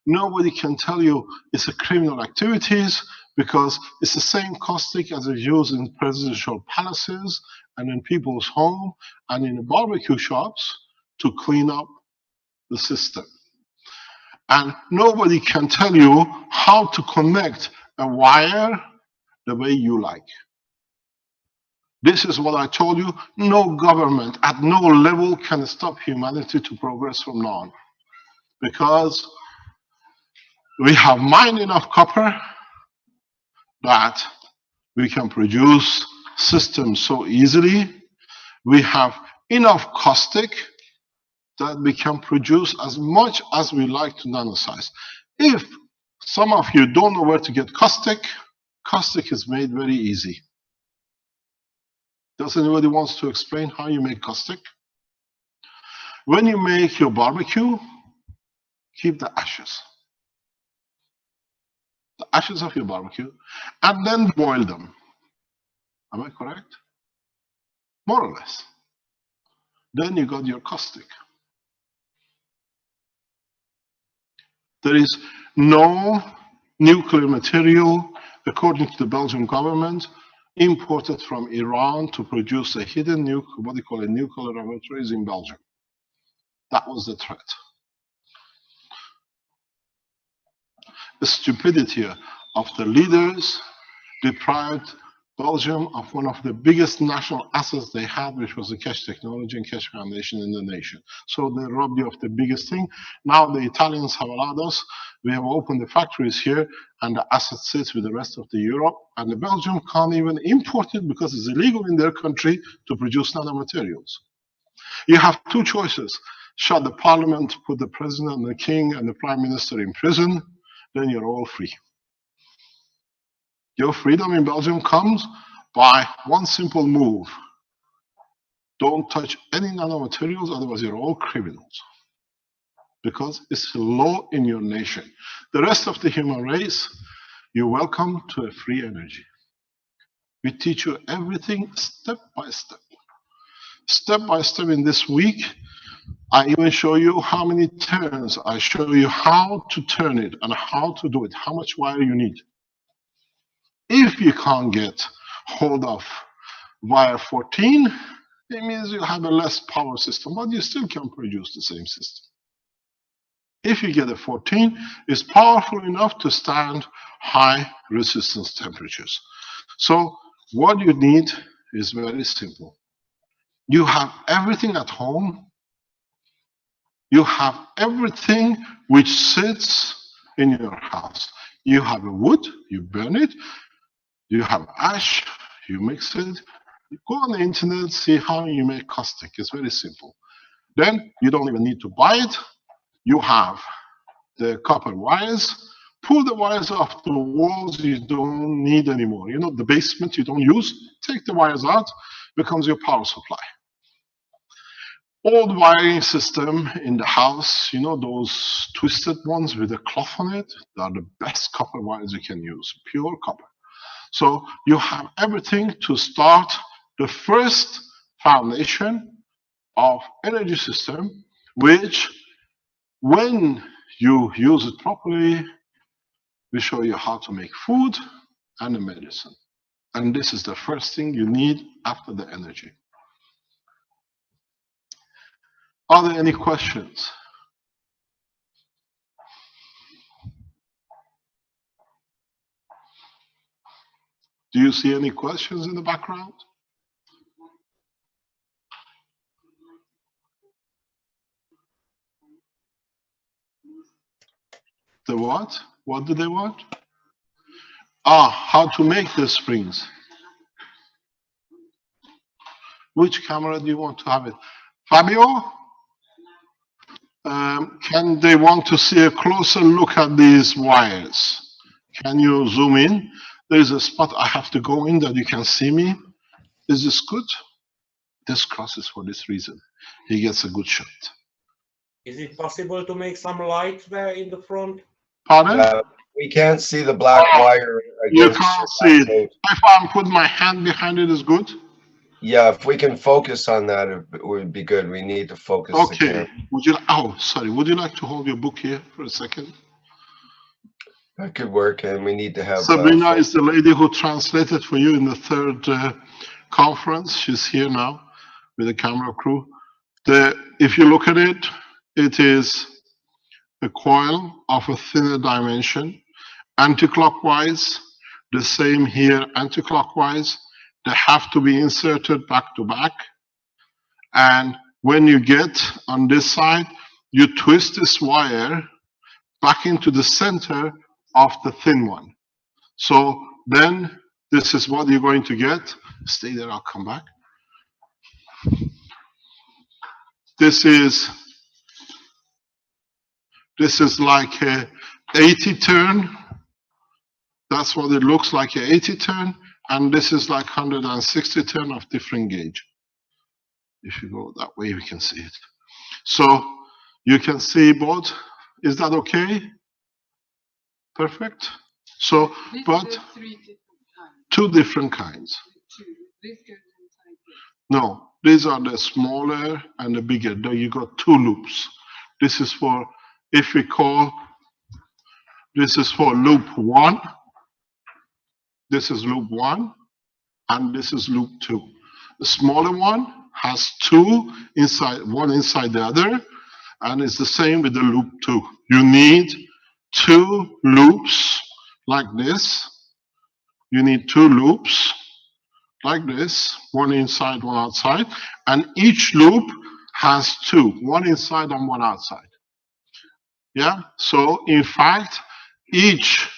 Nobody can tell you it's a criminal activities because it's the same caustic as is used in presidential palaces and in people's homes and in the barbecue shops to clean up the system. And nobody can tell you how to connect a wire the way you like. This is what I told you. No government at no level can stop humanity to progress from now on. Because we have mined enough copper that we can produce systems so easily. We have enough caustic that we can produce as much as we like to nanosize. If some of you don't know where to get caustic, caustic is made very easy. Does anybody want to explain how you make caustic? When you make your barbecue, keep the ashes. The ashes of your barbecue, and then boil them. Am I correct? More or less. Then you got your caustic. There is no nuclear material, according to the Belgian government, imported from Iran to produce a hidden nuclear, what they call a nuclear laboratories in Belgium. That was the threat. The stupidity of the leaders deprived Belgium of one of the biggest national assets they had, which was the Keshe technology and Keshe Foundation in the nation. So they robbed you of the biggest thing. Now the Italians have allowed us, we have opened the factories here, and the asset sits with the rest of the Europe, and the Belgium can't even import it because it's illegal in their country to produce nanomaterials. You have two choices. Shut the parliament, put the president and the king and the prime minister in prison, then you're all free. Your freedom in Belgium comes by one simple move. Don't touch any nanomaterials, otherwise you're all criminals. Because it's a law in your nation. The rest of the human race, you're welcome to a free energy. We teach you everything step by step. Step by step in this week, I even show you how many turns. I show you how to turn it and how to do it, how much wire you need. If you can't get hold of wire 14, it means you have a less power system, but you still can produce the same system. If you get a 14, it's powerful enough to stand high resistance temperatures. So what you need is very simple. You have everything at home. You have everything which sits in your house. You have a wood, you burn it. You have ash, you mix it. You go on the internet, see how you make caustic. It's very simple. Then you don't even need to buy it. You have the copper wires. Pull the wires off the walls you don't need anymore. You know, the basement you don't use, take the wires out, becomes your power supply. Old wiring system in the house, you know, those twisted ones with a cloth on it, they are the best copper wires you can use, pure copper. So you have everything to start the first foundation of energy system, which when you use it properly, we show you how to make food and the medicine. And this is the first thing you need after the energy. Are there any questions? Do you see any questions in the background? The what? What do they want? How to make the springs. Which camera do you want to have it? Fabio? Can they want to see a closer look at these wires? Can you zoom in? There's a spot I have to go in that you can see me. Is this good? This crosses for this reason. He gets a good shot. Is it possible to make some light there in the front? Pardon? We can't see the black wire. You can't see it. If I put my hand behind it, is good? Yeah, if we can focus on that, it would be good. We need to focus. Okay. Would you? Oh, sorry. Would you like to hold your book here for a second? That could work, and we need to have. Sabrina is the lady who translated for you in the third conference. She's here now with the camera crew. If you look at it, it is a coil of a thinner dimension, anti-clockwise. The same here, anti-clockwise. They have to be inserted back to back. And when you get on this side, you twist this wire back into the center of the thin one. So then this is what you're going to get. Stay there, I'll come back. This is like a 80 turn. That's what it looks like, a 80 turn. And this is like 160 turn of different gauge. If you go that way, we can see it. So you can see both. Is that okay? Perfect. So, but two different kinds. No, these are the smaller and the bigger. There you got two loops. This is for, if we call, this is for loop 1. This is loop 1, and this is loop 2. The smaller one has two inside, one inside the other. And it's the same with the loop 2. You need 2 loops like this. You need 2 loops like this, one inside, one outside, and each loop has 2, one inside and one outside. Yeah, so in fact, each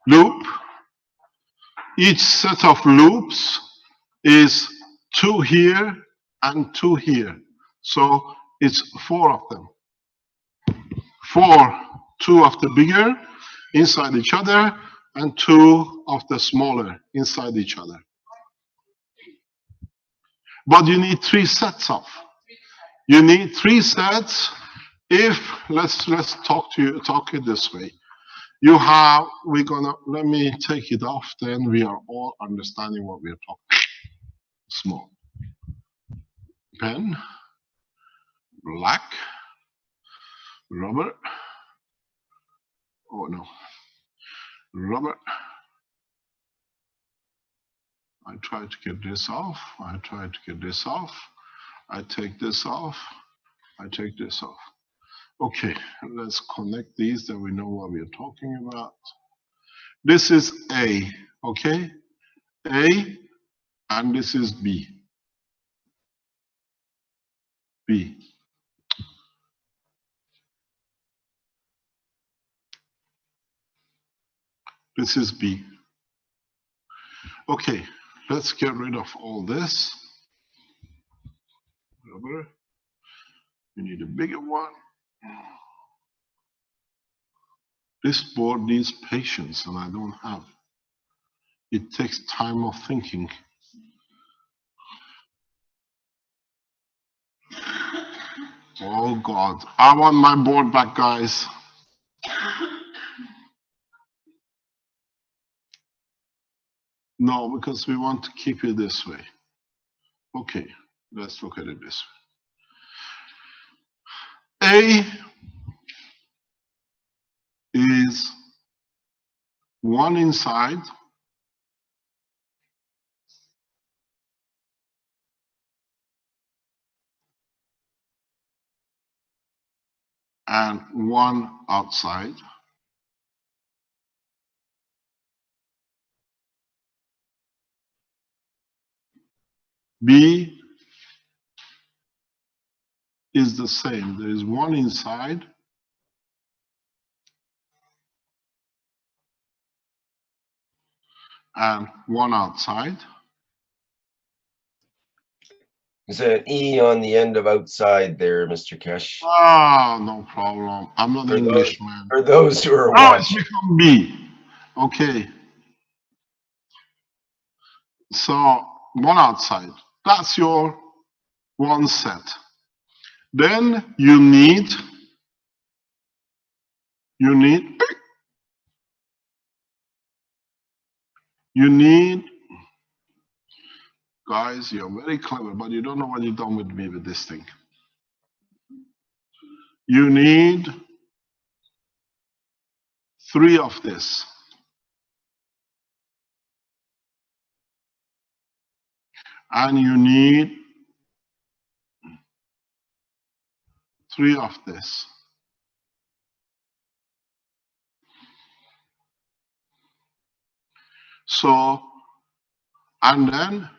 loop, each set of loops is 2 here and 2 here. So it's 4 of them. 2 of the bigger inside each other and 2 of the smaller inside each other. But you need 3 sets of. You need 3 sets. If let's talk it this way. Let me take it off, then we are all understanding what we are talking. Small. Pen, black, rubber. Oh no. Rubber. I try to get this off. I try to get this off. I take this off. I take this off. Okay, let's connect these, then we know what we are talking about. This is A, okay? A, and this is B. B. This is B. Okay, let's get rid of all this. Rubber. We need a bigger one. This board needs patience, and I don't have. It takes time of thinking. Oh God, I want my board back, guys. No, because we want to keep it this way. Okay, let's look at it this way. A is 1 inside and 1 outside. B is the same. There is 1 inside and 1 outside. There's an E on the end of outside there, Mr. Keshe. Ah, no problem. I'm not Englishman. For those who are Now it's watching. become B. Okay. So 1 outside. That's your 1 set. Then you need guys, you're very clever, but you don't know what you've done with me with this thing. You need 3 of this. And you need 3 of this. So, and then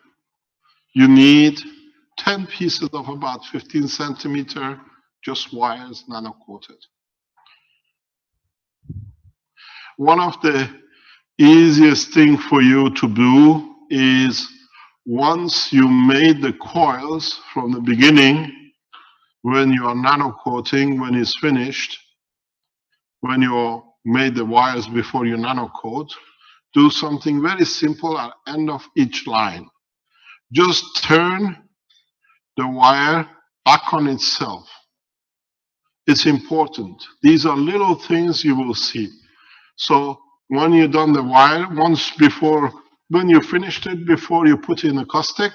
you need 10 pieces of about 15 centimeter, just wires, nano coated. One of the easiest thing for you to do is once you made the coils from the beginning, when you are nano coating, when it's finished, when you made the wires before you nano coat, do something very simple at the end of each line. Just turn the wire back on itself. It's important. These are little things you will see. So when you've done the wire, once before, when you finished it, before you put in a caustic,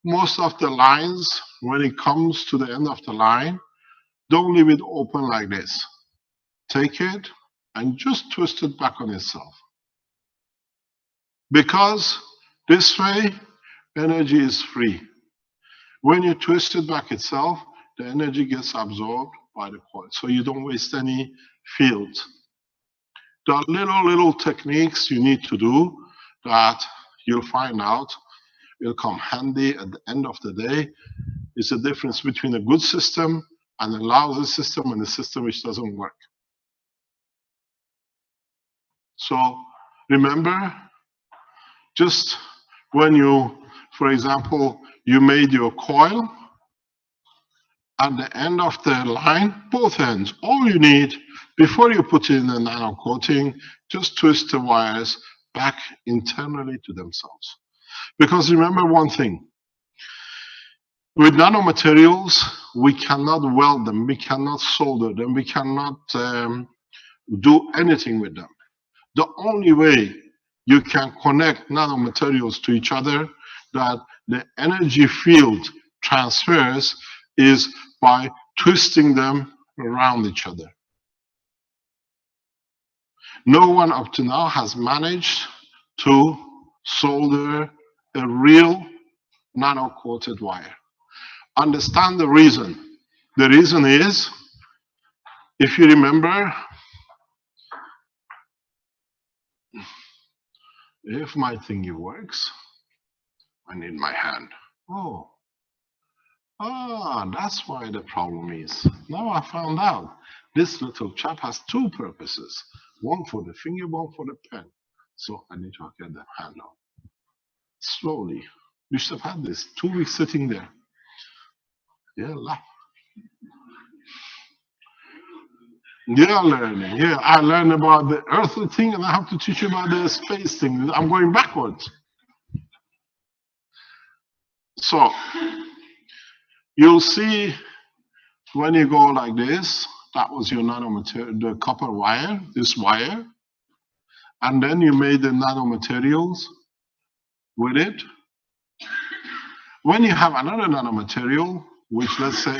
most of the lines, when it comes to the end of the line, don't leave it open like this. Take it and just twist it back on itself. Because this way, energy is free. When you twist it back itself, the energy gets absorbed by the coil. So you don't waste any field. There are little techniques you need to do that you'll find out will come handy at the end of the day. It's the difference between a good system and a lousy system and a system which doesn't work. So remember, just when you, for example, you made your coil, at the end of the line, both ends, all you need before you put in the nano coating, just twist the wires back internally to themselves. Because remember one thing, with nanomaterials, we cannot weld them, we cannot solder them, we cannot do anything with them. The only way you can connect nanomaterials to each other, that the energy field transfers, is by twisting them around each other. No one up to now has managed to solder a real nano-coated wire. Understand the reason. The reason is, if you remember, if my thingy works, I need my hand. That's why the problem is. Now I found out. This little chap has two purposes. One for the finger, one for the pen. So I need to get the handle. Slowly. You should have had this 2 weeks sitting there. Yeah, laugh. Yeah, learning. Yeah, I learned about the earthly thing and I have to teach you about the space thing. I'm going backwards. So, you'll see when you go like this, that was your nanomaterial, the copper wire, this wire. And then you made the nanomaterials with it. When you have another nanomaterial, which let's say,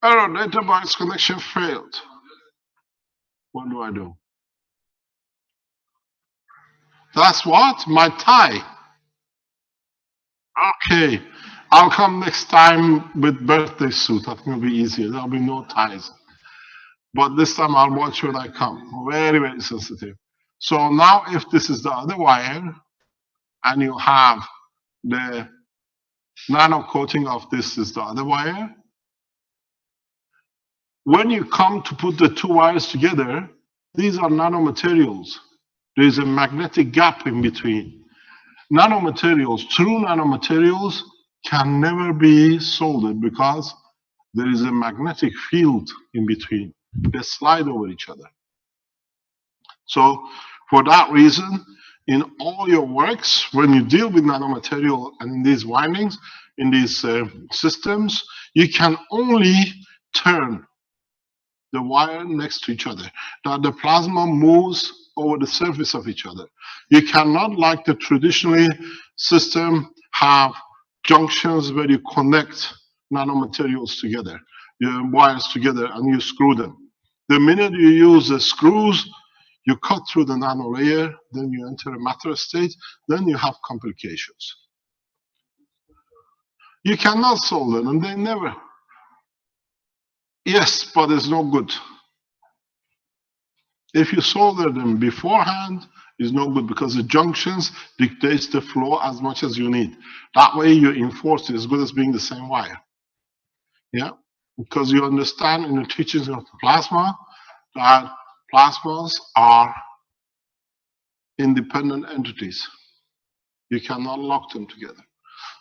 error, data bytes connection failed. What do? That's what? My tie. Okay, I'll come next time with birthday suit. I think it'll be easier. There'll be no ties. But this time I'll watch when I come. Very, very sensitive. So now if this is the other wire, and you have the nano coating of this is the other wire, when you come to put the two wires together, these are nanomaterials. There is a magnetic gap in between. Nanomaterials, true nanomaterials, can never be soldered because there is a magnetic field in between. They slide over each other. So for that reason, in all your works, when you deal with nanomaterial and in these windings, in these systems, you can only turn the wire next to each other, that the plasma moves over the surface of each other. You cannot, like the traditional system, have junctions where you connect nanomaterials together, your wires together, and you screw them. The minute you use the screws, you cut through the nano layer, then you enter a matter state, then you have complications. You cannot solder them, they never. Yes, but it's no good. If you solder them beforehand, it's no good because the junctions dictates the flow as much as you need. That way you enforce it as good as being the same wire. Yeah, because you understand in the teachings of the plasma that plasmas are independent entities. You cannot lock them together.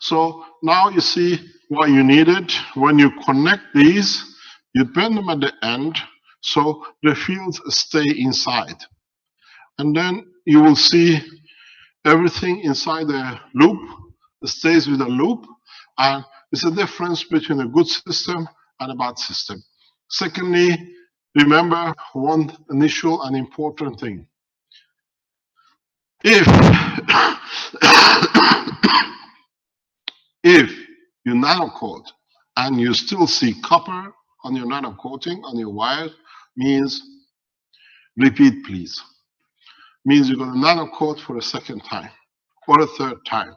So now you see why you need it. When you connect these, you bend them at the end so the fields stay inside. And then you will see everything inside the loop stays with the loop. And it's a difference between a good system and a bad system. Secondly, remember one initial and important thing. If you nano coat and you still see copper on your nano coating on your wire, means repeat please. Means you're going to nano coat for a second time or a third time.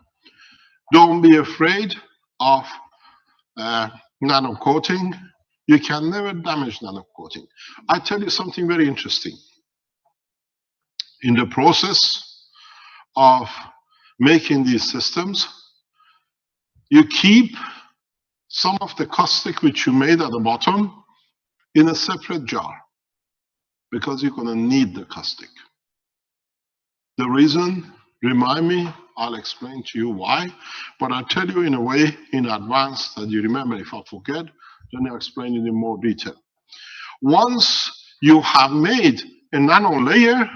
Don't be afraid of nano coating. You can never damage nano coating. I tell you something very interesting. In the process of making these systems, you keep some of the caustic which you made at the bottom in a separate jar because you're going to need the caustic. The reason, remind me, I'll explain to you why, but I'll tell you in a way in advance that you remember. If I forget, then I'll explain it in more detail. Once you have made a nano layer,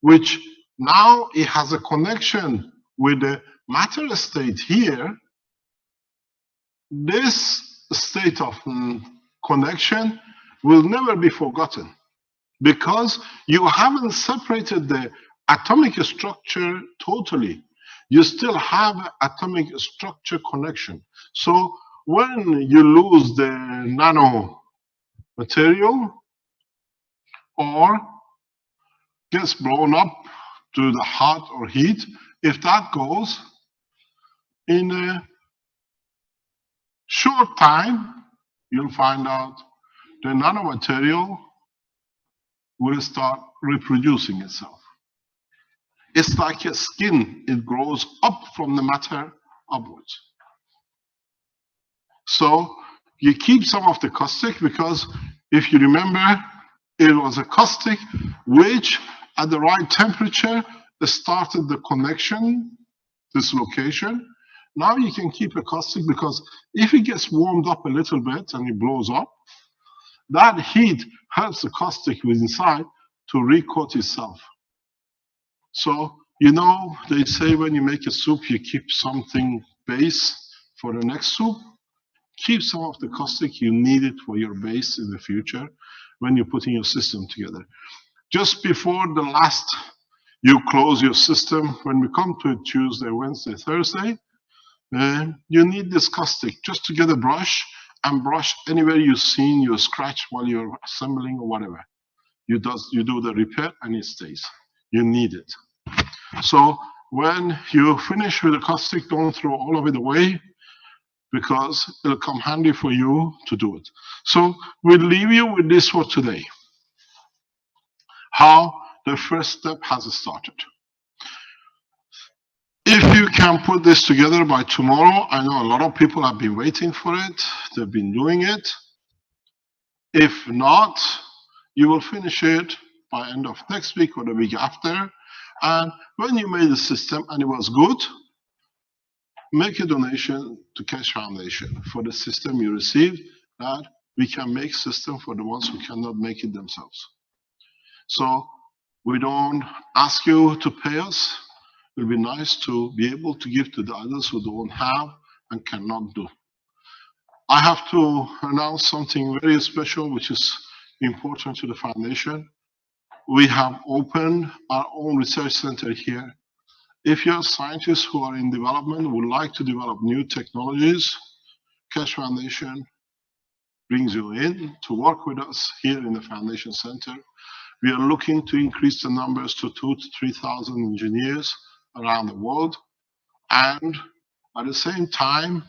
which now it has a connection with the matter state here, this state of connection will never be forgotten because you haven't separated the atomic structure totally. You still have atomic structure connection. So when you lose the nano material or gets blown up to the hot or heat, if that goes, in a short time, you'll find out the nanomaterial will start reproducing itself. It's like a skin, it grows up from the matter upwards. So you keep some of the caustic because if you remember, it was a caustic which at the right temperature started the connection, this location. Now you can keep a caustic because if it gets warmed up a little bit and it blows up, that heat helps the caustic within inside to recoat itself. So, you know, they say when you make a soup, you keep something base for the next soup. Keep some of the caustic, you need it for your base in the future when you're putting your system together. Just before the last, you close your system, when we come to Tuesday, Wednesday, Thursday, you need this caustic just to get a brush and brush anywhere you've seen you scratch while you're assembling or whatever. You do the repair and it stays. You need it. So when you finish with the caustic, don't throw all of it away because it'll come handy for you to do it. So we'll leave you with this for today. How the first step has started. If you can put this together by tomorrow, I know a lot of people have been waiting for it. They've been doing it. If not, you will finish it by end of next week or the week after. And when you made the system and it was good, make a donation to Keshe Foundation for the system you received, that we can make system for the ones who cannot make it themselves. So we don't ask you to pay us. It would be nice to be able to give to the others who don't have and cannot do. I have to announce something very special, which is important to the foundation. We have opened our own research center here. If you're scientists who are in development, would like to develop new technologies, Keshe Foundation brings you in to work with us here in the Foundation Center. We are looking to increase the numbers to 2,000 to 3,000 engineers around the world. And at the same time,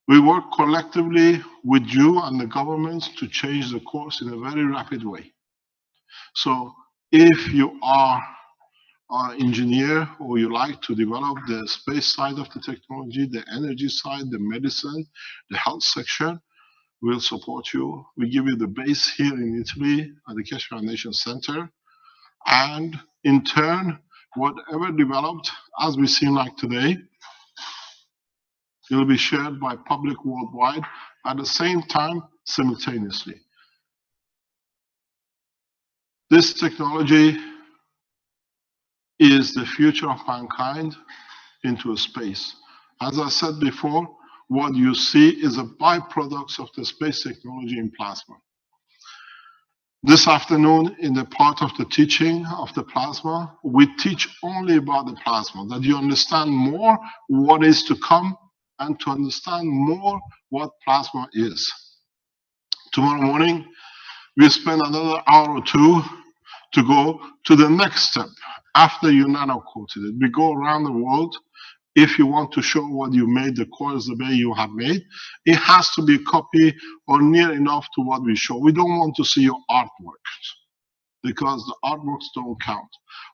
we work collectively with you and the governments to change the course in a very rapid way. So if you are an engineer or you like to develop the space side of the technology, the energy side, the medicine, the health section, we'll support you. We give you the base here in Italy at the Keshe Foundation Center. And in turn, whatever developed, as we see like today, it will be shared by public worldwide at the same time, simultaneously. This technology is the future of mankind into space. As I said before, what you see is a byproduct of the space technology in plasma. This afternoon, in the part of the teaching of the plasma, we teach only about the plasma, that you understand more what is to come and to understand more what plasma is. Tomorrow morning, we spend another hour or two to go to the next step after you nano-coated it. We go around the world If you want to show what you made, the coils the way you have made, it has to be a copy or near enough to what we show. We don't want to see your artwork because the artworks don't count.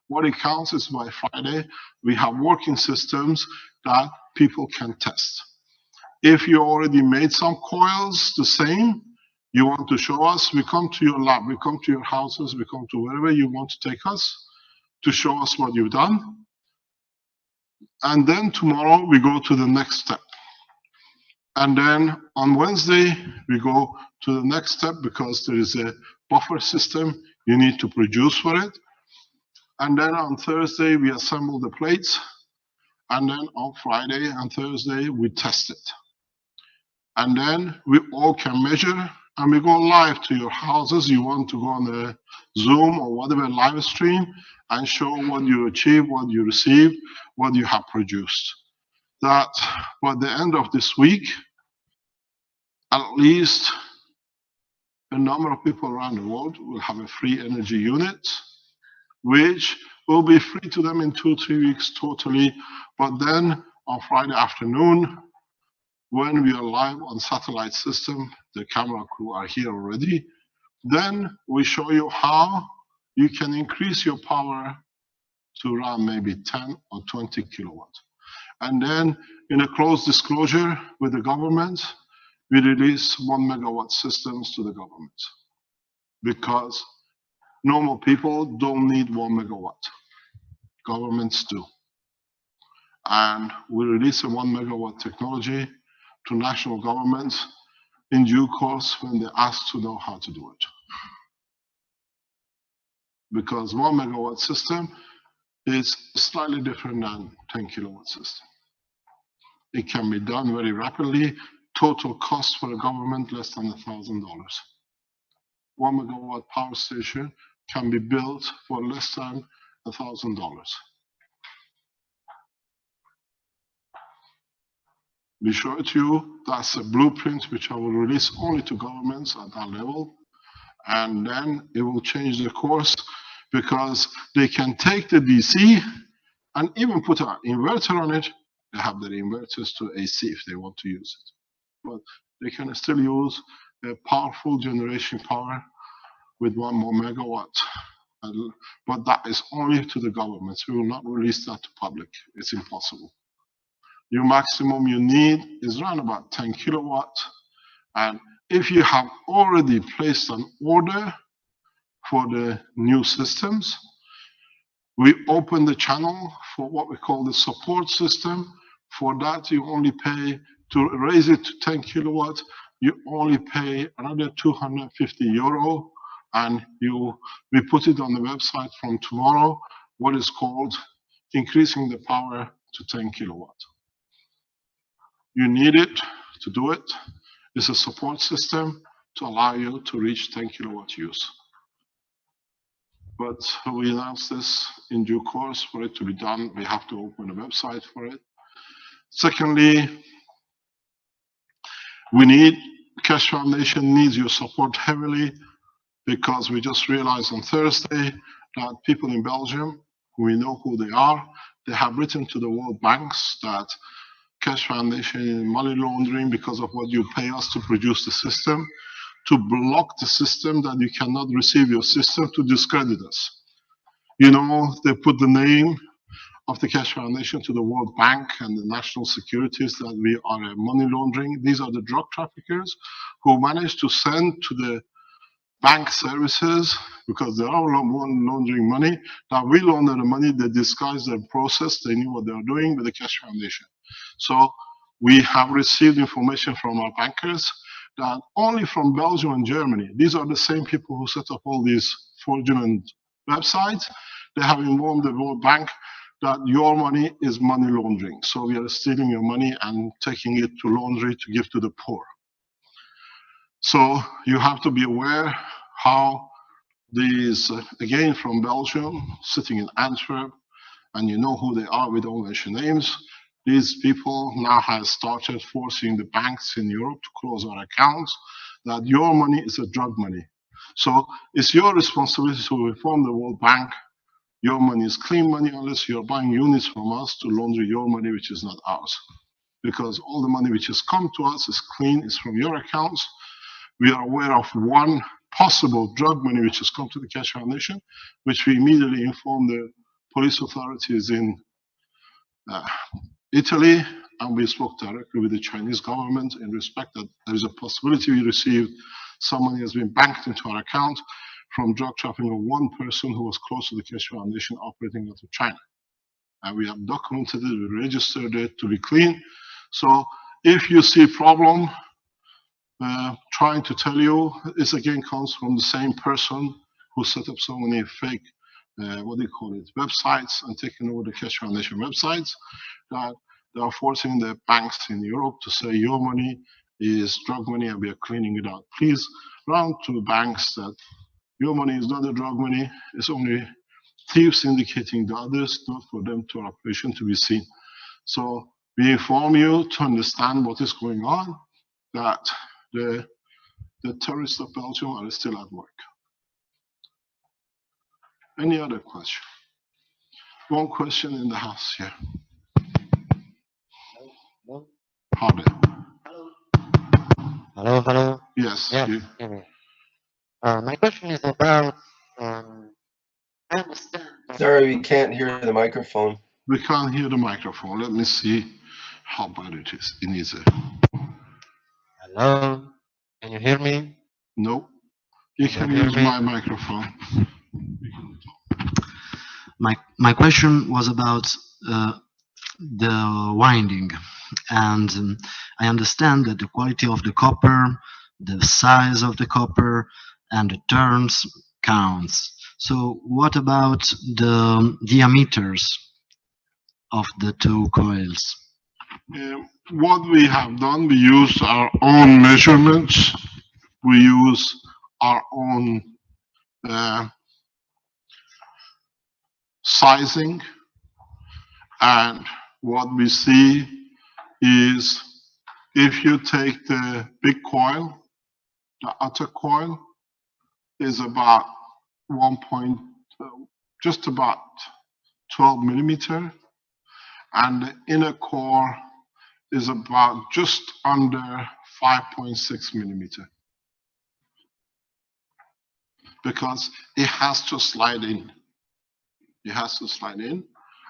What it counts is by Friday, we have working systems that people can test. If you already made some coils the same, you want to show us, we come to your lab, we come to your houses, we come to wherever you want to take us to show us what you've done. And then tomorrow we go to the next step. And then on Wednesday, we go to the next step because there is a buffer system you need to produce for it. And then on Thursday, we assemble the plates. And then on Friday and Thursday, we test it. And then we all can measure and we go live to your houses. You want to go on the Zoom or whatever live stream and show what you achieved, what you received, what you have produced. That by the end of this week, at least a number of people around the world will have a free energy unit, which will be free to them in 2-3 weeks totally. But then on Friday afternoon, when we are live on satellite system, the camera crew are here already, then we show you how you can increase your power to around maybe 10 or 20 kilowatts. And then in a close disclosure with the government, we release 1 megawatt systems to the government because normal people don't need 1 megawatt. Governments do. And we release a 1 megawatt technology to national governments in due course when they're asked to know how to do it. Because 1 megawatt system is slightly different than 10 kilowatt system. It can be done very rapidly. Total cost for the government less than $1,000. 1 megawatt power station can be built for less than $1,000. We show it to you. That's a blueprint which I will release only to governments at that level. And then it will change the course because they can take the DC and even put an inverter on it. They have their inverters to AC if they want to use it. But they can still use a powerful generation power with 1 more megawatt. But that is only to the governments. We will not release that to public. It's impossible. Your maximum you need is around about 10 kilowatt. And if you have already placed an order for the new systems, we open the channel for what we call the support system. For that, you only pay to raise it to 10 kilowatt. You only pay another 250 euro, and we put it on the website from tomorrow. What is called increasing the power to 10 kilowatt. You need it to do it. It's a support system to allow you to reach 10 kilowatt use. But we announced this in due course. For it to be done, we have to open a website for it. Secondly, Keshe Foundation needs your support heavily because we just realized on Thursday that people in Belgium, we know who they are, they have written to the World Banks that Keshe Foundation is money laundering because of what you pay us to produce the system, to block the system, that you cannot receive your system, to discredit us. You know, they put the name of the Keshe Foundation to the World Bank and the national securities that we are a money laundering. These are the drug traffickers who managed to send to the bank services, because they are laundering money, that we launder the money, they disguise their process, they knew what they were doing with the Keshe Foundation. So we have received information from our bankers that only from Belgium and Germany, these are the same people who set up all these fraudulent websites, they have informed the World Bank that your money is money laundering. So we are stealing your money and taking it to laundry to give to the poor. So you have to be aware how these, again from Belgium, sitting in Antwerp, and you know who they are, we don't mention names. These people now have started forcing the banks in Europe to close our accounts, that your money is a drug money. So it's your responsibility to inform the World Bank Your money is clean money unless you're buying units from us to launder your money, which is not ours. Because all the money which has come to us is clean, is from your accounts. We are aware of one possible drug money which has come to the Keshe Foundation, which we immediately inform the police authorities in Italy, and we spoke directly with the Chinese government in respect that there is a possibility we received some money has been banked into our account from drug trafficking of one person who was close to the Keshe Foundation operating out of China. And we have documented it, we registered it to be clean. So if you see problem, trying to tell you, this again comes from the same person who set up so many fake, websites and taken over the Keshe Foundation websites, that they are forcing the banks in Europe to say your money is drug money and we are cleaning it out. Please round to the banks that your money is not a drug money, it's only thieves indicating the others, not for them to operation to be seen. So we inform you to understand what is going on, that the terrorists of Belgium are still at work. Any other question? One question in the house here. Hello. Harvey. Hello. Yes. Yes. You, My question is about. I understand. Sorry, we can't hear the microphone. we can't hear the microphone. Let me see how bad it is. It needs a Hello. Can you hear me? no. You can use my microphone. My question was about the winding, and I understand that the quality of the copper, the size of the copper, and the turns counts. So what about the diameters of the two coils? What we have done, we use our own measurements. We use our own sizing, and what we see is if you take the big coil, the outer coil is about just about 12 millimeter, and the inner core is about just under 5.6 millimeter, because it has to slide in. It has to slide in,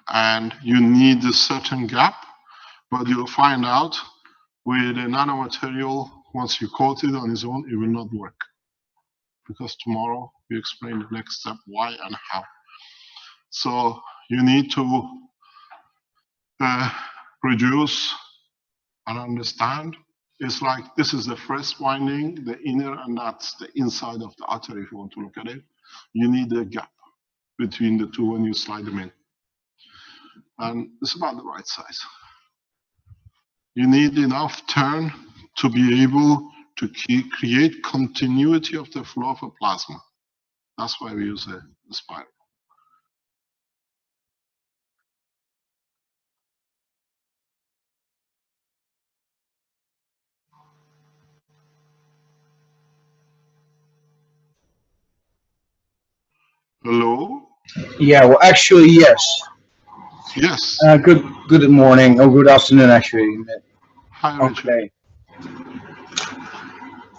and you need a certain gap, but you'll find out with a nanomaterial, once you coat it on its own, it will not work. Because tomorrow we explain the next step, why and how. So you need to reduce and understand. It's like this is the first winding, the inner, and that's the inside of the outer if you want to look at it. You need a gap between the two when you slide them in. And it's about the right size. You need enough turn to be able to create continuity of the flow of a plasma. That's why we use a spiral. Hello? Yeah, well, actually, yes. Yes. Good morning, or good afternoon, actually. Hi, Richard. Okay.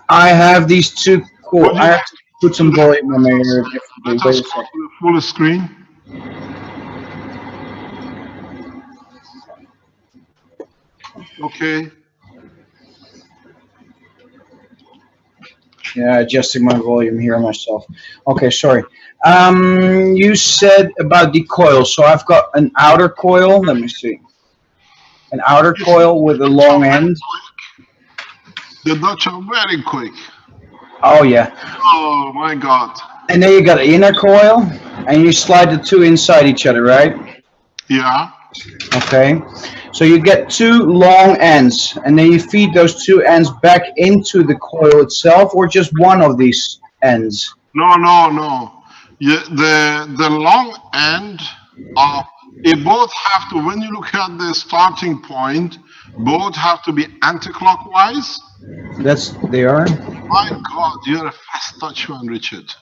I have these two cool. I have to put some volume on here differently. Let Wait us a go second. to the full screen. Okay. Yeah, adjusting my volume here myself. Okay, sorry. You said about the coil. So I've got an outer coil. Let me see. An outer coil with a long end. The Dutch are very quick. Oh yeah. Oh my God. And then you got an inner coil, and you slide the two inside each other, right? Yeah. Okay. So you get two long ends, and then you feed those two ends back into the coil itself, or just one of these ends? No. Yeah, the long end of it both have to, when you look at the starting point, both have to be anti-clockwise. They are. My God, you're a fast Dutchman, Richard.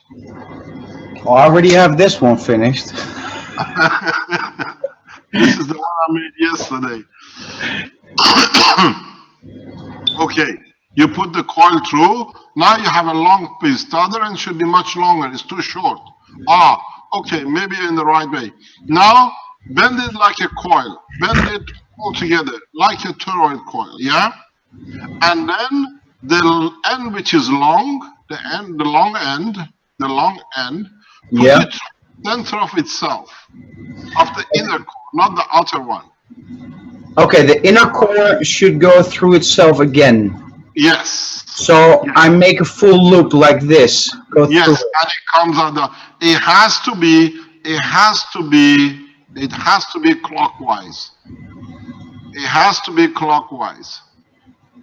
Well, I already have this one finished. This is the one I made yesterday. Okay, you put the coil through. Now you have a long piece. The other end should be much longer. It's too short. Ah, okay, maybe in the right way. Now, bend it like a coil. Bend it all together, like a toroid coil, yeah? And then the end which is long, the long end, put Yeah. it center of itself, of the inner core, not the outer one. Okay, the inner core should go through itself again. Yes. So I make a full loop like this. Go Yes, through. and it comes out. It has to be clockwise. It has to be clockwise.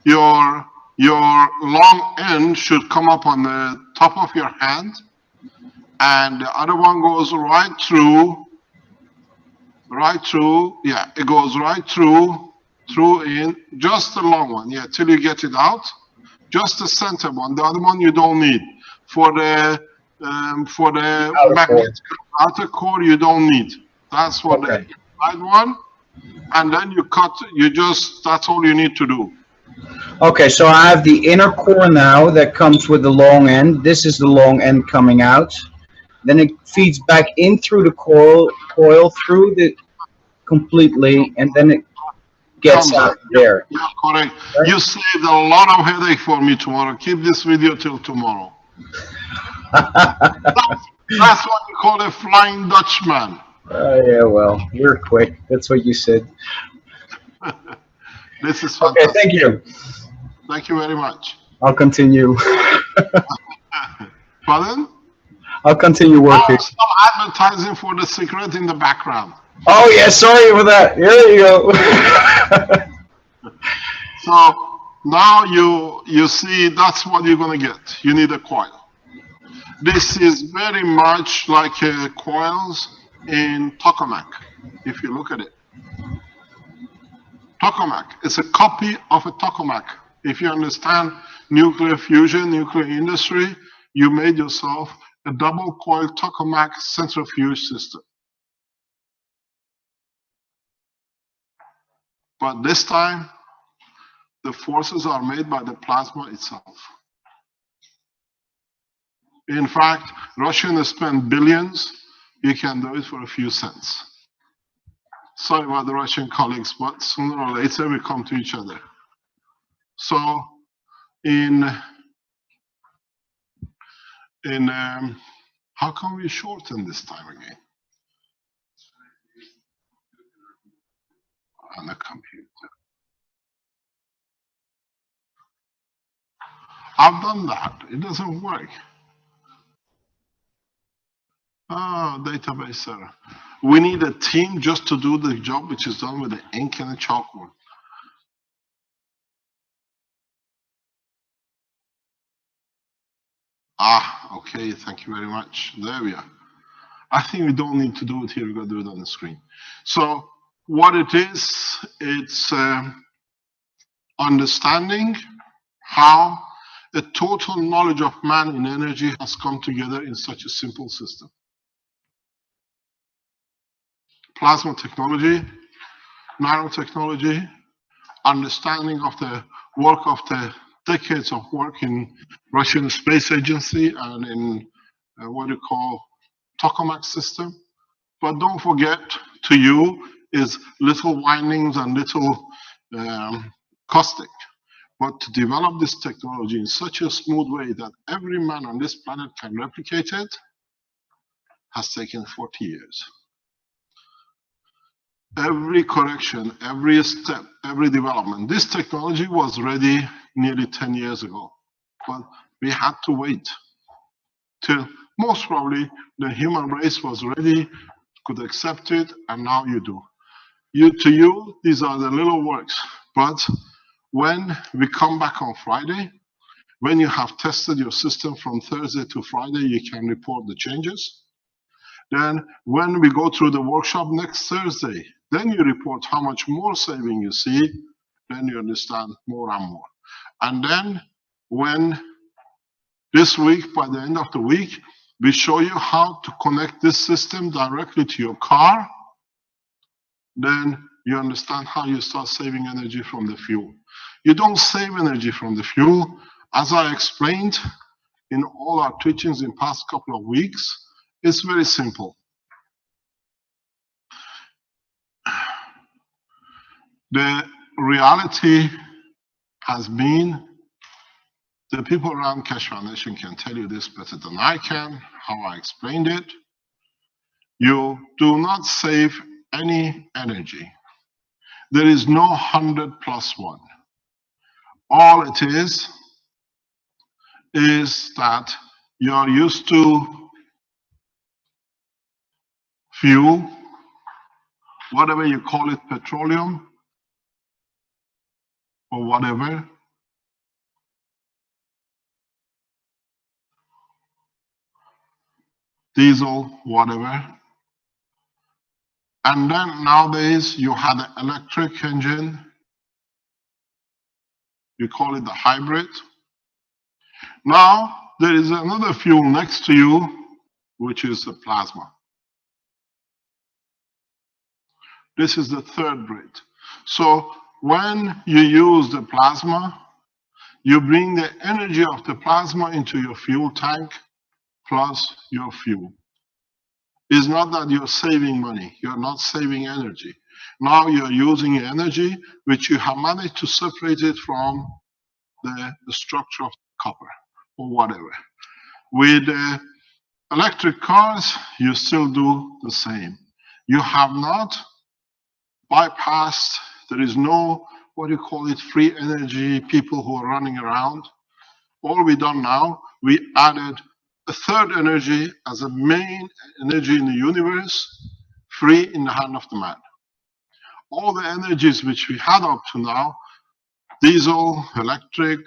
Your long end should come up on the top of your hand, and the other one goes right through. Yeah, it goes right through in just the long one. Yeah, till you get it out. Just the center one. The other one you don't need. For the magnetic outer core you don't need. That's for the inside one. And then you cut. That's all you need to do. Okay, so I have the inner core now that comes with the long end. This is the long end coming out. Then it feeds back in through the coil through the completely, and then it gets out there. Yeah, correct. Right? You saved a lot of headache for me tomorrow. Keep this video till tomorrow. That's what you call a Flying Dutchman. Yeah, well, you're quick. That's what you said. This is fantastic. Okay, thank you. Thank you very much. I'll continue. Pardon? I'll continue working. Stop advertising for the cigarette in the background. Oh yeah, sorry for that. Here you go. So now you see that's what you're gonna get. You need a coil. This is very much like coils in tokamak, if you look at it. Tokamak, it's a copy of a tokamak. If you understand nuclear fusion, nuclear industry, you made yourself a double coil tokamak centrifuge system. But this time, the forces are made by the plasma itself. In fact, Russians spend billions. You can do it for a few cents. Sorry about the Russian colleagues, but sooner or later we come to each other. So, how can we shorten this time again? On the computer. I've done that. It doesn't work. Oh, database server. We need a team just to do the job which is done with the ink and the chalkboard. Ah, okay, thank you very much. There we are. I think we don't need to do it here, we're going to do it on the screen. So, what it is, it's understanding how a total knowledge of man in energy has come together in such a simple system. Plasma technology, nanotechnology, understanding of the work of the decades of work in Russian Space Agency and in what you call tokamak system. But don't forget, to you is little windings and little caustic. But to develop this technology in such a smooth way that every man on this planet can replicate it has taken 40 years. Every correction, every step, every development. This technology was ready nearly 10 years ago, but we had to wait till most probably the human race was ready, could accept it, and now you do. To you, these are the little works, but when we come back on Friday, when you have tested your system from Thursday to Friday, you can report the changes. Then when we go through the workshop next Thursday, then you report how much more saving you see, then you understand more and more. And then when this week, by the end of the week, We show you how to connect this system directly to your car. Then you understand how you start saving energy from the fuel. You don't save energy from the fuel. As I explained in all our teachings in past couple of weeks, it's very simple. The reality has been, the people around Keshe Foundation can tell you this better than I can, how I explained it. You do not save any energy. There is no 100 plus 1. All it is that you're used to fuel, whatever you call it, petroleum or whatever. Diesel, whatever. And then nowadays you have an electric engine. You call it the hybrid. Now there is another fuel next to you, which is the plasma. This is the third grade. So when you use the plasma, you bring the energy of the plasma into your fuel tank plus your fuel. It's not that you're saving money, you're not saving energy. Now you're using energy which you have managed to separate it from the structure of copper or whatever. With electric cars, you still do the same. You have not bypassed, there is no, what do you call it, free energy people who are running around. All we done now, we added a third energy as a main energy in the universe, free in the hand of the man. All the energies which we had up to now, diesel, electric,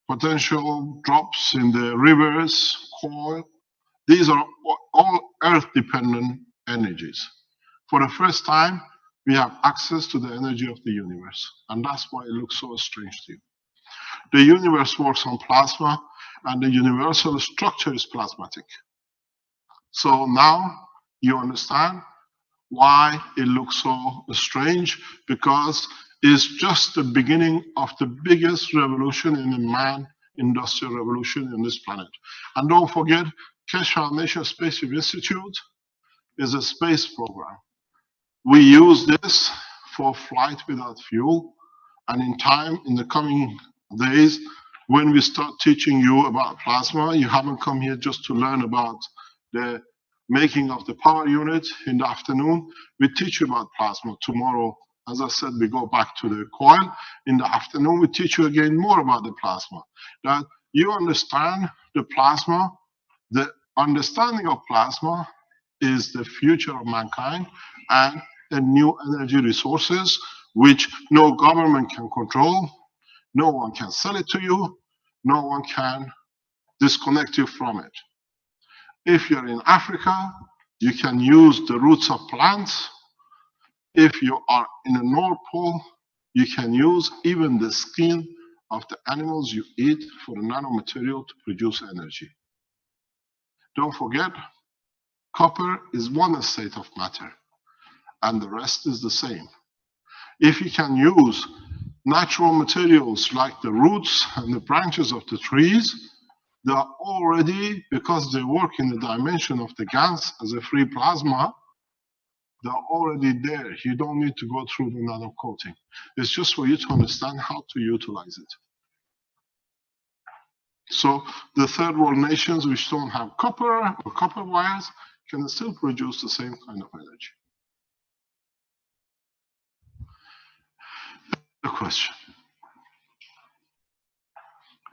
potential drops in the rivers, coal, these are all earth-dependent energies. For the first time, we have access to the energy of the universe, and that's why it looks so strange to you. The universe works on plasma, and the universal structure is plasmatic. So now you understand why it looks so strange, because it's just the beginning of the biggest revolution in the man-industrial revolution in this planet. And don't forget, Keshe Foundation Spaceship Institute is a space program. We use this for flight without fuel, and in time, in the coming days, when we start teaching you about plasma, you haven't come here just to learn about the making of the power unit in the afternoon. We teach you about plasma. Tomorrow, as I said, we go back to the coil. In the afternoon, we teach you again more about the plasma. That you understand the plasma, the understanding of plasma is the future of mankind and the new energy resources which no government can control, no one can sell it to you, no one can disconnect you from it. If you're in Africa, you can use the roots of plants. If you are in the North Pole, you can use even the skin of the animals you eat for the nanomaterial to produce energy. Don't forget, copper is one state of matter, and the rest is the same. If you can use natural materials like the roots and the branches of the trees, they are already, because they work in the dimension of the GANs as a free plasma, they're already there. You don't need to go through the nano coating. It's just for you to understand how to utilize it. So the third world nations which don't have copper or copper wires can still produce the same kind of energy. The question.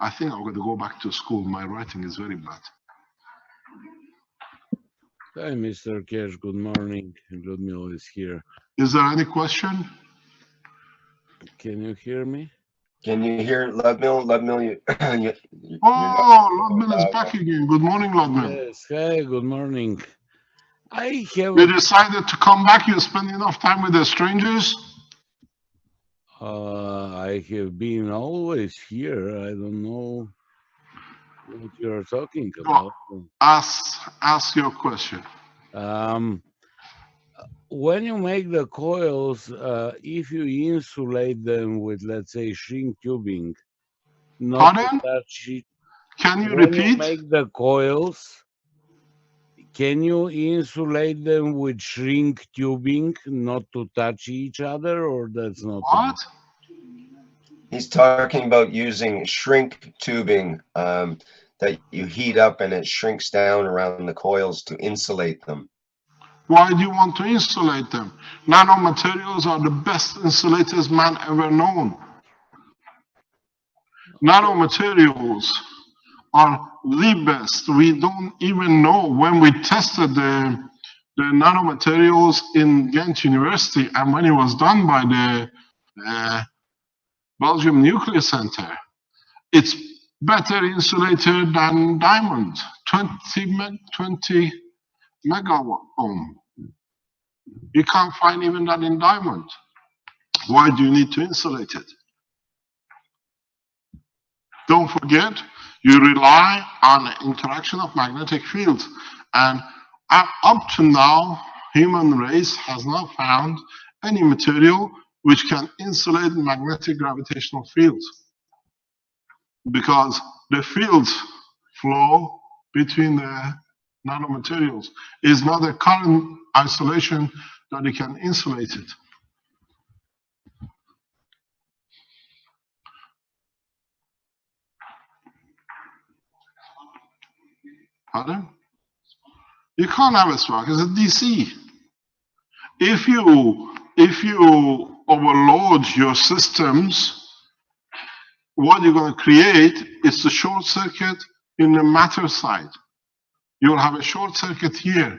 I think I'm going to go back to school. My writing is very bad. Hi, Mr. Keshe. Good morning. Ludmila is here. Is there any question? Can you hear me? Can you hear Ludmila? Ludmila, Ludmila is back again. Good morning, Ludmila. Yes, hi, good morning. I have. You decided to come back. You spend enough time with the strangers. I have been always here. I don't know what you're talking Go about. ask your question. Um, when you make the coils, if you insulate them with, let's say, shrink tubing, not to Pardon? touch it, Can you when you repeat? make the coils, can you insulate them with shrink tubing, not to touch each other, or that's not What? He's talking about using shrink tubing that you heat up and it shrinks down around the coils to insulate them. Why do you want to insulate them? Nanomaterials are the best insulators man ever known. Nanomaterials are the best. We don't even know when we tested the nanomaterials in Ghent University and when it was done by the Belgium Nuclear Center. It's better insulated than diamond, 20 megawatt ohm. You can't find even that in diamond. Why do you need to insulate it? Don't forget, you rely on the interaction of magnetic fields. And up to now, human race has not found any material which can insulate magnetic gravitational fields. Because the fields flow between the nanomaterials. It's not a current isolation that you can insulate it. Pardon? You can't have a spark. It's a DC. If you overload your systems, what you're going to create is a short circuit in the matter side. You'll have a short circuit here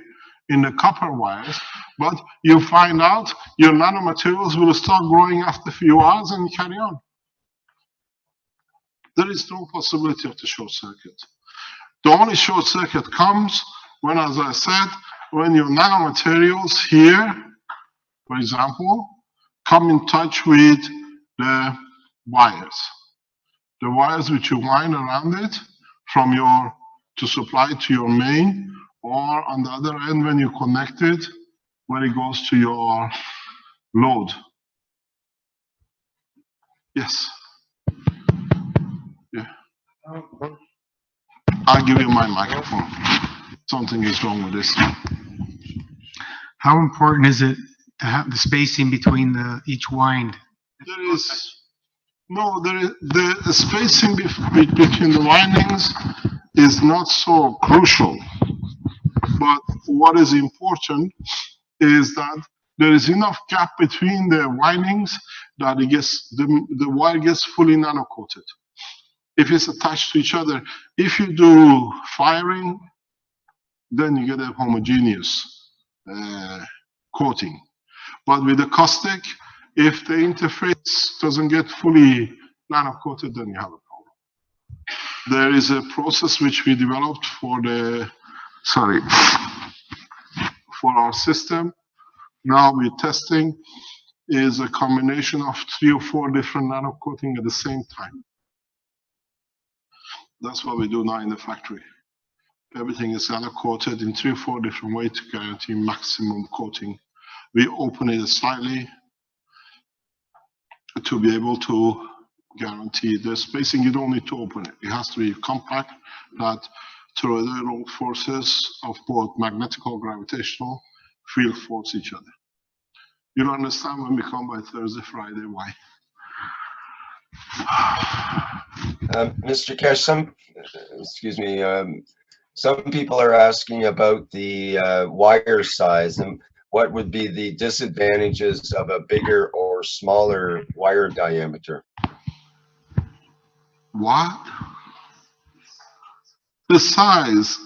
in the copper wires, but you find out your nanomaterials will start growing after a few hours and carry on. There is no possibility of the short circuit. The only short circuit comes when, as I said, when your nanomaterials here, for example, come in touch with the wires. The wires which you wind around it from to supply to your main, or on the other end when you connect it, when it goes to your load. Yes. Yeah. I'll give you my microphone. Something is wrong with this. How important is it to have the spacing between each wind? There is the spacing between the windings is not so crucial. But what is important is that there is enough gap between the windings that the wire gets fully nano-coated. If it's attached to each other, if you do firing, then you get a homogeneous coating. But with the caustic, if the interface doesn't get fully nano-coated, then you have a problem. There is a process which we developed for our system. Now we're testing is a combination of 3 or 4 different nano-coating at the same time. That's what we do now in the factory. Everything is nano-coated in 3 or 4 different ways to guarantee maximum coating. We open it slightly to be able to guarantee the spacing. You don't need to open it. It has to be compact, that toroidal forces of both magnetic or gravitational field force each other. You'll understand when we come by Thursday, Friday, why. Mr. Keshe, some people are asking about the wire size and what would be the disadvantages of a bigger or smaller wire diameter. What? The size.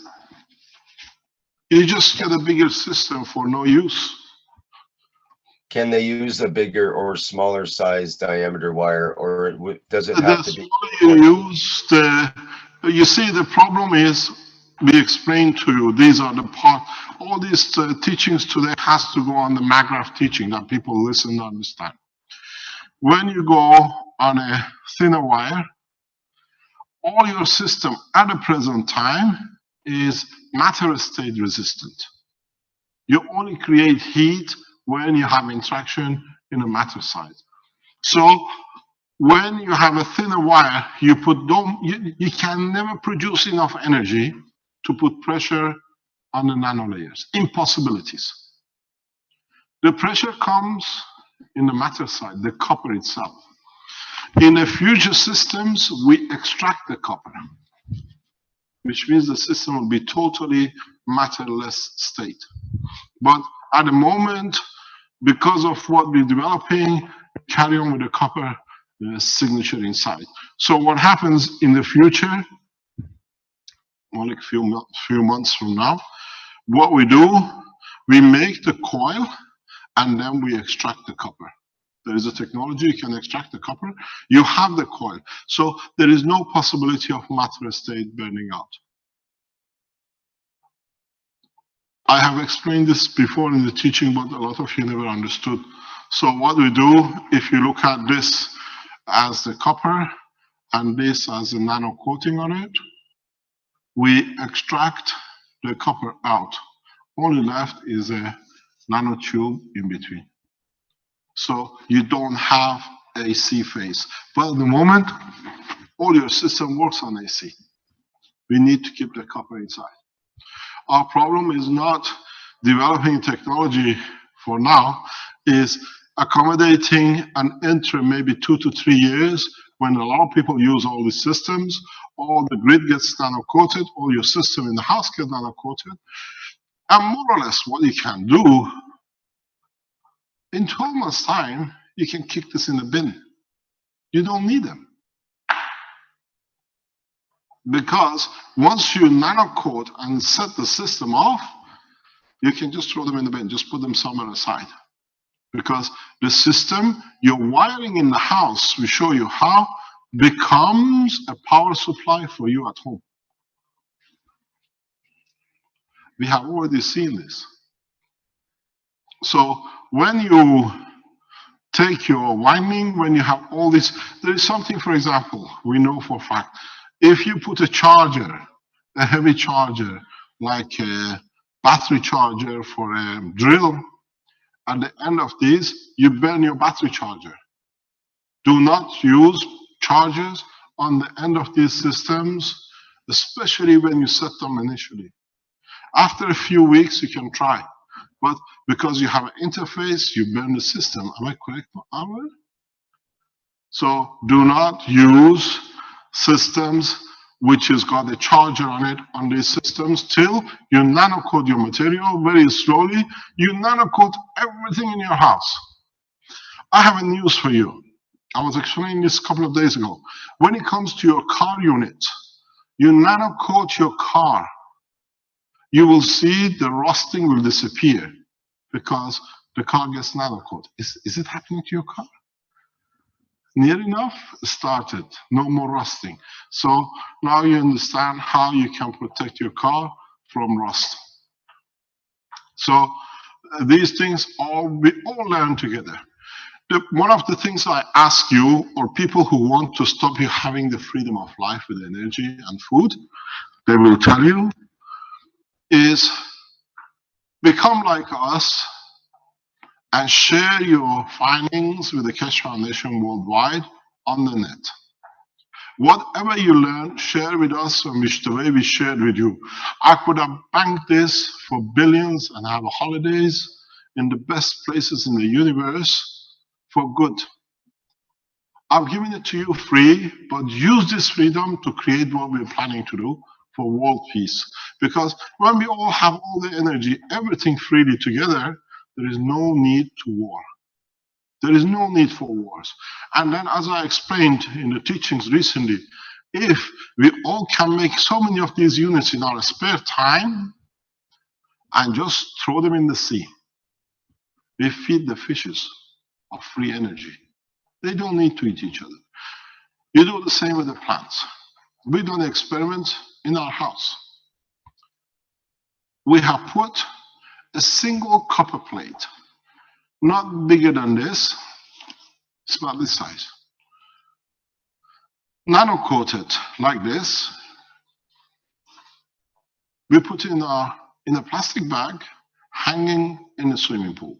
You just get a bigger system for no use. Can they use a bigger or smaller size diameter wire, or does it have to be? You see, the problem is, we explained to you, these are the part, all these teachings today has to go on the Magrav teaching that people listen and understand. When you go on a thinner wire, all your system at the present time is matter state resistant. You only create heat when you have interaction in a matter side. So when you have a thinner wire, you can never produce enough energy to put pressure on the nanolayers. Impossibilities. The pressure comes in the matter side, the copper itself. In the future systems, we extract the copper, which means the system will be totally matterless state. But at the moment, because of what we're developing, carry on with the copper signature inside. So what happens in the future, only a few months from now, what we do, we make the coil and then we extract the copper. There is a technology, you can extract the copper, you have the coil. So there is no possibility of matter state burning out. I have explained this before in the teaching, but a lot of you never understood. So what we do, if you look at this as the copper and this as a nano coating on it, we extract the copper out. Only left is a nanotube in between. So you don't have AC phase. But at the moment, all your system works on AC. We need to keep the copper inside. Our problem is not developing technology for now, is accommodating an interim maybe 2 to 3 years when a lot of people use all these systems, all the grid gets nano-coated, all your system in the house gets nano-coated. And more or less what you can do, in 12 months' time, you can kick this in the bin. You don't need them. Because once you nano-coat and set the system off, you can just throw them in the bin, just put them somewhere aside. Because the system, your wiring in the house, we show you how, becomes a power supply for you at home. We have already seen this. So when you take your winding, when you have all this, there is something, for example, we know for a fact, if you put a charger, a heavy charger, like a battery charger for a drill, at the end of this, you burn your battery charger. Do not use chargers on the end of these systems, especially when you set them initially. After a few weeks, you can try. But because you have an interface, you burn the system. Am I correct, Amr? So do not use systems which has got a charger on it on these systems till you nano-coat your material very slowly. You nano-coat everything in your house. I have a news for you. I was explaining this a couple of days ago. When it comes to your car unit, you nano-coat your car, you will see the rusting will disappear because the car gets nano-coated. Is it happening to your car? Near enough, started, no more rusting. So now you understand how you can protect your car from rust. So these things we all learn together. One of the things I ask you, or people who want to stop you having the freedom of life with energy and food, they will tell you, is become like us and share your findings with the Keshe Foundation worldwide on the net. Whatever you learn, share with us the way we shared with you. I could have banked this for billions and have holidays in the best places in the universe for good. I've given it to you free, but use this freedom to create what we're planning to do for world peace. Because when we all have all the energy, everything freely together, there is no need to war. There is no need for wars. And then, as I explained in the teachings recently, if we all can make so many of these units in our spare time and just throw them in the sea, we feed the fishes of free energy. They don't need to eat each other. You do the same with the plants. We do an experiment in our house. We have put a single copper plate, not bigger than this, it's about this size. nano coated like this. We put in a plastic bag hanging in a swimming pool.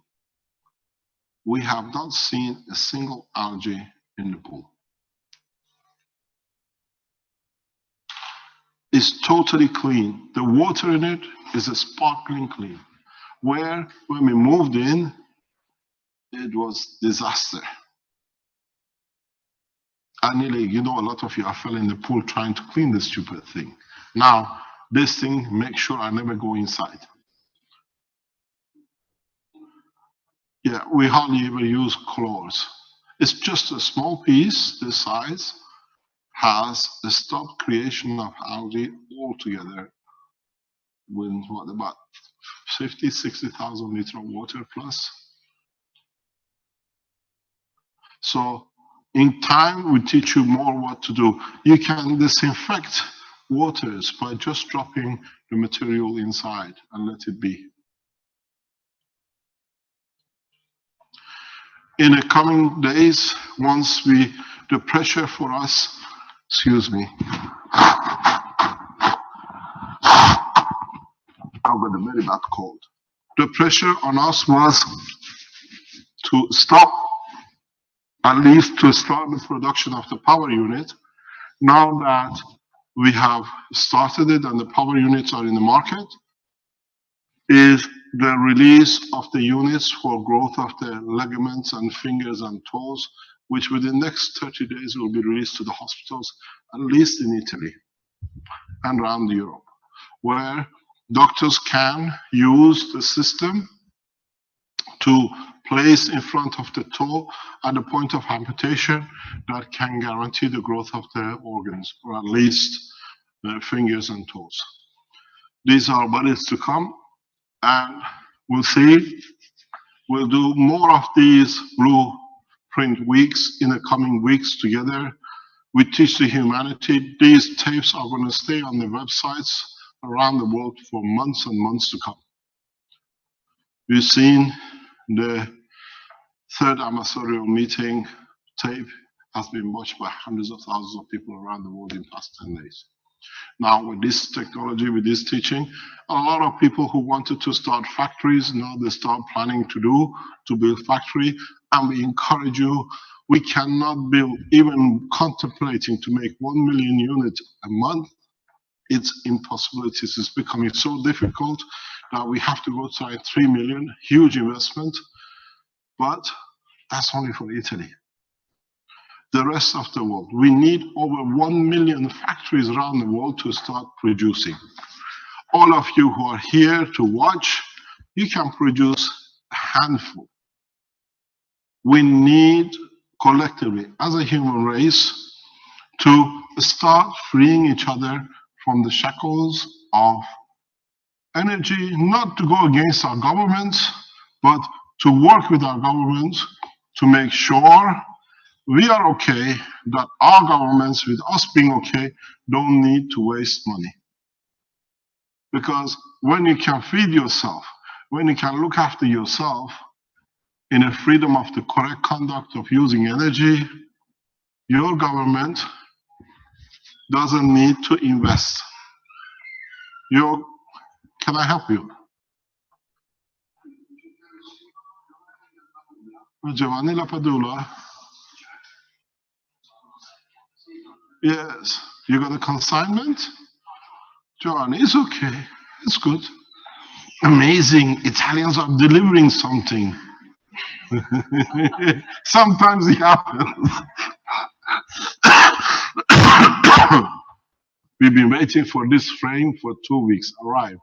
We have not seen a single algae in the pool. It's totally clean. The water in it is a sparkling clean. Where when we moved in, it was disaster. And nearly, you know, a lot of you are fell in the pool trying to clean this stupid thing. Now, this thing makes sure I never go inside. Yeah, we hardly ever use chlors. It's just a small piece this size, has a stopped creation of algae altogether with what, about 50, 60,000 liters of water plus. So in time, we teach you more what to do. You can disinfect waters by just dropping the material inside and let it be. In the coming days, once the pressure for us, excuse me, I've got a very bad cold. The pressure on us was to stop, at least to start the production of the power unit. Now that we have started it and the power units are in the market, is the release of the units for growth of the ligaments and fingers and toes, which within the next 30 days will be released to the hospitals, at least in Italy and around Europe, where doctors can use the system to place in front of the toe at the point of amputation that can guarantee the growth of the organs, or at least the fingers and toes. These are bodies to come, and we'll see. We'll do more of these blueprint weeks in the coming weeks together. We teach the humanity. These tapes are going to stay on the websites around the world for months and months to come. We've seen the third ambassadorial meeting tape has been watched by hundreds of thousands of people around the world in the past 10 days. Now with this technology, with this teaching, a lot of people who wanted to start factories, now they start planning to build factory, and we encourage you. We cannot build, even contemplating to make 1 million units a month. It's impossible. It is becoming so difficult that we have to go to 3 million, huge investment, but that's only for Italy. The rest of the world, we need over 1 million factories around the world to start producing. All of you who are here to watch, you can produce a handful. We need collectively, as a human race, to start freeing each other from the shackles of energy, not to go against our governments, but to work with our governments to make sure we are okay, that our governments, with us being okay, don't need to waste money. Because when you can feed yourself, when you can look after yourself in a freedom of the correct conduct of using energy, your government doesn't need to invest. Can I help you? Giovanni Lapadula. Yes, you got a consignment? Giovanni, it's okay. It's good. Amazing. Italians are delivering something. Sometimes it happens. We've been waiting for this frame for 2 weeks. Arrived.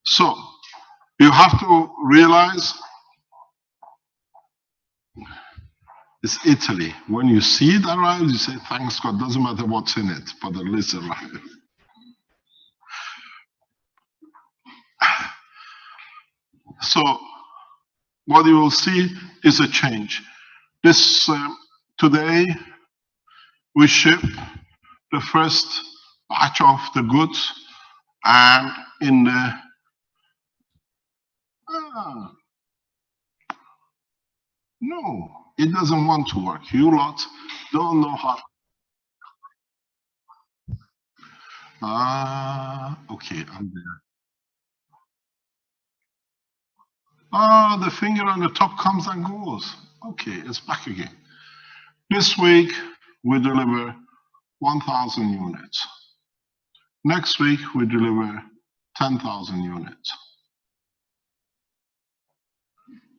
So, you have to realize it's Italy. When you see it arrive, you say, thanks God, doesn't matter what's in it, but at least it arrived. So, what you will see is a change. This today, we ship the first batch of the goods, and in the no, It doesn't want to work. You lot don't know how. Okay, I'm there. The finger on the top comes and goes. Okay, it's back again. This week, we deliver 1,000 units. Next week, we deliver 10,000 units.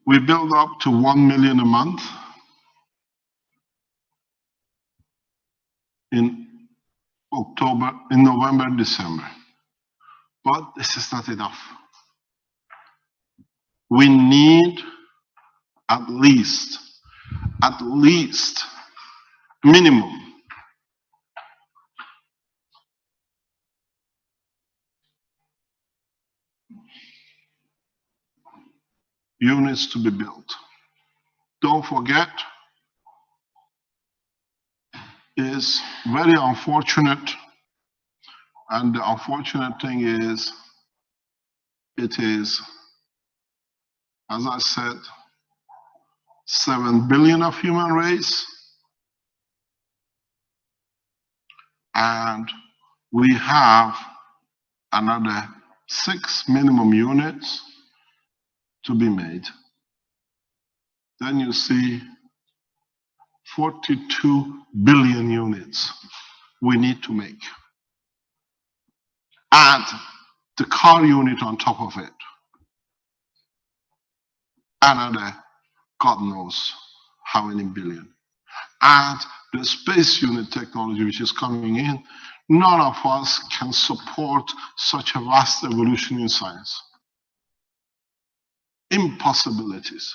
We build up to 1 million a month in October, in November, December. But this is not enough. We need at least minimum units to be built. Don't forget, is very unfortunate, and the unfortunate thing is, it is, as I said, 7 billion of human race, and we have another 6 minimum units to be made. Then you see 42 billion units we need to make. Add the car unit on top of it. Another, God knows how many billion. Add the space unit technology which is coming in. None of us can support such a vast evolution in science. Impossibilities.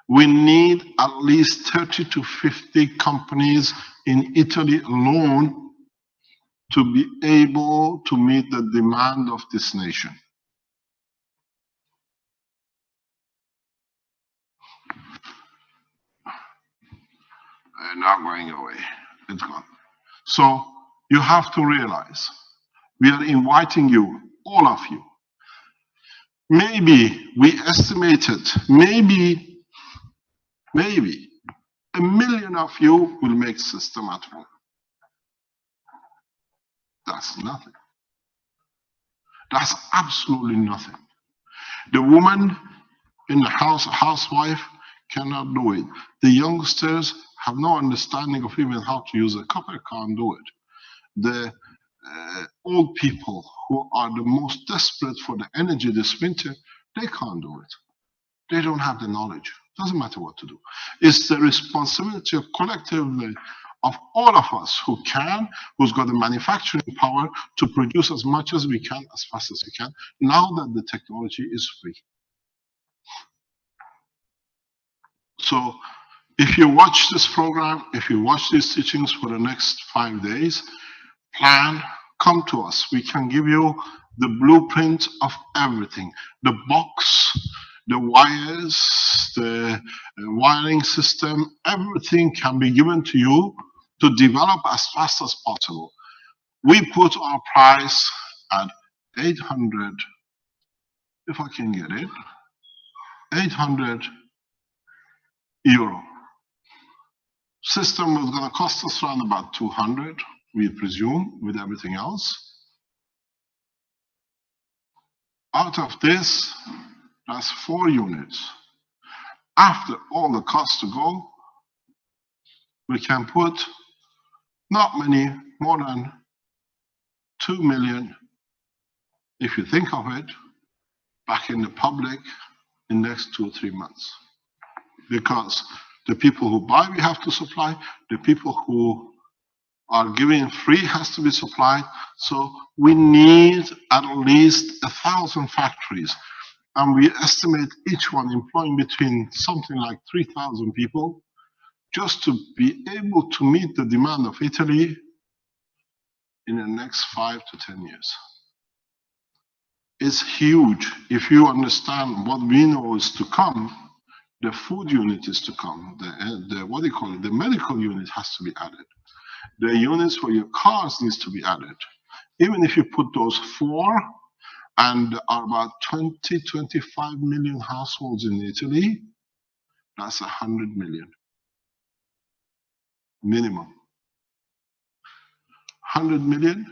We need at least 30 to 50 companies in Italy alone to be able to meet the demand of this nation. They're not going away. It's gone. So you have to realize we are inviting you, all of you. Maybe we estimated, maybe 1 million of you will make system at home. That's nothing. That's absolutely nothing. The woman in the house, housewife, cannot do it. The youngsters have no understanding of even how to use a copper, can't do it. The old people who are the most desperate for the energy this winter, they can't do it. They don't have the knowledge. Doesn't matter what to do. It's the responsibility of collectively of all of us who can, who's got the manufacturing power to produce as much as we can, as fast as we can, now that the technology is free. So if you watch this program, if you watch these teachings for the next 5 days, plan, come to us. We can give you the blueprint of everything. The box, the wires, the wiring system, everything can be given to you to develop as fast as possible. We put our price at 800, if I can get it, 800 euro. System is going to cost us around about 200, we presume, with everything else. Out of this, that's 4 units. After all the costs to go, we can put not many, more than 2 million, if you think of it, back in the public in the next 2 or 3 months. Because the people who buy, we have to supply. The people who are giving free has to be supplied. So we need at least 1,000 factories. And we estimate each one employing between something like 3,000 people just to be able to meet the demand of Italy in the next 5 to 10 years. It's huge. If you understand what we know is to come, the food unit is to come, the what do you call it, the medical unit has to be added. The units for your cars needs to be added. Even if you put those 4, and there are about 20-25 million households in Italy, That's 100 million minimum. 100 million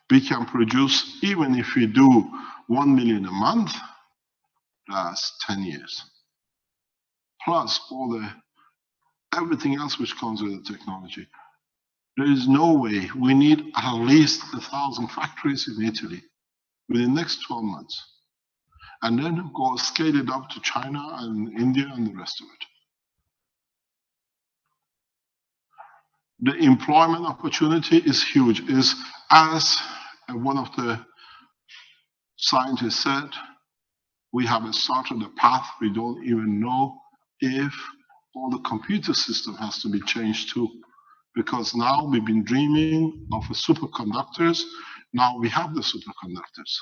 we can produce, even if we do 1 million a month, that's 10 years. Plus all the everything else which comes with the technology. There is no way. We need at least 1,000 factories in Italy within the next 12 months. And then go scale it up to China and India and the rest of it. The employment opportunity is huge. Is, as one of the scientists said, we have started a path we don't even know if all the computer system has to be changed too. Because now we've been dreaming of superconductors. Now we have the superconductors.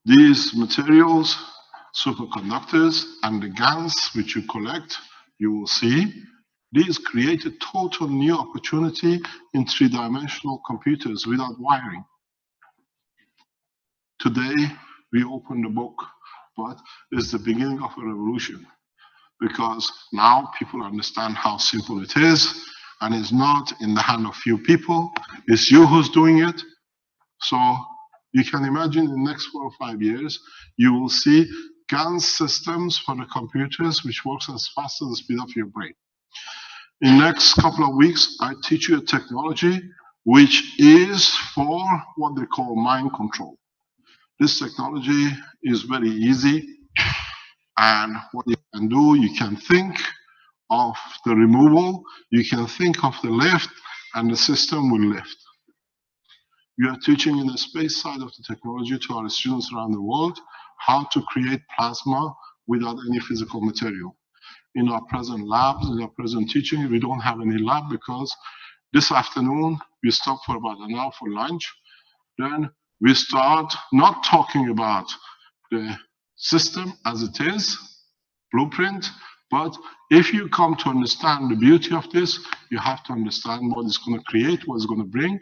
These materials, superconductors, and the GaNs which you collect, you will see, these create a total new opportunity in three-dimensional computers without wiring. Today, we open the book, but it's the beginning of a revolution, because now people understand how simple it is, and it's not in the hand of few people, it's you who's doing it. So you can imagine in the next 4 or 5 years, you will see GaN systems for the computers which works as fast as the speed of your brain. In the next couple of weeks, I teach you a technology which is for what they call mind control. This technology is very easy, and what you can do, you can think of the removal, you can think of the lift, and the system will lift. We are teaching in the space side of the technology to our students around the world how to create plasma without any physical material. In our present labs, in our present teaching, we don't have any lab because this afternoon we stop for about an hour for lunch. Then we start not talking about the system as it is, blueprint, but if you come to understand the beauty of this, you have to understand what it's going to create, what it's going to bring,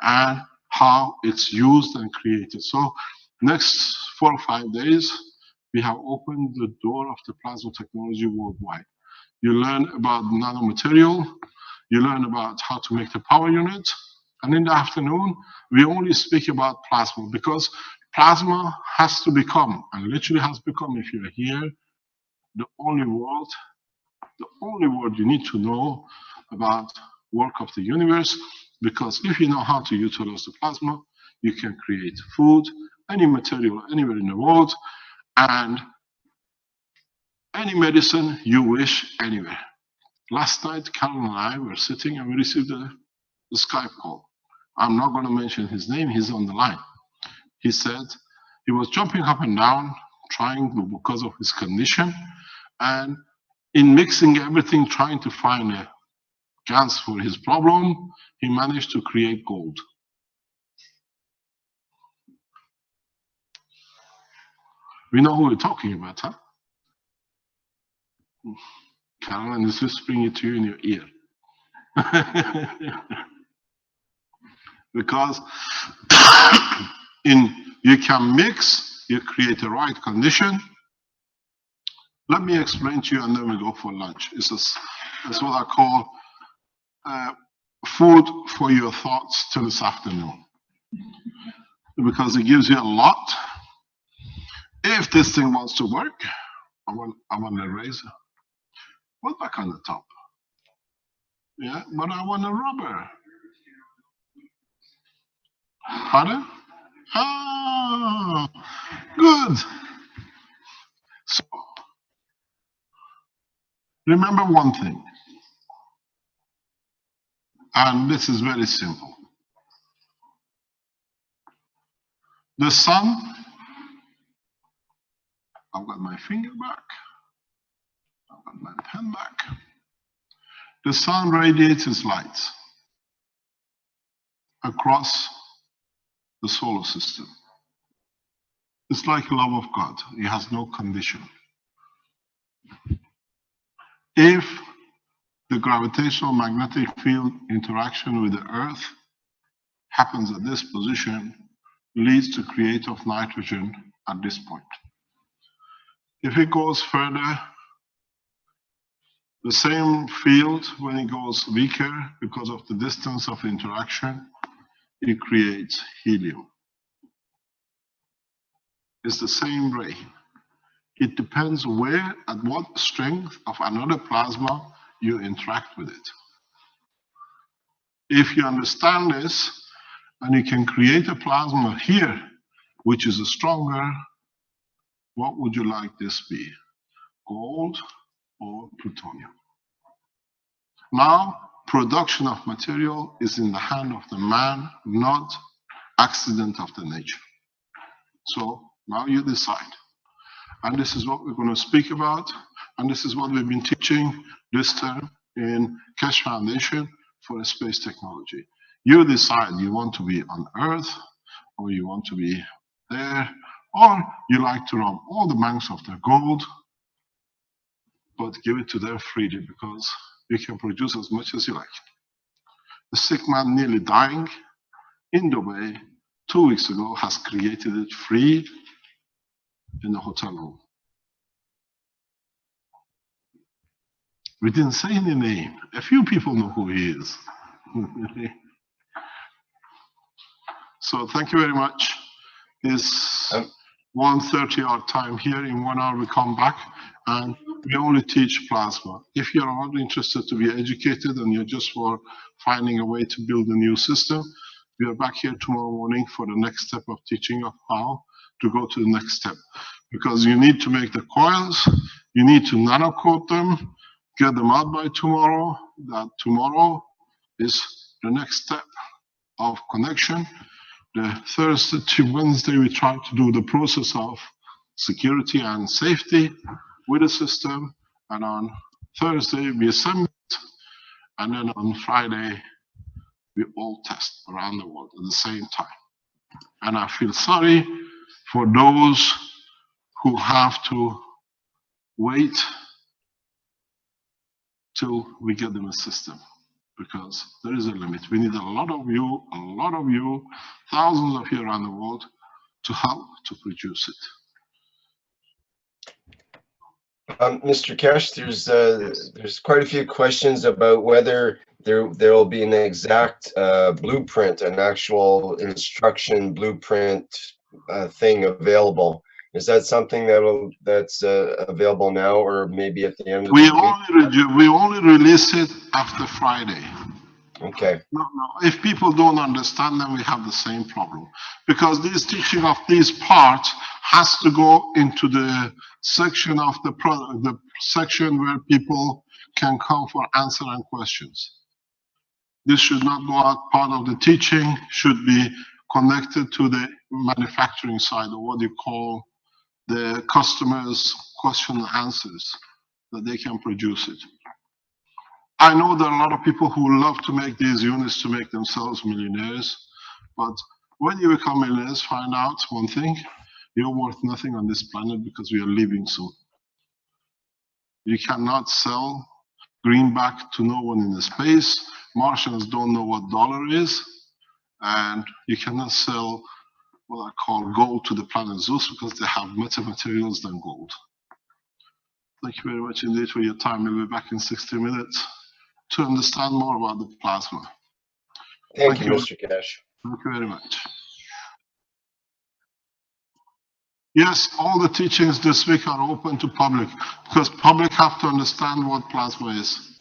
and how it's used and created. So next 4 or 5 days, we have opened the door of the plasma technology worldwide. You learn about nanomaterial, you learn about how to make the power unit, and in the afternoon, we only speak about plasma, because plasma has to become, and literally has become, if you're here, the only word you need to know about work of the universe, because if you know how to utilize the plasma, you can create food, any material, anywhere in the world, and any medicine you wish, anywhere. Last night, Carol and I were sitting and we received a Skype call. I'm not going to mention his name, he's on the line. He said he was jumping up and down, trying because of his condition, and in mixing everything, trying to find a gas for his problem, he managed to create gold. We know who we're talking about, huh? Caroline is whispering it to you in your ear. Because you can mix, you create the right condition. Let me explain to you, and then we go for lunch. It's what I call food for your thoughts till this afternoon, because it gives you a lot. If this thing wants to work, I want a razor. Put back on the top. Yeah, but I want a rubber. Pardon? Ah, good. So, remember one thing, and this is very simple. The sun, I've got my finger back, I've got my pen back. The sun radiates its light across the solar system. It's like the love of God. It has no condition. If the gravitational magnetic field interaction with the Earth happens at this position, leads to creation of nitrogen at this point. If it goes further, the same field, when it goes weaker because of the distance of interaction, it creates helium. It's the same ray. It depends where, at what strength of another plasma you interact with it. If you understand this, and you can create a plasma here, which is stronger, what would you like this be? Gold or plutonium? Now, production of material is in the hand of the man, not accident of the nature. So now you decide. And this is what we're going to speak about. And this is what we've been teaching this term in Keshe Foundation for Space Technology. You decide you want to be on Earth, or you want to be there, or you like to rob all the banks of their gold, but give it to them freely because you can produce as much as you like. The sick man nearly dying in Dubai 2 weeks ago has created it free in the hotel room. We didn't say any name. A few people know who he is. So thank you very much. It's 1:30 our time here. In 1 hour we come back, and we only teach plasma. If you're not interested to be educated and you're just for finding a way to build a new system, we are back here tomorrow morning for the next step of teaching of how to go to the next step. Because you need to make the coils, you need to nano coat them, get them out by tomorrow. That tomorrow is the next step of connection. The Thursday to Wednesday, we try to do the process of security and safety with the system. And on Thursday, we assemble it. And then on Friday, we all test around the world at the same time. And I feel sorry for those who have to wait till we get them a system, because there is a limit. We need a lot of you, thousands of you around the world to help to produce it. Mr. Keshe, there's quite a few questions about whether there will be an exact blueprint, an actual instruction blueprint thing available. Is that something that's available now, or maybe at the end of the week? We only release it after Friday. Okay. No. If people don't understand, then we have the same problem, because this teaching of these parts has to go into the section of the product, the section where people can come for answer and questions. This should not go out part of the teaching, should be connected to the manufacturing side, or what you call the customers' question and answers, that they can produce it. I know there are a lot of people who love to make these units to make themselves millionaires, but when you become millionaires, find out one thing: you're worth nothing on this planet, because we are leaving soon. You cannot sell greenback to no one in the space. Martians don't know what dollar is, and you cannot sell what I call gold to the planet Zeus, because they have better materials than gold. Thank you very much indeed for your time. We'll be back in 60 minutes to understand more about the plasma. Thank you, Mr. Keshe. Thank you very much. Yes, all the teachings this week are open to public, because public have to understand what plasma is.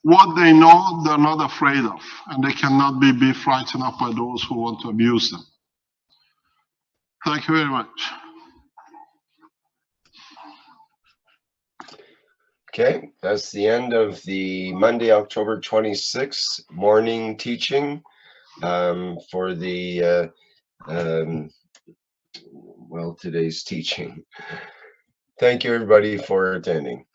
What they know, they're not afraid of, and they cannot be frightened up by those who want to abuse them. Thank you very much. Okay, that's the end of the Monday, October 26th morning teaching for the, well, today's teaching. Thank you, everybody, for attending.